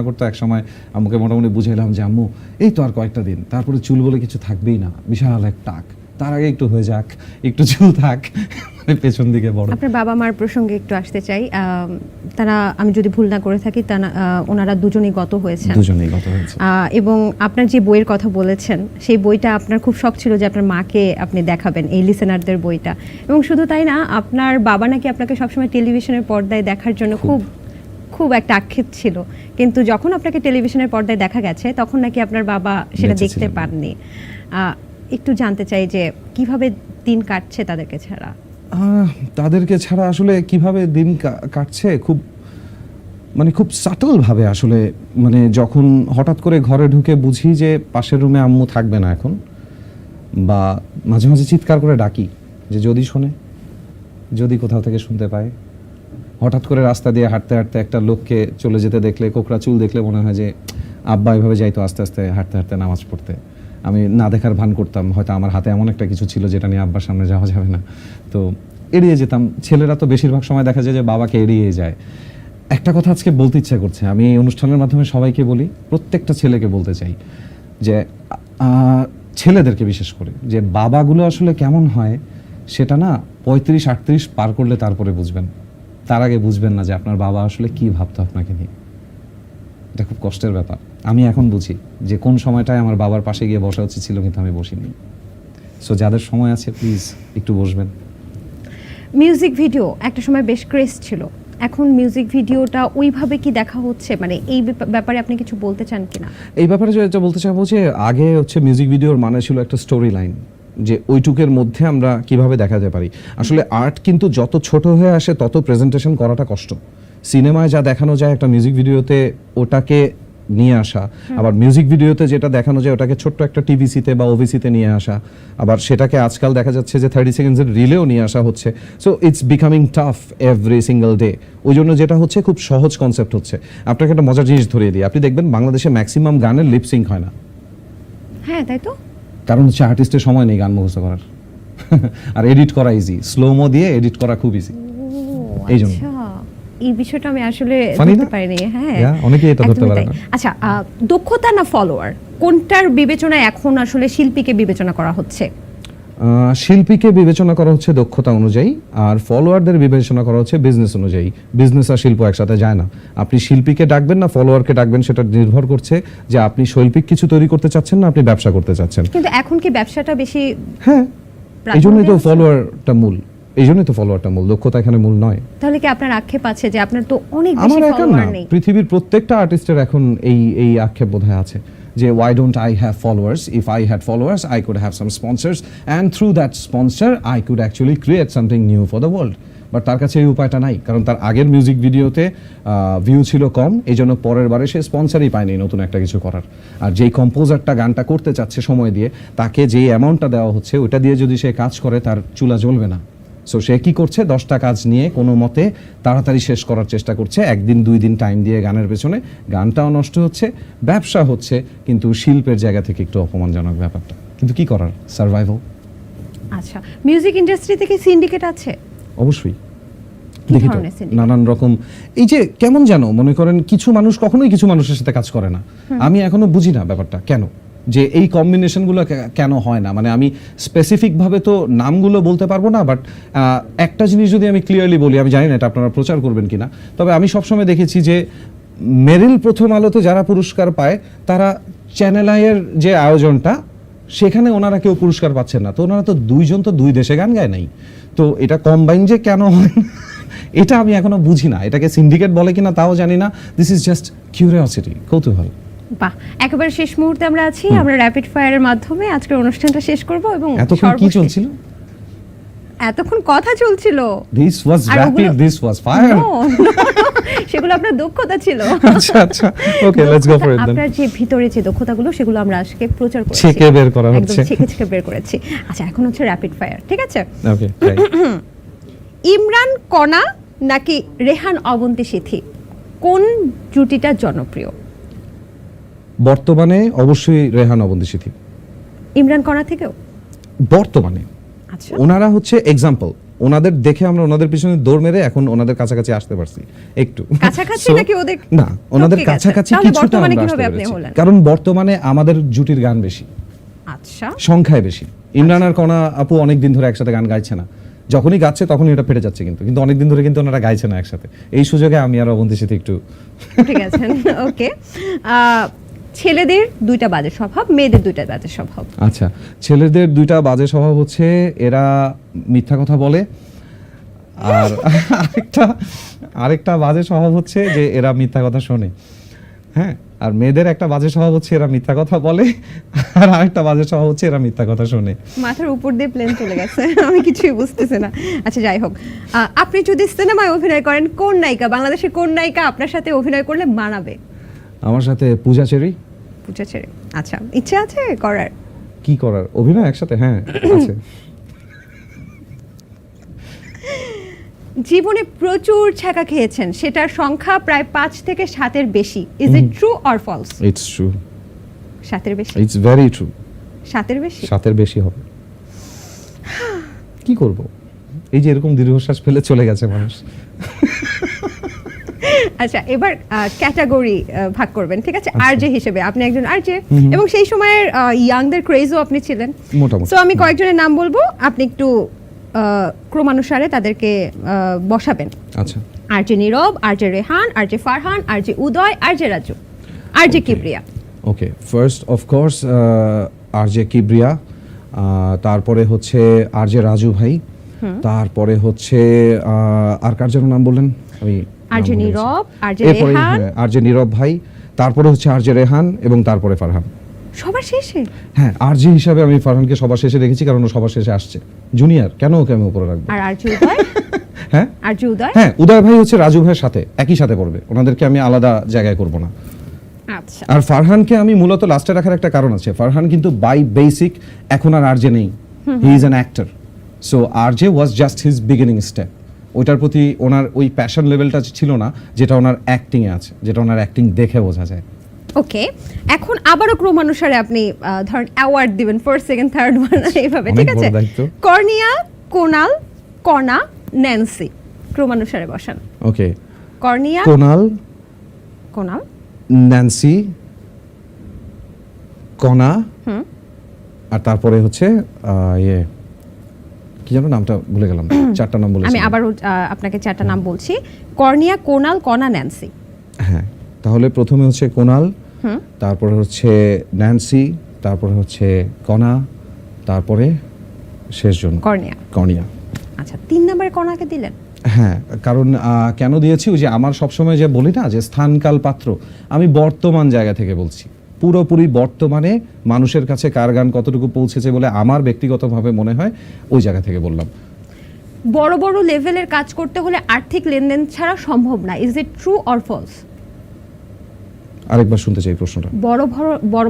করতো। এক সময় আম্মুকে মোটামুটি বুঝাইলাম যে আম্মু এই তো আর কয়েকটা দিন, তারপরে চুল বলে কিছু থাকবেই না, বিশাল এক টাক, তার আগে একটু হয়ে যাক, একটু চুল থাক, মানে পেছন দিকে বড়। আপনার বাবা মার প্রসঙ্গে একটু আসতে চাই। তারা, আমি যদি ভুল না করে থাকি, ওনারা দুজনেই গত হয়েছেন। দুজনেই গত হয়েছে। এবং আপনার যে বইয়ের কথা বলেছেন, সেই বইটা আপনার খুব শখ ছিল যে আপনার মাকে আপনি দেখাবেন, এই লিসেনারদের বইটা। এবং শুধু তাই না, আপনার বাবা নাকি আপনাকে সবসময় টেলিভিশনের পর্দায় দেখার জন্য খুব একটা আক্ষেপ ছিল, কিন্তু যখন আপনাকে টেলিভিশনের পর্দায় দেখা গেছে তখন নাকি আপনার বাবা সেটা বেঁচে দেখতে ছিলেন না। পাননি। একটু জানতে চাই যে কিভাবে দিন কাটছে তাদেরকে ছাড়া। তাদেরকে ছাড়া আসলে কিভাবে দিন কাটছে, খুব সাটল ভাবে আসলে। মানে যখন হঠাৎ করে ঘরে ঢুকে বুঝি যে পাশের রুমে আম্মু থাকবে না এখন, বা মাঝে মাঝে চিৎকার করে ডাকি যে যদি শোনে, যদি কোথাও থেকে শুনতে পায়। হঠাৎ করে রাস্তা দিয়ে হাঁটতে হাঁটতে একটা লোককে চলে যেতে দেখলে, কোকড়া চুল দেখলে মনে হয় যে আব্বা এভাবে যাইতো আস্তে আস্তে হাঁটতে হাঁটতে নামাজ পড়তে। আমি না দেখার ভান করতাম, হয়তো আমার হাতে এমন একটা কিছু ছিল যেটা নিয়ে আব্বার সামনে যাওয়া যাবে না, তো এড়িয়ে যেতাম। ছেলেরা তো বেশিরভাগ সময় দেখা যায় যে বাবাকে এড়িয়ে যায়। একটা কথা আজকে বলতে ইচ্ছা করছে, আমি এই অনুষ্ঠানের মাধ্যমে সবাইকে বলি, প্রত্যেকটা ছেলেকে বলতে চাই যে ছেলেদেরকে বিশেষ করে, যে বাবাগুলো আসলে কেমন হয় সেটা না 35-38 পার করলে তারপরে বুঝবেন। তার আগে বুঝবেন না যে আপনার বাবা আসলে কি ভাবতো আপনাকে নিয়ে। এটা খুব কষ্টের ব্যাপার। আমি এখন বুঝি যে কোন সময়টায় আমার বাবার পাশে গিয়ে বসা উচিত ছিল, কিন্তু আমি বসিনি। সো যাদের সময় আছে প্লিজ একটু বসবেন। মিউজিক ভিডিও একটা সময় বেশ ক্রেজ ছিল, এখন মিউজিক ভিডিওটা ওইভাবে কি দেখা হচ্ছে? মানে এই ব্যাপারে আপনি কিছু বলতে চান কিনা? এই ব্যাপারে যেটা বলতে চাইবো যে আগে মিউজিক ভিডিওর মানে ছিল একটা স্টোরি লাইন, যে ওইটুকের মধ্যে আমরা কিভাবে দেখাতে পারি। আসলে আর্ট কিন্তু যত ছোট হয়ে আসে তত প্রেজেন্টেশন করাটা কষ্ট। সিনেমায় যা দেখানো যায় একটা মিউজিক ভিডিওতে ওটাকে নিয়ে আসা, আবার মিউজিক ভিডিওতে যেটা দেখানো যায় ওটাকে ছোট্ট একটা টিভিসিতে বা ওভিসিতে নিয়ে আসা, আবার সেটাকে আজকাল দেখা যাচ্ছে যে 30 সেকেন্ডসের রিলেও নিয়ে আসা হচ্ছে। So it's becoming tough every single day. ওই জন্য যেটা হচ্ছে খুব সহজ কনসেপ্ট হচ্ছে। আপনাকে একটা মজার জিনিস ধরিয়ে দিই, আপনি দেখবেন বাংলাদেশে ম্যাক্সিমাম গানের লিপসিঙ্ক হয় না। হ্যাঁ, তাই তো। কারণ হচ্ছে আর্টিস্টের সময় নেই গান মুখস্থ করার, আর এডিট করা ইজি, স্লোমো দিয়ে এডিট করা খুব ইজি। এই জন্য এই বিষয়টা আমি আসলে Funny ধরতে না? পারিনি। হ্যাঁ, Yeah, অনেকেই এটা ধরতে একদমই পারে তাই। না। আচ্ছা, দক্ষতা না ফলোয়ার, কোনটার বিবেচনায় এখন আসলে শিল্পীকে বিবেচনা করা হচ্ছে? শিল্পীকে বিবেচনা করা হচ্ছে দক্ষতা অনুযায়ী, আর ফলোয়ারদের বিবেচনা করা হচ্ছে বিজনেস অনুযায়ী। বিজনেস আর শিল্প একসাথে যায় না। আপনি শিল্পীকে ডাকবেন না ফলোয়ারকে ডাকবেন, সেটা নির্ভর করছে যে আপনি শৈল্পিক কিছু তৈরি করতে চাচ্ছেন না আপনি ব্যবসা করতে চাচ্ছেন। কিন্তু এখন কি ব্যবসাটা বেশি? হ্যাঁ, এই জন্যই তো প্রাধান্য ফলোয়ারটা মূল, এই জন্যই তো ফলোয়ারটা মূল, দক্ষতা এখানে মূল নয়। তাহলে কি আপনার আক্ষেপ আছে যে আপনার তো অনেক বেশি আমার একা না, ফলোয়ার নেই? পৃথিবীর প্রত্যেকটা আর্টিস্টের এখন এই আক্ষেপ বোধহয় আছে যে why don't I have followers? If I had followers, I could have some sponsors, and through that sponsor, I could actually create something new for the world. But তার কাছে এই উপায়টা নাই, কারণ তার আগের মিউজিক ভিডিওতে ভিউ ছিল কম, এই জন্য পরের বারে সে স্পন্সরই পায়নি নতুন একটা কিছু করার। আর যেই কম্পোজারটা গানটা করতে চাচ্ছে সময় দিয়ে, তাকে যেই অ্যামাউন্টটা দেওয়া হচ্ছে ওটা দিয়ে যদি সে কাজ করে তার চুলা জ্বলবে না। সো সে কি করছে, 10টা কাজ নিয়ে কোনো মতে তাড়াতাড়ি শেষ করার চেষ্টা করছে, 1 দিন 2 দিন টাইম দিয়ে গানের পেছনে। গানটাও নষ্ট হচ্ছে, ব্যবসা হচ্ছে, কিন্তু শিল্পের জায়গা থেকে একটু অপমানজনক ব্যাপারটা। কিন্তু কি করার, সার্ভাইভাল। আচ্ছা, মিউজিক ইন্ডাস্ট্রি থেকে সিন্ডিকেট আছে? অবশ্যই কি দেখি তো ধরনের syndicate? নানান রকম। এই যে কেমন যেন মনে করেন কিছু মানুষ কখনোই কিছু মানুষের সাথে কাজ করে না। আমি এখনো বুঝি না ব্যাপারটা কেন, যে এই কম্বিনেশনগুলো কেন হয় না। মানে আমি স্পেসিফিক ভাবে তো নামগুলো বলতে পারবো না, বাট একটা জিনিস যদি আমি ক্লিয়ারলি বলি, আমি জানি না এটা আপনারা প্রচার করবেন কিনা, তবে আমি সবসময় দেখেছি যে মেরিল প্রথম আলোতে যারা পুরস্কার পায় তারা চ্যানেল আইয়ের যে আয়োজনটা, সেখানে ওনারা কেউ পুরস্কার পাচ্ছেন না। তো ওনারা তো দুইজন তো 2 দেশে গান গায় নাই, তো এটা কম্বাইন যে কেন হয় না এটা আমি এখনো বুঝি না। এটাকে সিন্ডিকেট বলে কিনা তাও জানি না। দিস ইজ জাস্ট কিউরিওসিটি, কৌতূহল। বাহ, একেবারে শেষ মুহূর্তে আমরা আছি। আমরা র্যাপিড ফায়ারের মাধ্যমে আজকের অনুষ্ঠানটা শেষ করব। এবং এতক্ষণ কি চলছিল? এতক্ষণ কথা চলছিল। দিস ওয়াজ আর র্যাপিড, ওগুলো- দিস ওয়াজ ফায়ার। No, সেগুলো আপনার দক্ষতা ছিল। আচ্ছা আচ্ছা, ওকে, লেটস গো ফর ইট দেন। আপনার যে ভিতরে যে দক্ষতাগুলো সেগুলো আমরা আজকে প্রচার করেছি, ছেঁকে বের করা একদম হচ্ছে। ছেঁকে বের করেছি। আচ্ছা, এখন হচ্ছে র্যাপিড ফায়ার, ঠিক আছে? ওকে, ইমরান কণা নাকি রেহান অবন্তী সিথি, কোন জুটিটা জনপ্রিয়? বর্তমানে অবশ্যই রেহান অবন্তী সিথি। ইমরান কণা থেকেও? বর্তমানে আচ্ছা, ওনারা হচ্ছে এক্সাম্পল, ওনাদের দেখে আমরা ওনাদের পিছনে দৌড় মেরে এখন ওনাদের কাছাকাছি আসতে পারছি একটু। কাছাকাছি So, নাকি ওদের না, ওনাদের টপকে গেছে? কাছাকাছি তাহলে কিছুটা বর্তমানে আমরা কিভাবে আসতে আপনি পেরেছি। হলেন? কারণ বর্তমানে আমাদের জুটির গান বেশি, আচ্ছা, সংখ্যায় বেশি। ইমরান আর কণা আপু অনেক দিন ধরে একসাথে গান গাইছে না, যখনই গাচ্ছে তখনই এটা ফেটে যাচ্ছে, কিন্তু অনেক দিন ধরে কিন্তু ওনারা গাইছে না একসাথে। এই সুযোগে আমি আর অবন্তীর সাথে একটু ঠিক আছে, ওকে। ছেলেদের দুইটা বাজে স্বভাব, মেয়েদের দুইটা বাজে স্বভাব। আচ্ছা, ছেলেদের দুইটা বাজে স্বভাব হচ্ছে এরা মিথ্যা কথা বলে, আর আরেকটা বাজে স্বভাব হচ্ছে যে এরা মিথ্যা কথা শোনে। হ্যাঁ, আর মেয়েদের একটা বাজে স্বভাব হচ্ছে এরা মিথ্যা কথা বলে, আর আরেকটা বাজে স্বভাব হচ্ছে এরা মিথ্যা কথা শোনে। মাথার উপর দিয়ে প্লেন চলে গেছে, আমি কিছুই বুঝতেছি না। আচ্ছা, যাই হোক, আপনি যদি সিনেমায় অভিনয় করেন, কোন নায়িকা, বাংলাদেশের কোন নায়িকা আপনার সাথে অভিনয় করলে মানাবে? আমার সাথে পূজা চেরি। পূজা ছেড়ে? আচ্ছা, ইচ্ছে আছে করার? কি করার, অভিনয় একসাথে? হ্যাঁ আছে। জীবনে প্রচুর ছ্যাঁকা খেয়েছেন, সেটার সংখ্যা প্রায় 5 থেকে 7-এর বেশি। Is it true or false? It's true. 7-এর বেশি? It's very true. 7-এর বেশি? 7-এর বেশি হবে। কি করব, এই যে এরকম দীর্ঘশ্বাস ফেলে চলে গেছে মানুষ। আচ্ছা, এবার ক্যাটাগরি ভাগ করবেন, ঠিক আছে? আরজে হিসেবে আপনি একজন আরজে, এবং সেই সময়ের ইয়াংদের ক্রেজও আপনি ছিলেন মোটামুটি। সো আমি কয়েকজনের নাম বলবো, আপনি একটু ক্রমানুসারে তাদেরকে বসাবেন। আচ্ছা। RJ Nirob, RJ Rehan, RJ Farhan, RJ Uday, RJ Raju, RJ Kibria. Okay, first of course RJ Kibria, তারপরে হচ্ছে আরজে রাজু ভাই, তারপরে হচ্ছে আর কার যেন নাম বললেন, আমি আরজে নীরব, আরজে এরপরে রেহান, আরজে নীরব ভাই, তারপরে হচ্ছে আরজে রেহান, এবং তারপরে ফারহান। সবার শেষে? হ্যাঁ, আরজে হিসাবে আমি ফারহানকে সবার শেষে রেখেছি, কারণ ও সবার শেষে আসছে, জুনিয়র, কেন ওকে আমি উপরে রাখবো? আর আরজে উদয়? হ্যাঁ, আরজে উদয়? হ্যাঁ, উদয় ভাই হচ্ছে রাজু ভাইয়ের সাথে একই সাথে পড়বে, ওনাদেরকে আমি আলাদা জায়গায় করব না। আচ্ছা, আর ফারহানকে আমি মূলত লাস্টে রাখার একটা কারণ আছে, ফারহান কিন্তু বাই বেসিক এখন আর আরজে নেই, he is an actor, so RJ was just his beginning step. ওইটার প্রতি ওনার ওই প্যাশন লেভেলটা ছিল না, যেটা ওনার অ্যাক্টিংয়ে আছে, যেটা ওনার অ্যাক্টিং দেখে বোঝা যায়। ওকে, এখন আবারও ক্রমানুসারে আপনি ধরেন অ্যাওয়ার্ড দিবেন, ফার্স্ট সেকেন্ড থার্ড ওয়ান এইভাবে, ঠিক অনেক আছে? বড় দায়িত্ব। কর্নিয়া, কোনাল, কণা, ন্যান্সি, ক্রমানুসারে বসান। ওকে, কর্নিয়া, কোনাল, কোনাল, ন্যান্সি, কণা, আর তারপরে হচ্ছে ইয়ে কি যেন নামটা ভুলে গেলাম, চারটা নাম বলেছি আমি আবারও আপনাকে চারটা নাম বলছি, কর্নিয়া, কোনাল, কণা, ন্যান্সি। হ্যাঁ, তাহলে প্রথমে হচ্ছে কোনাল, তারপরে হচ্ছে ন্যান্সি, তারপরে হচ্ছে কণা, তারপরে শেষজন কর্নিয়া। কর্নিয়া। আচ্ছা, 3 নম্বরে কণাকে দিলেন? হ্যাঁ, কারণ কেন দিয়েছি, ওই যে আমার সবসময় যে বলি না যে স্থানকাল পাত্র, আমি বর্তমান জায়গা থেকে বলছি, পুরোপুরি বর্তমানে মানুষের কাছে কার গান কতটুকু পৌঁছেছে বলে আমার ব্যক্তিগতভাবে মনে হয়, ওই জায়গা থেকে বললাম। বড় বড় লেভেলের কাজ করতে হলে আর্থিক লেনদেন ছাড়া সম্ভব না, is it true or false? আরেকবার শুনতে চাই প্রশ্নটা। বড়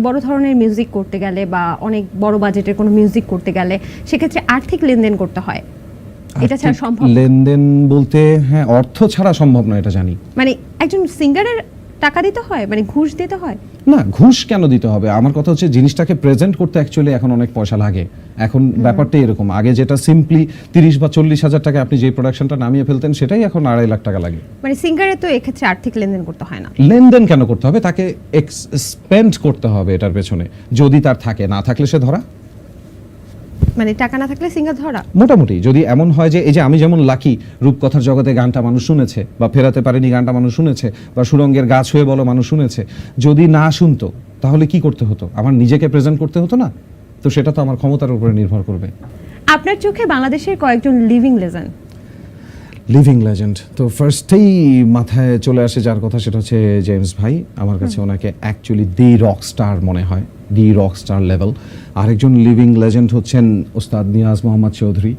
বড় ধরনের মিউজিক করতে গেলে বা অনেক বড় বাজেটের কোনো মিউজিক করতে গেলে সেক্ষেত্রে আর্থিক লেনদেন করতে হয়, এটা ছাড়া সম্ভব? লেনদেন বলতে হ্যাঁ, অর্থ ছাড়া সম্ভব না, এটা জানি। মানে একজন সিঙ্গারের টাকা দিতে হয়, মানে ঘুষ দিতে হয়? না, ঘুষ কেন দিতে হবে? আমার কথা হচ্ছে জিনিসটাকে প্রেজেন্ট করতে অ্যাকচুয়ালি এখন অনেক পয়সা লাগে। এখন ব্যাপারটা এরকম, আগে যেটা সিম্পলি 30 বা 40 হাজার টাকা আপনি যে প্রোডাকশনটা নামিয়ে ফেলতেন, সেটাই এখন 2.5 লাখ টাকা লাগে। মানে সিঙ্গারে তো এক্ষেত্রে আর্থিক লেনদেন করতে হয় না। লেনদেন কেন করতে হবে? তাকে স্পেন্ড করতে হবে এটার পেছনে, যদি তার থাকে, না থাকলে সে ধরা। মানে টাকা না থাকলে সিঙ্গার ধরা? মোটামুটি যদি এমন হয় যে এই যে আমি যেমন লাকি, রূপকথার জগতে গানটা মানুষ শুনেছে, বা ফেরাতে পারেনি গানটা মানুষ শুনেছে, বা সুরঙ্গের গাছ হয়ে বলো মানুষ শুনেছে, যদি না শুনতো তাহলে কি করতে হতো? আমার নিজেকে প্রেজেন্ট করতে হতো না? তো সেটা তো আমার ক্ষমতার উপরে নির্ভর করবে। আপনার চোখে বাংলাদেশের কয়েকজন লিভিং লেজেন্ড? লিভিং লেজেন্ড তো ফার্স্টেই মাথায় চলে আসে যার কথা, সেটা হচ্ছে জেমস ভাই। আমার কাছে ওনাকে অ্যাকচুয়ালি দি রক স্টার মনে হয়, দি রক স্টার লেভেল। আরেকজন লিভিং লেজেন্ড হচ্ছেন ওস্তাদ নিয়াজ মোহাম্মদ চৌধুরী।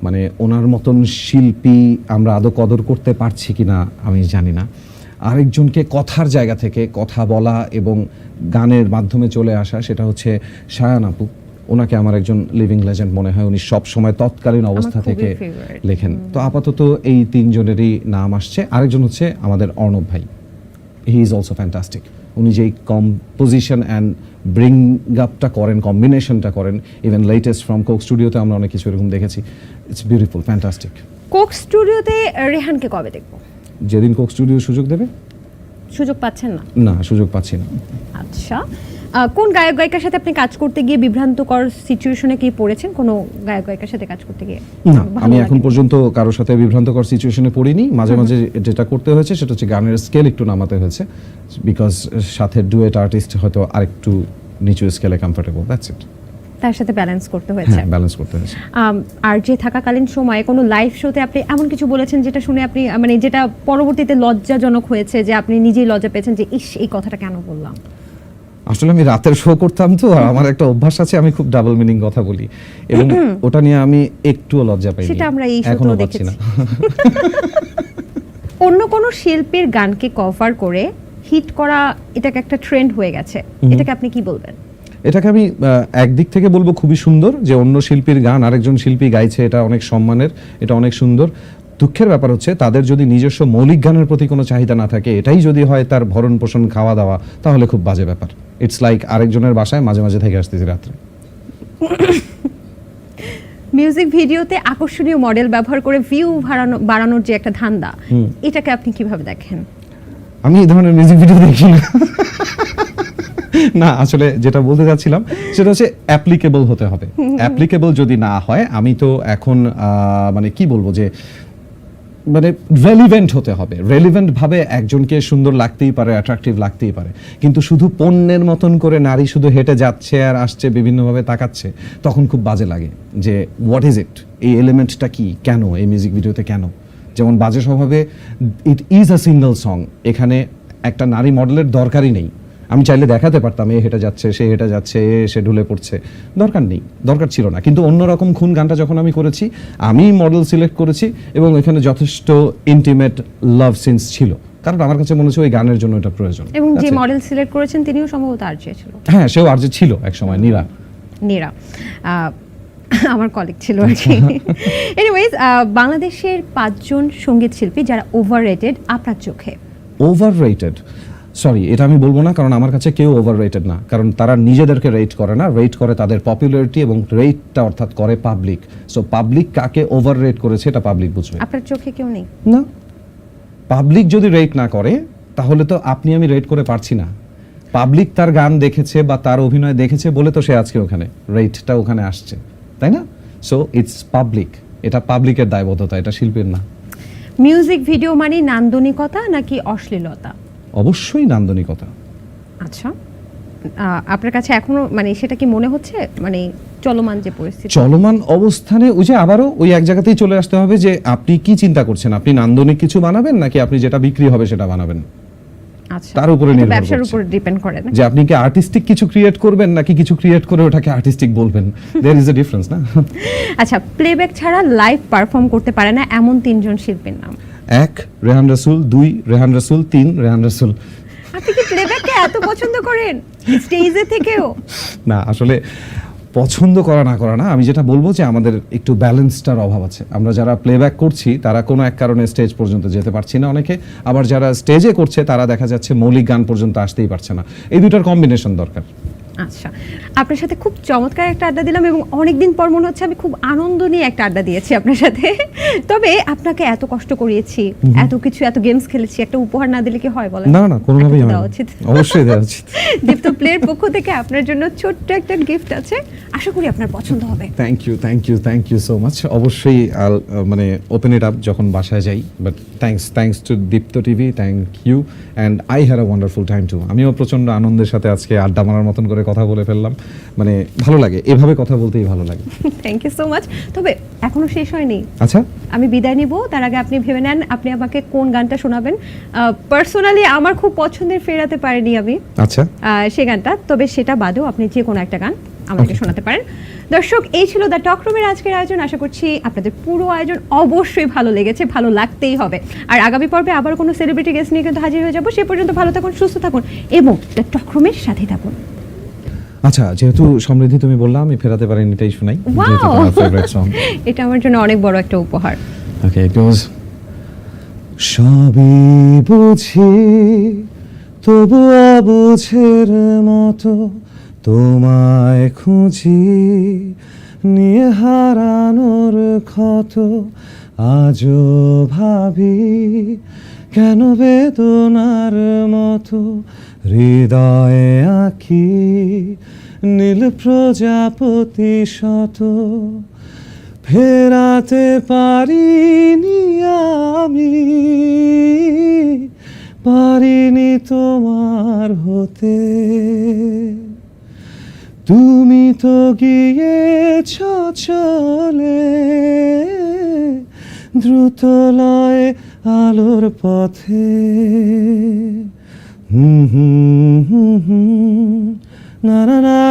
মানে ওনার মতন শিল্পী আমরা আদৌ কদর করতে পারছি কিনা আমি জানি না। আরেকজনকে কথার জায়গা থেকে কথা বলা এবং গানের মাধ্যমে চলে আসা, সেটা হচ্ছে শায়ান আপু। ওনাকে আমার একজন লিভিং লেজেন্ড মনে হয়, উনি সব সময় তৎকালীন অবস্থা থেকে লেখেন। তো আপাতত এই 3 জনেরই নাম আসছে। আরেকজন হচ্ছে আমাদের অর্ণব ভাই, হি ইজ অলসো ফ্যান্টাস্টিক। উনি যেই কম্পোজিশন অ্যান্ড ব্রিং আপটা করেন, কম্বিনেশনটা করেন, ইভেন লেটেস্ট ফ্রম কোক স্টুডিওতে আমরা অনেক কিছু এরকম দেখেছি। It's beautiful, fantastic. কোক স্টুডিওতে রেহানকে কবে দেখবো? যেদিন কোক স্টুডিও সুযোগ দেবে। সুযোগ পাচ্ছেন না? না, সুযোগ পাচ্ছি না। আচ্ছা, কোন গায়ক গায়িকার সাথে আপনি কাজ করতে গিয়ে বিভ্রান্তকর সিচুয়েশনে কি পড়েছেন কোনো গায়ক গায়িকার সাথে কাজ করতে গিয়ে? না, আমি এখন পর্যন্ত কারোর সাথে বিভ্রান্তকর সিচুয়েশনে পড়িনি। মাঝে মাঝে যেটা করতে হয়েছে সেটা হচ্ছে গানের স্কেল একটু নামাতে হয়েছে, বিকজ সাথে ডুয়েট আর্টিস্ট হয়তো আরেকটু নিচু স্কেলে কমফোর্টেবল, দ্যাটস ইট। তার সাথে ব্যালেন্স করতে হয়েছে। হ্যাঁ, ব্যালেন্স করতে হয়েছে। আর যে থাকাকালীন সময়ে কোনো লাইভ শোতে আপনি এমন কিছু বলেছেন যেটা শুনে আপনি মানে যেটা পরবর্তীতে লজ্জাজনক হয়েছে, যে আপনি নিজেই লজ্জা পেয়েছেন যে ইস এই কথাটা কেন বললাম? আসলে আমি রাতের শো করতাম তো, আর আমার একটা অভ্যাস আছে, আমি খুব ডাবল মিনিং কথা বলি, এবং ওটা নিয়ে আমি একটুও লজ্জা পাইনি। সেটা আমরা এই এখনো শোতেও পাচ্ছি দেখেছি। না। অন্য কোনো শিল্পীর গানকে কভার করে হিট করা এটাকে একটা ট্রেন্ড হয়ে গেছে, এটাকে আপনি কি বলবেন? এটাকে আমি একদিক থেকে বলবো খুবই সুন্দর, যে অন্য শিল্পীর গান আরেকজন শিল্পী গাইছে, এটা অনেক সম্মানের, এটা অনেক সুন্দর। দুঃখের ব্যাপার হচ্ছে তাদের যদি নিজস্ব মৌলিক গানের প্রতি কোনো চাহিদা না থাকে, এটাই যদি হয় তার ভরণ পোষণ খাওয়া দাওয়া, তাহলে খুব বাজে ব্যাপার। ইটস লাইক আরেকজনের বাসায় মাঝে মাঝে থেকে আসতেছি রাত্রে। মিউজিক ভিডিওতে আকর্ষণীয় মডেল ব্যবহার করে ভিউ বাড়ানোর যে একটা ধান্দা, এটাকে আপনি কিভাবে দেখেন? আমি এই ধরনের মিউজিক ভিডিও দেখি না। না, আসলে যেটা বলতে চাচ্ছিলাম সেটা হচ্ছে অ্যাপ্লিকেবল হতে হবে। অ্যাপ্লিকেবল যদি না হয়, আমি তো এখন মানে কি বলবো, যে মানে রেলিভেন্ট হতে হবে। রেলিভেন্ট ভাবে একজনকে সুন্দর লাগতেই পারে, অ্যাট্রাকটিভ লাগতেই পারে, কিন্তু শুধু পণ্যের মতন করে নারী শুধু হেঁটে যাচ্ছে আর আসছে, বিভিন্নভাবে তাকাচ্ছে, তখন খুব বাজে লাগে যে হোয়াট ইজ ইট, এই এলিমেন্টটা কি, কেন এই মিউজিক ভিডিওতে কেন? যেমন বাজে স্বভাবে it is a single song, এখানে একটা নারী মডেলের দরকারই নেই। আমি চাইলে দেখাতে পারতাম এ হেঁটে যাচ্ছে, সে হেঁটে যাচ্ছে, সে ঢুলে পড়ছে, দরকার নেই, দরকার ছিল না। কিন্তু অন্যরকম খুন গানটা যখন আমি করেছি, আমি মডেল সিলেক্ট করেছি এবং এখানে যথেষ্ট ইন্টিমেট লাভ সিনস ছিল, কারণ আমার কাছে মনে হচ্ছে ওই গানের জন্য এটা প্রয়োজন। এবং যে That's it. মডেল সিলেক্ট করেছেন তিনিও সম্ভবত আরজে ছিল। হ্যাঁ, সেও আরজে ছিল এক সময়, নীরা। আমার কলিগ ছিল আর কি। এনিওয়েজ, বাংলাদেশের 5 জন সঙ্গীত শিল্পী যারা ওভাররেটেড আপনার চোখে? ওভাররেটেড, সরি, এটা আমি বলবো না, কারণ আমার কাছে কেউ ওভাররেটেড না, কারণ তারা নিজেদেরকে রেট করে না, রেট করে তাদের পপুলারিটি, এবং রেটটা অর্থাৎ করে পাবলিক। সো পাবলিক কাকে ওভাররেট করেছে এটা পাবলিক বুঝবে। আপনার চোখে কেউ নেই? না, পাবলিক যদি রেট না করে তাহলে তো আপনি আমি রেট করে পারছি না। পাবলিক তার গান দেখেছে বা তার অভিনয় দেখেছে বলে তো সে আজকে ওখানে রেটটা ওখানে আসছে, তাই না? সো ইটস পাবলিক, এটা পাবলিকের দায়বদ্ধতা, এটা শিল্পীর না। মিউজিক ভিডিও মানে নান্দনিকতা নাকি অশ্লীলতা? অবশ্যই নান্দনিকতা। আচ্ছা, আপনার কাছে এখনো মানে সেটা কি মনে হচ্ছে, মানে চলমান যে পরিস্থিতি, চলমান অবস্থানে ওই যে আবারও ওই এক জায়গাতেই চলে আসতে হবে যে আপনি কি চিন্তা করছেন, আপনি নান্দনিক কিছু বানাবেন নাকি আপনি যেটা বিক্রি হবে সেটা বানাবেন, আচ্ছা, তার উপরে নির্ভর ব্যবসার করছে। উপর ডিপেন্ড করে না যে আপনি কি আর্টিস্টিক কিছু ক্রিয়েট করবেন নাকি কিছু ক্রিয়েট করে ওটাকে আর্টিস্টিক বলবেন, দেয়ার ইজ আ ডিফারেন্স না? আচ্ছা, প্লেব্যাক ছাড়া লাইভ পারফর্ম করতে পারে না এমন 3 জন শিল্পীর নাম? 1 রেহান রাসূল, 2 রেহান রাসূল, 3 রেহান রাসূল। আপনি কি প্লেব্যাককে এত পছন্দ করেন স্টেজে থেকেও? না, আসলে পছন্দ করা না করা না, আমি যেটা বলবো যে আমাদের একটু ব্যালেন্সটার অভাব আছে। আমরা যারা প্লেব্যাক করছি তারা কোনো এক কারণে স্টেজ পর্যন্ত যেতে পারছি না অনেকে, আবার যারা স্টেজে করছে তারা দেখা যাচ্ছে মৌলিক গান পর্যন্ত আসতেই পারছে না। এই দুটার কম্বিনেশন দরকার। আচ্ছা, আপনার সাথে খুব চমৎকার একটা আড্ডা দিলাম এবং অনেকদিন পর মনে হচ্ছে আমি খুব আনন্দ নিয়ে একটা আড্ডা দিয়েছি আপনার সাথে। তবে আপনাকে এত কষ্ট করিয়েছি, এত কিছু, এত গেমস খেলেছি, একটা উপহার না দিলে কি হয় বলেন? না না, কোনোভাবেই একটা হয় দেওয়া না। উচিত। অবশ্যই দেওয়া উচিত। দীপ্ত প্লের পক্ষ থেকে আপনার জন্য ছোট্ট একটা গিফট আছে, আশা করি আপনার পছন্দ হবে। Thank you, thank you, thank you so much. অবশ্যই মানে ওপেন ইট আপ যখন বাসায় যাই, but thanks to Deepto TV, thank you, and I had a wonderful time too. আমিও প্রচন্ড আনন্দের সাথে আজকে আড্ডা মারার মতন করে কথা বলে ফেললাম, মানে ভালো লাগে, এভাবে কথা বলতেই ভালো লাগে। Thank you so much. তবে এখনো শেষ হয়নি, আচ্ছা, আমি বিদায় নিব, তার আগে আপনি ভেবে নেন আপনি আমাকে কোন গানটা শোনাবেন। পার্সোনালি আমার খুব পছন্দের ফেরাতে পারিনি আমি আচ্ছা, সেই গানটা, তবে সেটা বাদেও আপনি যে কোনো একটা গান আমাকে শোনাতে পারেন। দর্শক, এই ছিল দ্য টক রুমের আজকের আয়োজন। আশা করছি আপনাদের পুরো আয়োজন অবশ্যই ভালো লেগেছে, ভালো লাগতেই হবে। আর আগামী পর্বে আবার কোনো সেলিব্রিটি গেস্ট নিয়ে কিন্তু হাজির হয়ে যাবো। সে পর্যন্ত ভালো থাকুন, সুস্থ থাকুন এবং দ্য টক রুমের সাথে থাকুন। আচ্ছা, যেহেতু সমৃদ্ধি তুমি বললাম আমি ফেরাতে পারিনি, এটাই শোনাই, যেহেতু ওয়াও, তোমার ফেভারিট সং। এটা আমার জন্য অনেক বড় একটা উপহার। ওকে, ইট গোজ। সবই বুঝি তবু অবুঝের মতো তোমায় খুঁজি, নিয়ে হারানোর ক্ষত আজও ভাবি, কেন বেদনার মতো হৃদয়ে আঁকি নীল প্রজাপতি শত, ফেরাতে পারিনি আমি, পারিনি তোমার হতে। তুমি তো গিয়েছ চলে দ্রুত লয়ে আলোর পথে। হুম হুম হুম হুম, না না না